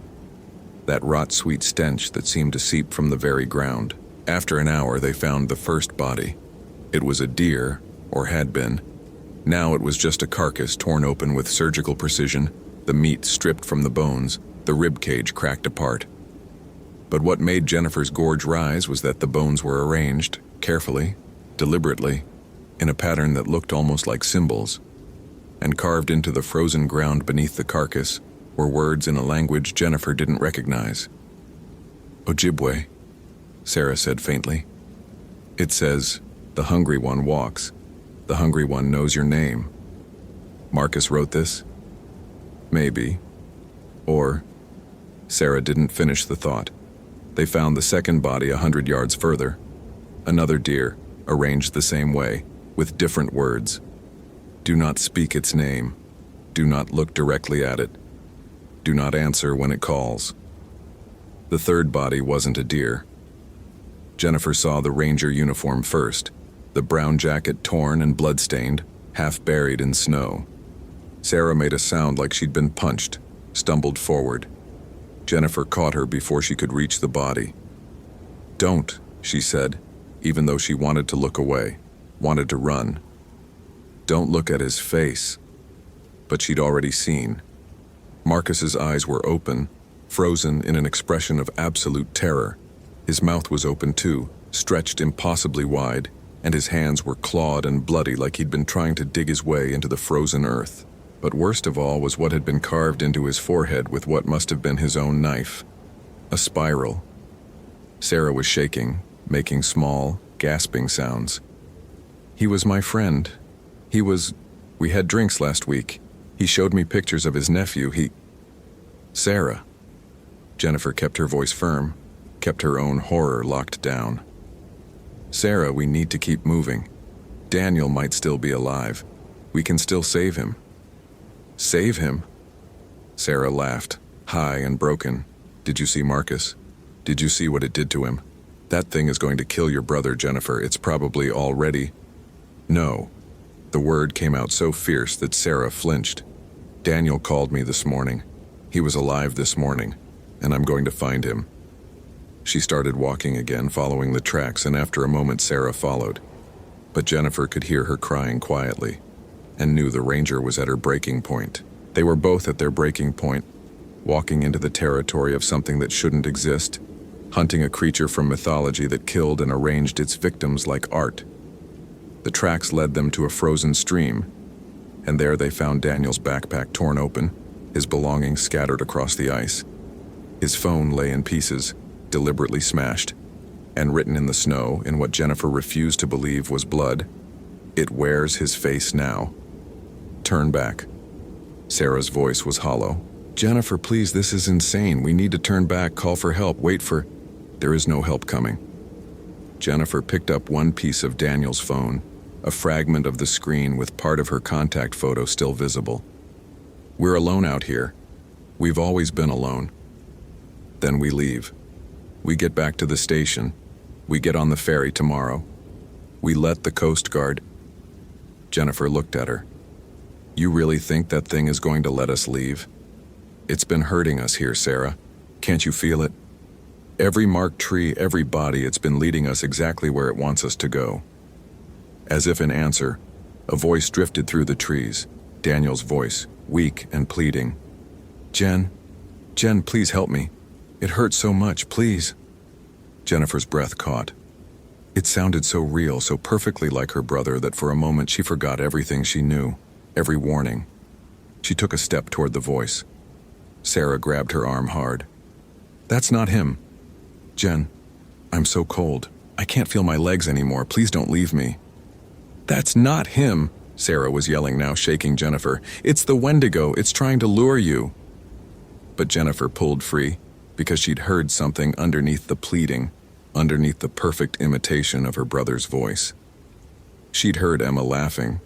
That rot-sweet stench that seemed to seep from the very ground. After an hour, they found the first body. It was a deer, or had been. Now it was just a carcass torn open with surgical precision, the meat stripped from the bones, the rib cage cracked apart. But what made Jennifer's gorge rise was that the bones were arranged, carefully, deliberately, in a pattern that looked almost like symbols. And carved into the frozen ground beneath the carcass were words in a language Jennifer didn't recognize. Ojibwe, Sarah said faintly. It says, the hungry one walks. The hungry one knows your name. Marcus wrote this? Maybe. Or, Sarah didn't finish the thought. They found the second body 100 yards further. Another deer, arranged the same way, with different words. Do not speak its name. Do not look directly at it. Do not answer when it calls. The third body wasn't a deer. Jennifer saw the ranger uniform first, the brown jacket torn and blood-stained, half buried in snow. Sarah made a sound like she'd been punched, stumbled forward. Jennifer caught her before she could reach the body. Don't, she said, even though she wanted to look away, wanted to run. Don't look at his face. But she'd already seen. Marcus's eyes were open, frozen in an expression of absolute terror. His mouth was open too, stretched impossibly wide, and his hands were clawed and bloody like he'd been trying to dig his way into the frozen earth. But worst of all was what had been carved into his forehead with what must have been his own knife. A spiral. Sarah was shaking, making small, gasping sounds. "He was my friend. We had drinks last week. He showed me pictures of his nephew. Sarah." Jennifer kept her voice firm, kept her own horror locked down. "Sarah, we need to keep moving. Daniel might still be alive. We can still save him." "Save him?" Sarah laughed, high and broken. "Did you see Marcus? Did you see what it did to him? That thing is going to kill your brother, Jennifer. It's probably already—" "No." The word came out so fierce that Sarah flinched. "Daniel called me this morning. He was alive this morning, and I'm going to find him." She started walking again, following the tracks, and after a moment Sarah followed. But Jennifer could hear her crying quietly, and knew the ranger was at her breaking point. They were both at their breaking point, walking into the territory of something that shouldn't exist, hunting a creature from mythology that killed and arranged its victims like art. The tracks led them to a frozen stream, and there they found Daniel's backpack torn open, his belongings scattered across the ice. His phone lay in pieces, deliberately smashed, and written in the snow in what Jennifer refused to believe was blood, "It wears his face now. Turn back." Sarah's voice was hollow. "Jennifer, please, this is insane. We need to turn back, call for help, wait for—" "There is no help coming." Jennifer picked up one piece of Daniel's phone, a fragment of the screen with part of her contact photo still visible. "We're alone out here. We've always been alone. Then we leave. We get back to the station. We get on the ferry tomorrow. We let the Coast Guard—" Jennifer looked at her. "You really think that thing is going to let us leave? It's been hurting us here, Sarah. Can't you feel it? Every marked tree, every body, it's been leading us exactly where it wants us to go." As if in answer, a voice drifted through the trees, Daniel's voice, weak and pleading. Jen, please help me. It hurts so much, please." Jennifer's breath caught. It sounded so real, so perfectly like her brother that for a moment she forgot everything she knew, every warning. She took a step toward the voice. Sarah grabbed her arm hard. "That's not him. Jen, I'm so cold. I can't feel my legs anymore. Please don't leave me." "That's not him," Sarah was yelling now, shaking Jennifer. "It's the Wendigo. It's trying to lure you." But Jennifer pulled free, because she'd heard something underneath the pleading, underneath the perfect imitation of her brother's voice. She'd heard Emma laughing,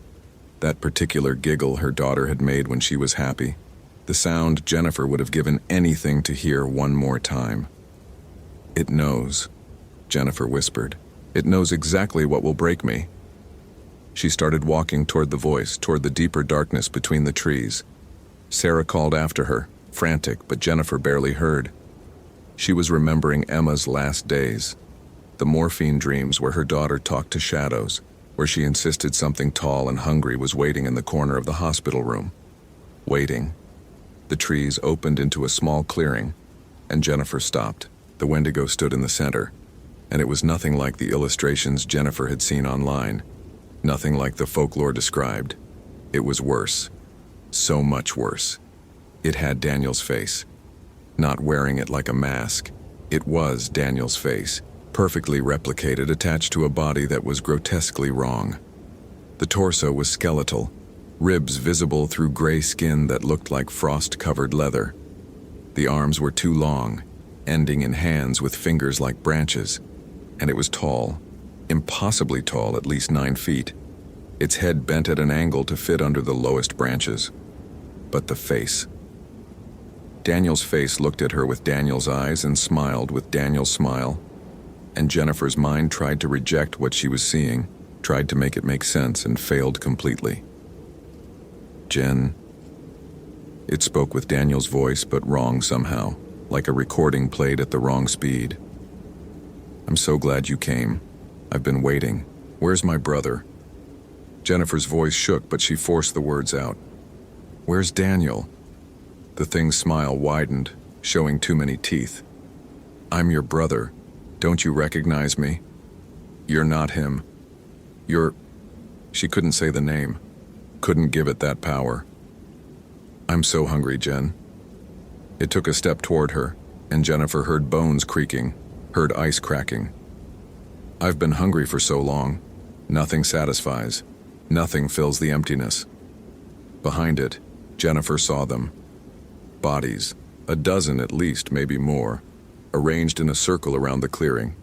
that particular giggle her daughter had made when she was happy, the sound Jennifer would have given anything to hear one more time. "It knows," Jennifer whispered. "It knows exactly what will break me." She started walking toward the voice, toward the deeper darkness between the trees. Sarah called after her, frantic, but Jennifer barely heard. She was remembering Emma's last days, the morphine dreams where her daughter talked to shadows, where she insisted something tall and hungry was waiting in the corner of the hospital room. Waiting. The trees opened into a small clearing, and Jennifer stopped. The Wendigo stood in the center, and it was nothing like the illustrations Jennifer had seen online, nothing like the folklore described. It was worse. So much worse. It had Daniel's face. Not wearing it like a mask. It was Daniel's face, perfectly replicated, attached to a body that was grotesquely wrong. The torso was skeletal, ribs visible through gray skin that looked like frost-covered leather. The arms were too long, ending in hands with fingers like branches, and it was tall, impossibly tall, at least 9 feet. Its head bent at an angle to fit under the lowest branches. But the face. Daniel's face looked at her with Daniel's eyes and smiled with Daniel's smile, and Jennifer's mind tried to reject what she was seeing, tried to make it make sense, and failed completely. "Jen." It spoke with Daniel's voice, but wrong somehow, like a recording played at the wrong speed. "I'm so glad you came. I've been waiting. Where's my brother?" Jennifer's voice shook, but she forced the words out. "Where's Daniel?" The thing's smile widened, showing too many teeth. "I'm your brother. Don't you recognize me? You're not him. You're... She couldn't say the name. Couldn't give it that power. I'm so hungry, Jen. It took a step toward her, and Jennifer heard bones creaking, heard ice cracking. I've been hungry for so long. Nothing satisfies. Nothing fills the emptiness. Behind it, Jennifer saw them. Bodies, a dozen at least, maybe more, arranged in a circle around the clearing.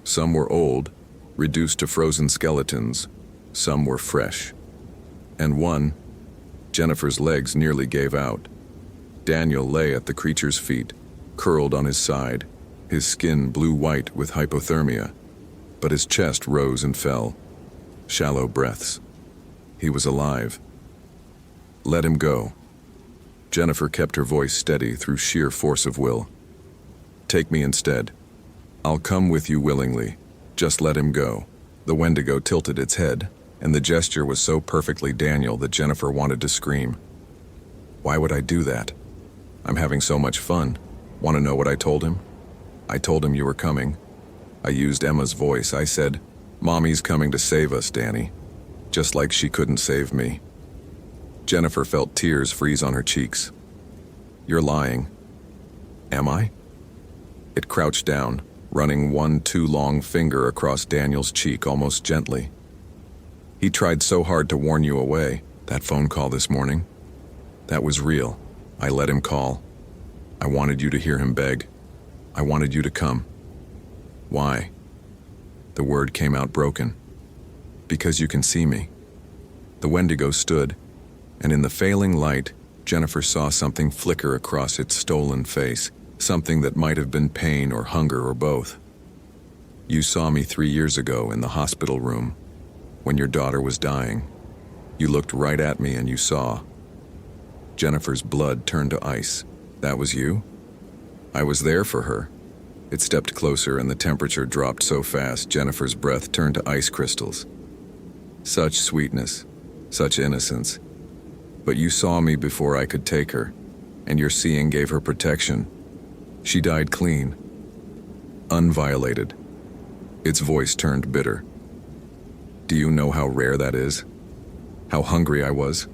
Some were old, reduced to frozen skeletons. Some were fresh. And one, Jennifer's legs nearly gave out. Daniel lay at the creature's feet, curled on his side, his skin blue-white with hypothermia, but his chest rose and fell. Shallow breaths. He was alive. Let him go. Jennifer kept her voice steady through sheer force of will. Take me instead. I'll come with you willingly. Just let him go. The Wendigo tilted its head, and the gesture was so perfectly Daniel that Jennifer wanted to scream. Why would I do that? I'm having so much fun. Want to know what I told him? I told him you were coming. I used Emma's voice. I said, Mommy's coming to save us, Danny. Just like she couldn't save me. Jennifer felt tears freeze on her cheeks. You're lying. Am I? It crouched down, running one too long finger across Daniel's cheek almost gently. He tried so hard to warn you away, that phone call this morning. That was real. I let him call. I wanted you to hear him beg. I wanted you to come. Why? The word came out broken. Because you can see me. The Wendigo stood, and in the failing light, Jennifer saw something flicker across its stolen face, something that might have been pain or hunger or both. You saw me 3 years ago in the hospital room, when your daughter was dying. You looked right at me and you saw. Jennifer's blood turned to ice. That was you? I was there for her. It stepped closer and the temperature dropped so fast Jennifer's breath turned to ice crystals. Such sweetness, such innocence. But you saw me before I could take her, and your seeing gave her protection. She died clean, unviolated. Its voice turned bitter. Do you know how rare that is? How hungry I was?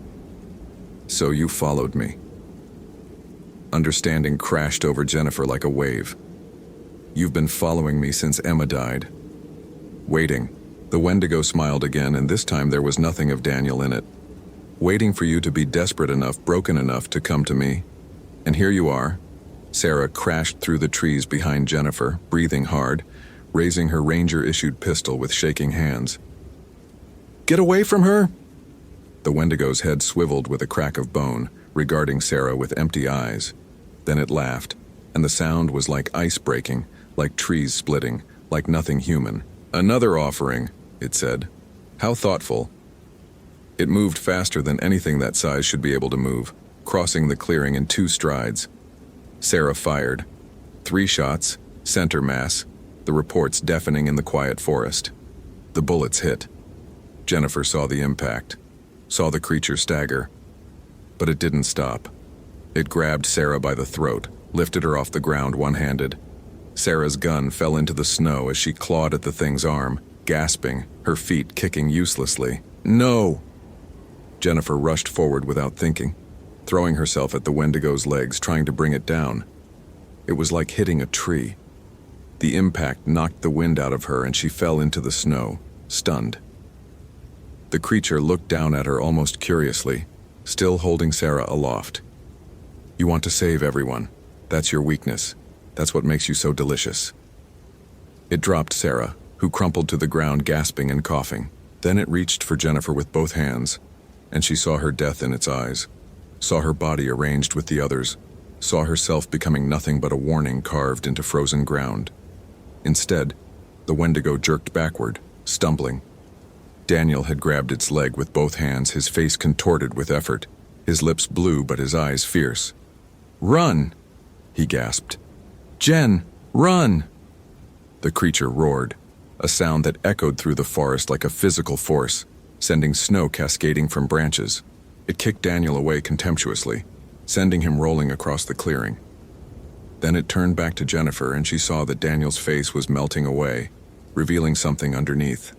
So you followed me. Understanding crashed over Jennifer like a wave. You've been following me since Emma died. Waiting. The Wendigo smiled again, and this time there was nothing of Daniel in it. Waiting for you to be desperate enough, broken enough to come to me. And here you are. Sarah crashed through the trees behind Jennifer, breathing hard, raising her Ranger-issued pistol with shaking hands. Get away from her! The Wendigo's head swiveled with a crack of bone, regarding Sarah with empty eyes. Then it laughed, and the sound was like ice breaking, like trees splitting, like nothing human. Another offering, it said. How thoughtful. It moved faster than anything that size should be able to move, crossing the clearing in 2 strides. Sarah fired. 3 shots, center mass, the reports deafening in the quiet forest. The bullets hit. Jennifer saw the impact, saw the creature stagger. But it didn't stop. It grabbed Sarah by the throat, lifted her off the ground one-handed. Sarah's gun fell into the snow as she clawed at the thing's arm, gasping, her feet kicking uselessly. No! Jennifer rushed forward without thinking, throwing herself at the Wendigo's legs, trying to bring it down. It was like hitting a tree. The impact knocked the wind out of her and she fell into the snow, stunned. The creature looked down at her almost curiously, still holding Sarah aloft. You want to save everyone. That's your weakness. That's what makes you so delicious. It dropped Sarah, who crumpled to the ground gasping and coughing. Then it reached for Jennifer with both hands, and she saw her death in its eyes, saw her body arranged with the others, saw herself becoming nothing but a warning carved into frozen ground. Instead, the Wendigo jerked backward, stumbling. Daniel had grabbed its leg with both hands, his face contorted with effort, his lips blue but his eyes fierce. Run! He gasped. Jen, run! The creature roared, a sound that echoed through the forest like a physical force, sending snow cascading from branches. It kicked Daniel away contemptuously, sending him rolling across the clearing. Then it turned back to Jennifer and she saw that Daniel's face was melting away, revealing something underneath.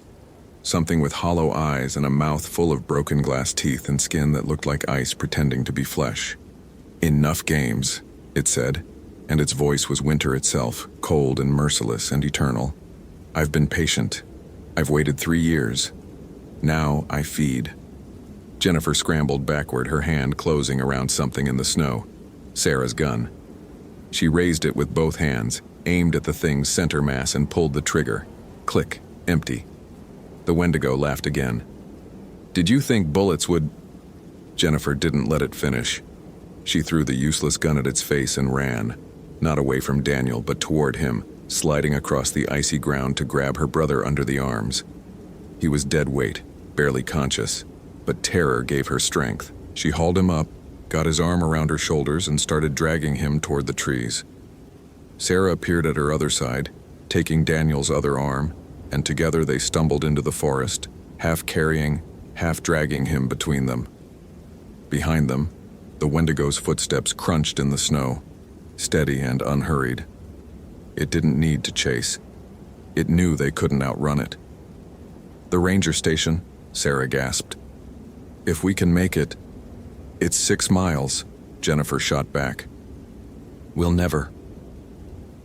Something with hollow eyes and a mouth full of broken glass teeth and skin that looked like ice pretending to be flesh. "Enough games," it said, and its voice was winter itself, cold and merciless and eternal. "I've been patient. I've waited 3 years. Now I feed." Jennifer scrambled backward, her hand closing around something in the snow. Sarah's gun. She raised it with both hands, aimed at the thing's center mass and pulled the trigger. Click. Empty. The Wendigo laughed again. "Did you think bullets would—" Jennifer didn't let it finish. She threw the useless gun at its face and ran, not away from Daniel, but toward him, sliding across the icy ground to grab her brother under the arms. He was dead weight, barely conscious, but terror gave her strength. She hauled him up, got his arm around her shoulders, and started dragging him toward the trees. Sarah appeared at her other side, taking Daniel's other arm, and together they stumbled into the forest, half carrying, half dragging him between them. Behind them, the Wendigo's footsteps crunched in the snow, steady and unhurried. It didn't need to chase. It knew they couldn't outrun it. "The ranger station," Sarah gasped. "If we can make it—" "It's 6 miles," Jennifer shot back. "We'll never."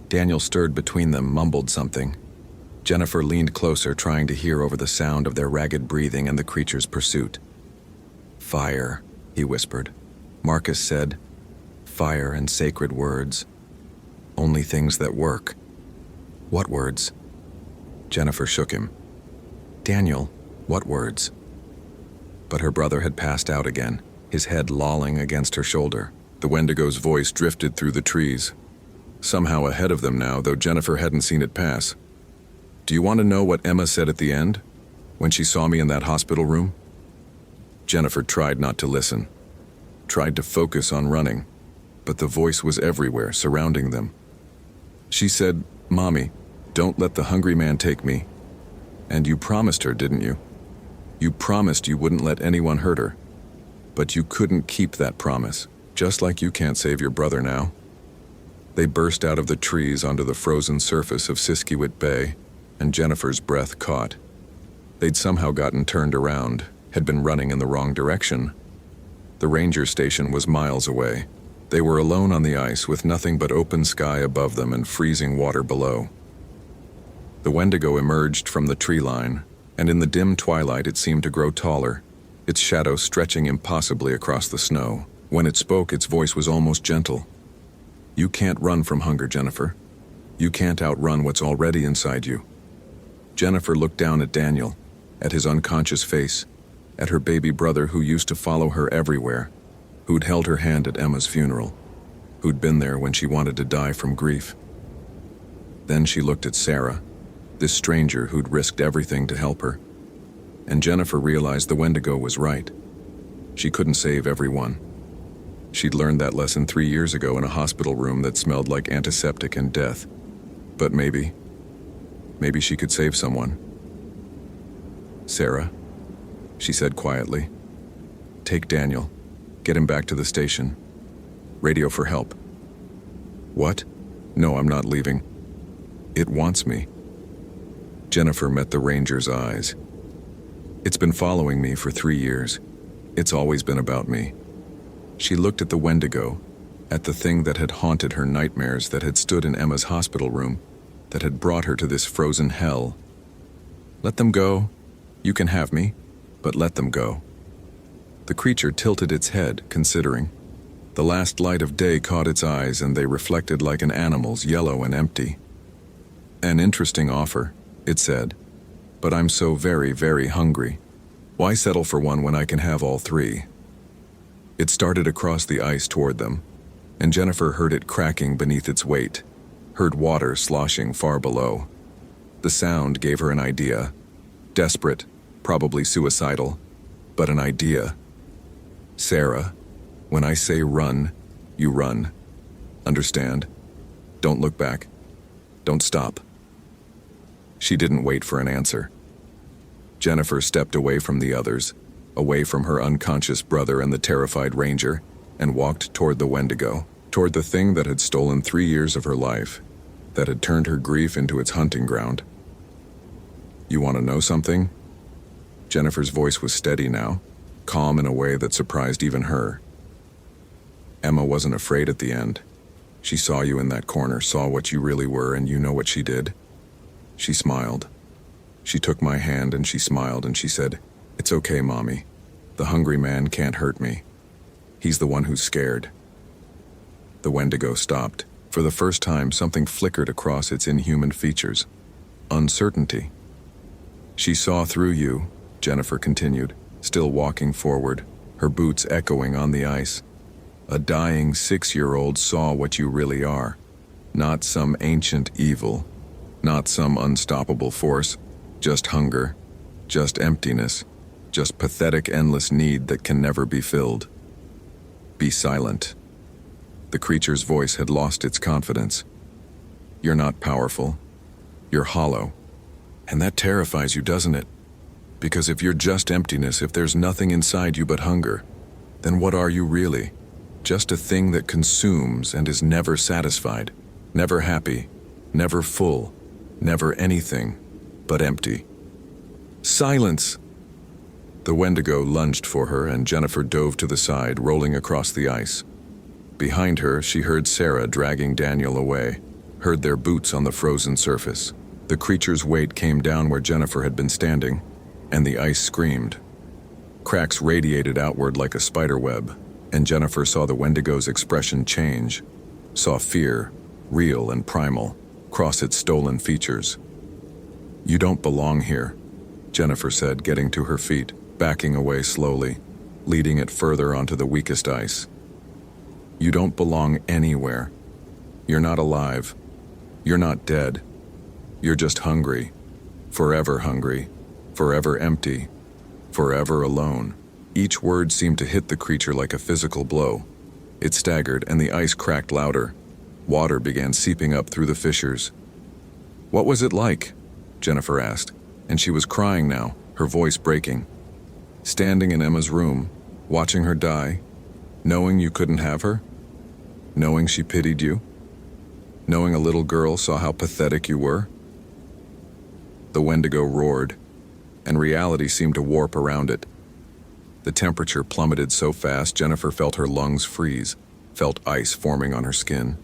Daniel stirred between them, mumbled something. Jennifer leaned closer, trying to hear over the sound of their ragged breathing and the creature's pursuit. "Fire," he whispered. Marcus said, "Fire and sacred words. Only things that work." "What words?" Jennifer shook him. "Daniel, what words?" But her brother had passed out again, his head lolling against her shoulder. The Wendigo's voice drifted through the trees, somehow ahead of them now, though Jennifer hadn't seen it pass. "Do you want to know what Emma said at the end, when she saw me in that hospital room?" Jennifer tried not to listen, tried to focus on running, but the voice was everywhere, surrounding them. She said, "Mommy, don't let the hungry man take me. And you promised her, didn't you? You promised you wouldn't let anyone hurt her. But you couldn't keep that promise, just like you can't save your brother now." They burst out of the trees onto the frozen surface of Siskiwit Bay, and Jennifer's breath caught. They'd somehow gotten turned around, had been running in the wrong direction. The ranger station was miles away. They were alone on the ice with nothing but open sky above them and freezing water below. The Wendigo emerged from the tree line, and in the dim twilight it seemed to grow taller, its shadow stretching impossibly across the snow. When it spoke, its voice was almost gentle. "You can't run from hunger, Jennifer. You can't outrun what's already inside you." Jennifer looked down at Daniel, at his unconscious face, at her baby brother who used to follow her everywhere, who'd held her hand at Emma's funeral, who'd been there when she wanted to die from grief. Then she looked at Sarah, this stranger who'd risked everything to help her. And Jennifer realized the Wendigo was right. She couldn't save everyone. She'd learned that lesson 3 years ago in a hospital room that smelled like antiseptic and death. But maybe she could save someone. "Sarah," she said quietly, "take Daniel. Get him back to the station. Radio for help." "What? No, I'm not leaving. It wants me." Jennifer met the ranger's eyes. "It's been following me for 3 years. It's always been about me." She looked at the Wendigo, at the thing that had haunted her nightmares, that had stood in Emma's hospital room, that had brought her to this frozen hell. "Let them go. You can have me, but let them go." The creature tilted its head, considering. The last light of day caught its eyes, and they reflected like an animal's, yellow and empty. "An interesting offer," it said, "but I'm so very, very hungry. Why settle for one when I can have all 3? It started across the ice toward them, and Jennifer heard it cracking beneath its weight, heard water sloshing far below. The sound gave her an idea. Desperate, probably suicidal, but an idea. "Sarah, when I say run, you run. Understand? Don't look back. Don't stop." She didn't wait for an answer. Jennifer stepped away from the others, away from her unconscious brother and the terrified ranger, and walked toward the Wendigo, toward the thing that had stolen 3 years of her life, that had turned her grief into its hunting ground. "You want to know something?" Jennifer's voice was steady now, calm in a way that surprised even her. Emma wasn't afraid at the end. She saw you in that corner, saw what you really were, and you know what she did? She smiled. She took my hand and she smiled and she said, "It's okay, Mommy. The hungry man can't hurt me. He's the one who's scared." The Wendigo stopped. For the first time, something flickered across its inhuman features. Uncertainty. "She saw through you," Jennifer continued, still walking forward, her boots echoing on the ice. "A dying 6-year-old saw what you really are. Not some ancient evil, not some unstoppable force, just hunger, just emptiness, just pathetic endless need that can never be filled. Be silent." The creature's voice had lost its confidence. "You're not powerful. You're hollow. And that terrifies you, doesn't it? Because if you're just emptiness, if there's nothing inside you but hunger, then what are you really? Just a thing that consumes and is never satisfied, never happy, never full, never anything but empty." "Silence!" The Wendigo lunged for her and Jennifer dove to the side, rolling across the ice. Behind her, she heard Sarah dragging Daniel away, heard their boots on the frozen surface. The creature's weight came down where Jennifer had been standing, and the ice screamed. Cracks radiated outward like a spider web, and Jennifer saw the Wendigo's expression change, saw fear, real and primal, cross its stolen features. "You don't belong here," Jennifer said, getting to her feet, backing away slowly, leading it further onto the weakest ice. "You don't belong anywhere. You're not alive. You're not dead. You're just hungry, forever empty, forever alone." Each word seemed to hit the creature like a physical blow. It staggered and the ice cracked louder. Water began seeping up through the fissures. "What was it like?" Jennifer asked, and she was crying now, her voice breaking. "Standing in Emma's room, watching her die, knowing you couldn't have her? Knowing she pitied you? Knowing a little girl saw how pathetic you were?" The Wendigo roared, and reality seemed to warp around it. The temperature plummeted so fast Jennifer felt her lungs freeze, felt ice forming on her skin.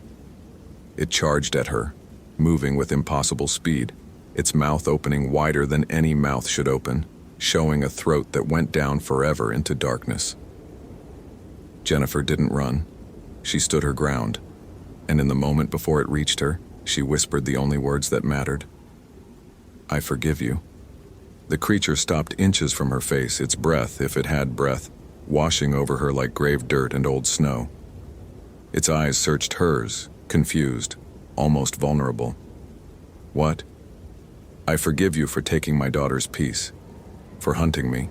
It charged at her, moving with impossible speed, its mouth opening wider than any mouth should open, showing a throat that went down forever into darkness. Jennifer didn't run. She stood her ground, and in the moment before it reached her, she whispered the only words that mattered. "I forgive you." The creature stopped inches from her face, its breath, if it had breath, washing over her like grave dirt and old snow. Its eyes searched hers, confused, almost vulnerable. "What?" "I forgive you for taking my daughter's peace, for hunting me,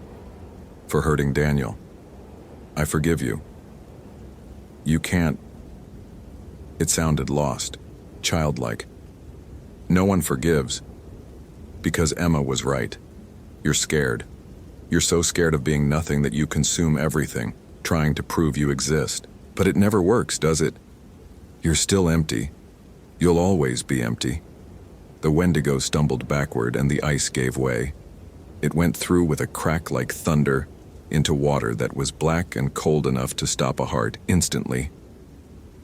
for hurting Daniel. I forgive you." "You can't." It sounded lost, childlike. "No one forgives. Because Emma was right. You're scared. You're so scared of being nothing that you consume everything, trying to prove you exist. But it never works, does it? You're still empty. You'll always be empty." The Wendigo stumbled backward and the ice gave way. It went through with a crack like thunder into water that was black and cold enough to stop a heart instantly.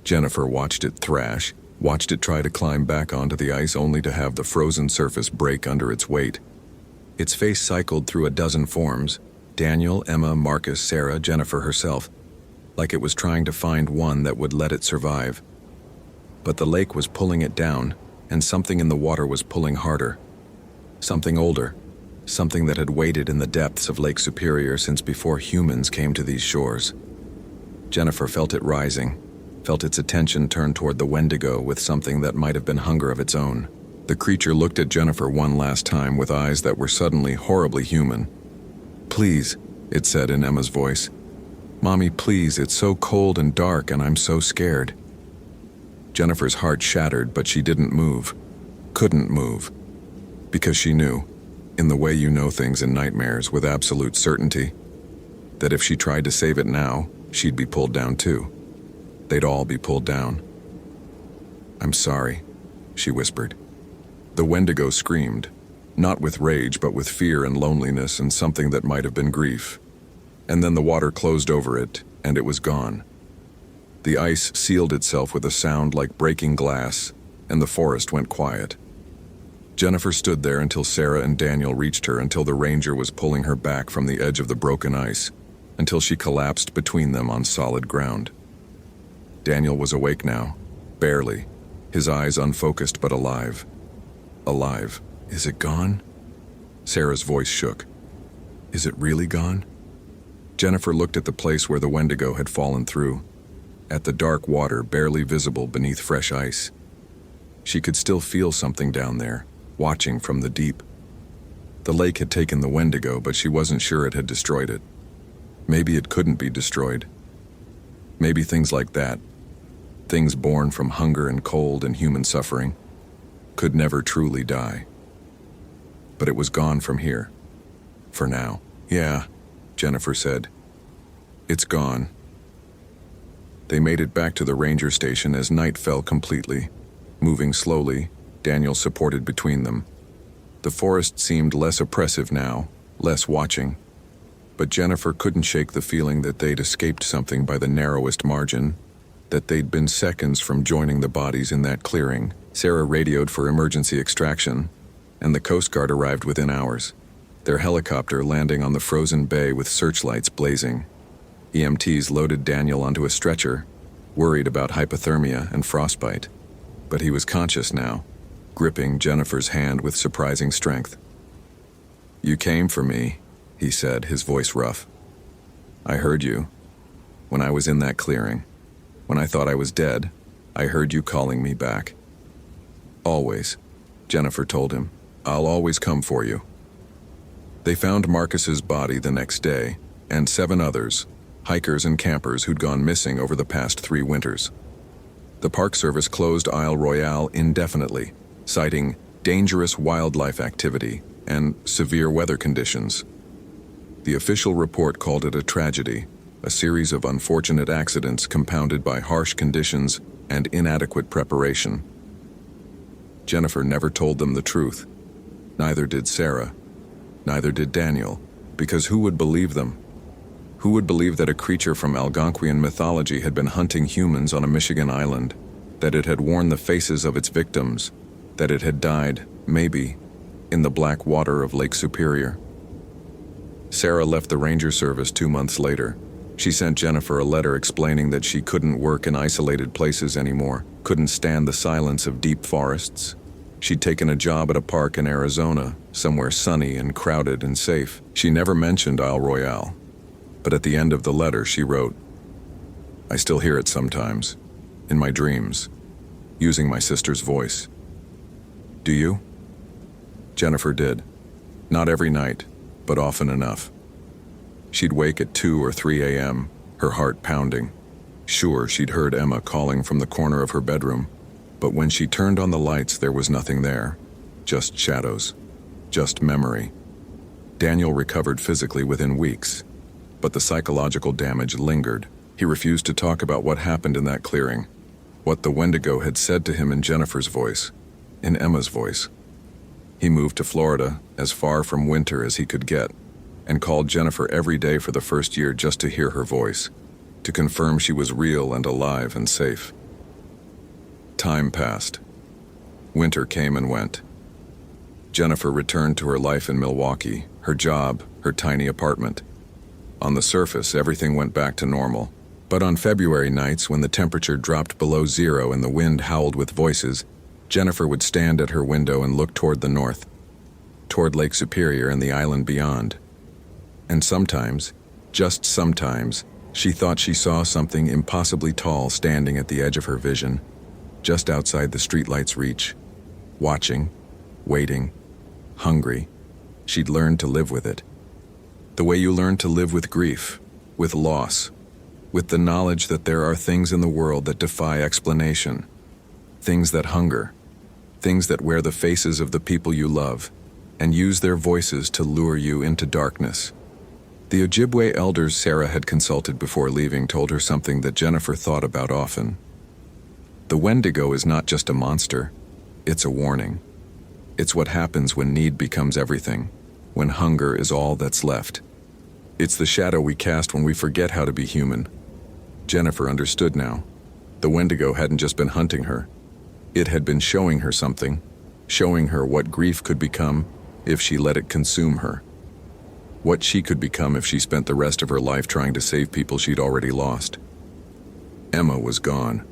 Jennifer watched it thrash, watched it try to climb back onto the ice only to have the frozen surface break under its weight. Its face cycled through a dozen forms: Daniel, Emma, Marcus, Sarah, Jennifer herself, like it was trying to find one that would let it survive. But the lake was pulling it down, and something in the water was pulling harder. Something older, something that had waited in the depths of Lake Superior since before humans came to these shores. Jennifer felt it rising, felt its attention turned toward the Wendigo with something that might have been hunger of its own. The creature looked at Jennifer one last time with eyes that were suddenly horribly human. "Please," it said in Emma's voice. "Mommy, please, it's so cold and dark and I'm so scared." Jennifer's heart shattered, but she didn't move. Couldn't move. Because she knew, in the way you know things in nightmares with absolute certainty, that if she tried to save it now, she'd be pulled down too. They'd all be pulled down. "I'm sorry," she whispered. The Wendigo screamed. Not with rage, but with fear and loneliness and something that might have been grief. And then the water closed over it, and it was gone. The ice sealed itself with a sound like breaking glass, and the forest went quiet. Jennifer stood there until Sarah and Daniel reached her, until the ranger was pulling her back from the edge of the broken ice, until she collapsed between them on solid ground. Daniel was awake now, barely, his eyes unfocused but alive. Alive. Is it gone? Sarah's voice shook. Is it really gone? Jennifer looked at the place where the Wendigo had fallen through, at the dark water barely visible beneath fresh ice. She could still feel something down there, watching from the deep. The lake had taken the Wendigo, but she wasn't sure it had destroyed it. Maybe it couldn't be destroyed. Maybe things like that, things born from hunger and cold and human suffering, could never truly die. But it was gone from here. For now. Yeah, Jennifer said. It's gone. They made it back to the ranger station as night fell completely. Moving slowly, Daniel supported between them. The forest seemed less oppressive now, less watching. But Jennifer couldn't shake the feeling that they'd escaped something by the narrowest margin, that they'd been seconds from joining the bodies in that clearing. Sarah radioed for emergency extraction, and the Coast Guard arrived within hours, their helicopter landing on the frozen bay with searchlights blazing. EMTs loaded Daniel onto a stretcher, worried about hypothermia and frostbite. But he was conscious now, gripping Jennifer's hand with surprising strength. You came for me, he said, his voice rough. I heard you. When I was in that clearing, when I thought I was dead, I heard you calling me back. Always, Jennifer told him. I'll always come for you. They found Marcus's body the next day, and 7 others, hikers and campers who'd gone missing over the past 3 winters. The Park Service closed Isle Royale indefinitely, citing dangerous wildlife activity and severe weather conditions. The official report called it a tragedy, a series of unfortunate accidents compounded by harsh conditions and inadequate preparation. Jennifer never told them the truth. Neither did Sarah. Neither did Daniel, because who would believe them? Who would believe that a creature from Algonquian mythology had been hunting humans on a Michigan island, that it had worn the faces of its victims, that it had died, maybe, in the black water of Lake Superior? Sarah left the Ranger Service 2 months later. She sent Jennifer a letter explaining that she couldn't work in isolated places anymore, couldn't stand the silence of deep forests. She'd taken a job at a park in Arizona, somewhere sunny and crowded and safe. She never mentioned Isle Royale, but at the end of the letter she wrote, I still hear it sometimes, in my dreams, using my sister's voice. Do you? Jennifer did. Not every night, but often enough. She'd wake at 2 or 3 a.m., her heart pounding. Sure, she'd heard Emma calling from the corner of her bedroom, but when she turned on the lights, there was nothing there. Just shadows. Just memory. Daniel recovered physically within weeks, but the psychological damage lingered. He refused to talk about what happened in that clearing, what the Wendigo had said to him in Jennifer's voice, in Emma's voice. He moved to Florida, as far from winter as he could get, and called Jennifer every day for the first year just to hear her voice, to confirm she was real and alive and safe. Time passed. Winter came and went. Jennifer returned to her life in Milwaukee, her job, her tiny apartment. On the surface, everything went back to normal. But on February nights, when the temperature dropped below 0 and the wind howled with voices, Jennifer would stand at her window and look toward the north, toward Lake Superior and the island beyond. And sometimes, just sometimes, she thought she saw something impossibly tall standing at the edge of her vision, just outside the streetlight's reach, watching, waiting, hungry. She'd learned to live with it. The way you learn to live with grief, with loss, with the knowledge that there are things in the world that defy explanation, things that hunger, things that wear the faces of the people you love, and use their voices to lure you into darkness. The Ojibwe elders Sarah had consulted before leaving told her something that Jennifer thought about often. The Wendigo is not just a monster, it's a warning. It's what happens when need becomes everything, when hunger is all that's left. It's the shadow we cast when we forget how to be human. Jennifer understood now. The Wendigo hadn't just been hunting her. It had been showing her something, showing her what grief could become if she let it consume her. What she could become if she spent the rest of her life trying to save people she'd already lost. Emma was gone.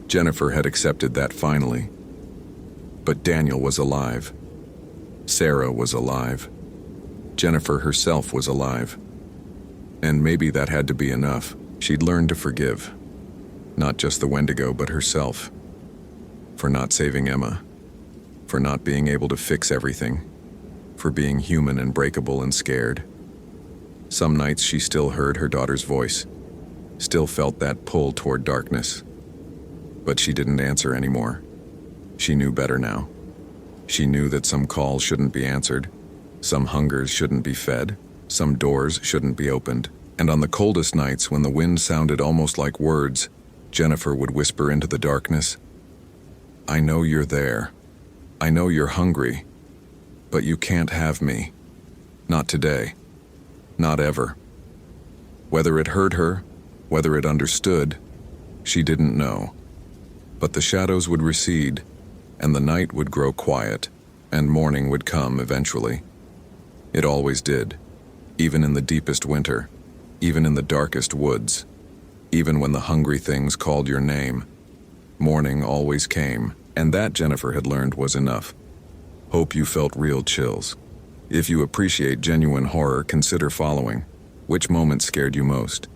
Jennifer had accepted that finally. But Daniel was alive. Sarah was alive. Jennifer herself was alive. And maybe that had to be enough. She'd learned to forgive. Not just the Wendigo, but herself. For not saving Emma. For not being able to fix everything. For being human and breakable and scared. Some nights she still heard her daughter's voice. Still felt that pull toward darkness. But she didn't answer anymore. She knew better now. She knew that some calls shouldn't be answered. Some hungers shouldn't be fed. Some doors shouldn't be opened. And on the coldest nights, when the wind sounded almost like words, Jennifer would whisper into the darkness, "I know you're there. I know you're hungry. But you can't have me. Not today. Not ever." Whether it hurt her, whether it understood, she didn't know. But the shadows would recede, and the night would grow quiet, and morning would come eventually. It always did, even in the deepest winter, even in the darkest woods, even when the hungry things called your name. Morning always came, and that Jennifer had learned was enough. Hope you felt real chills. If you appreciate genuine horror, consider following. Which moment scared you most?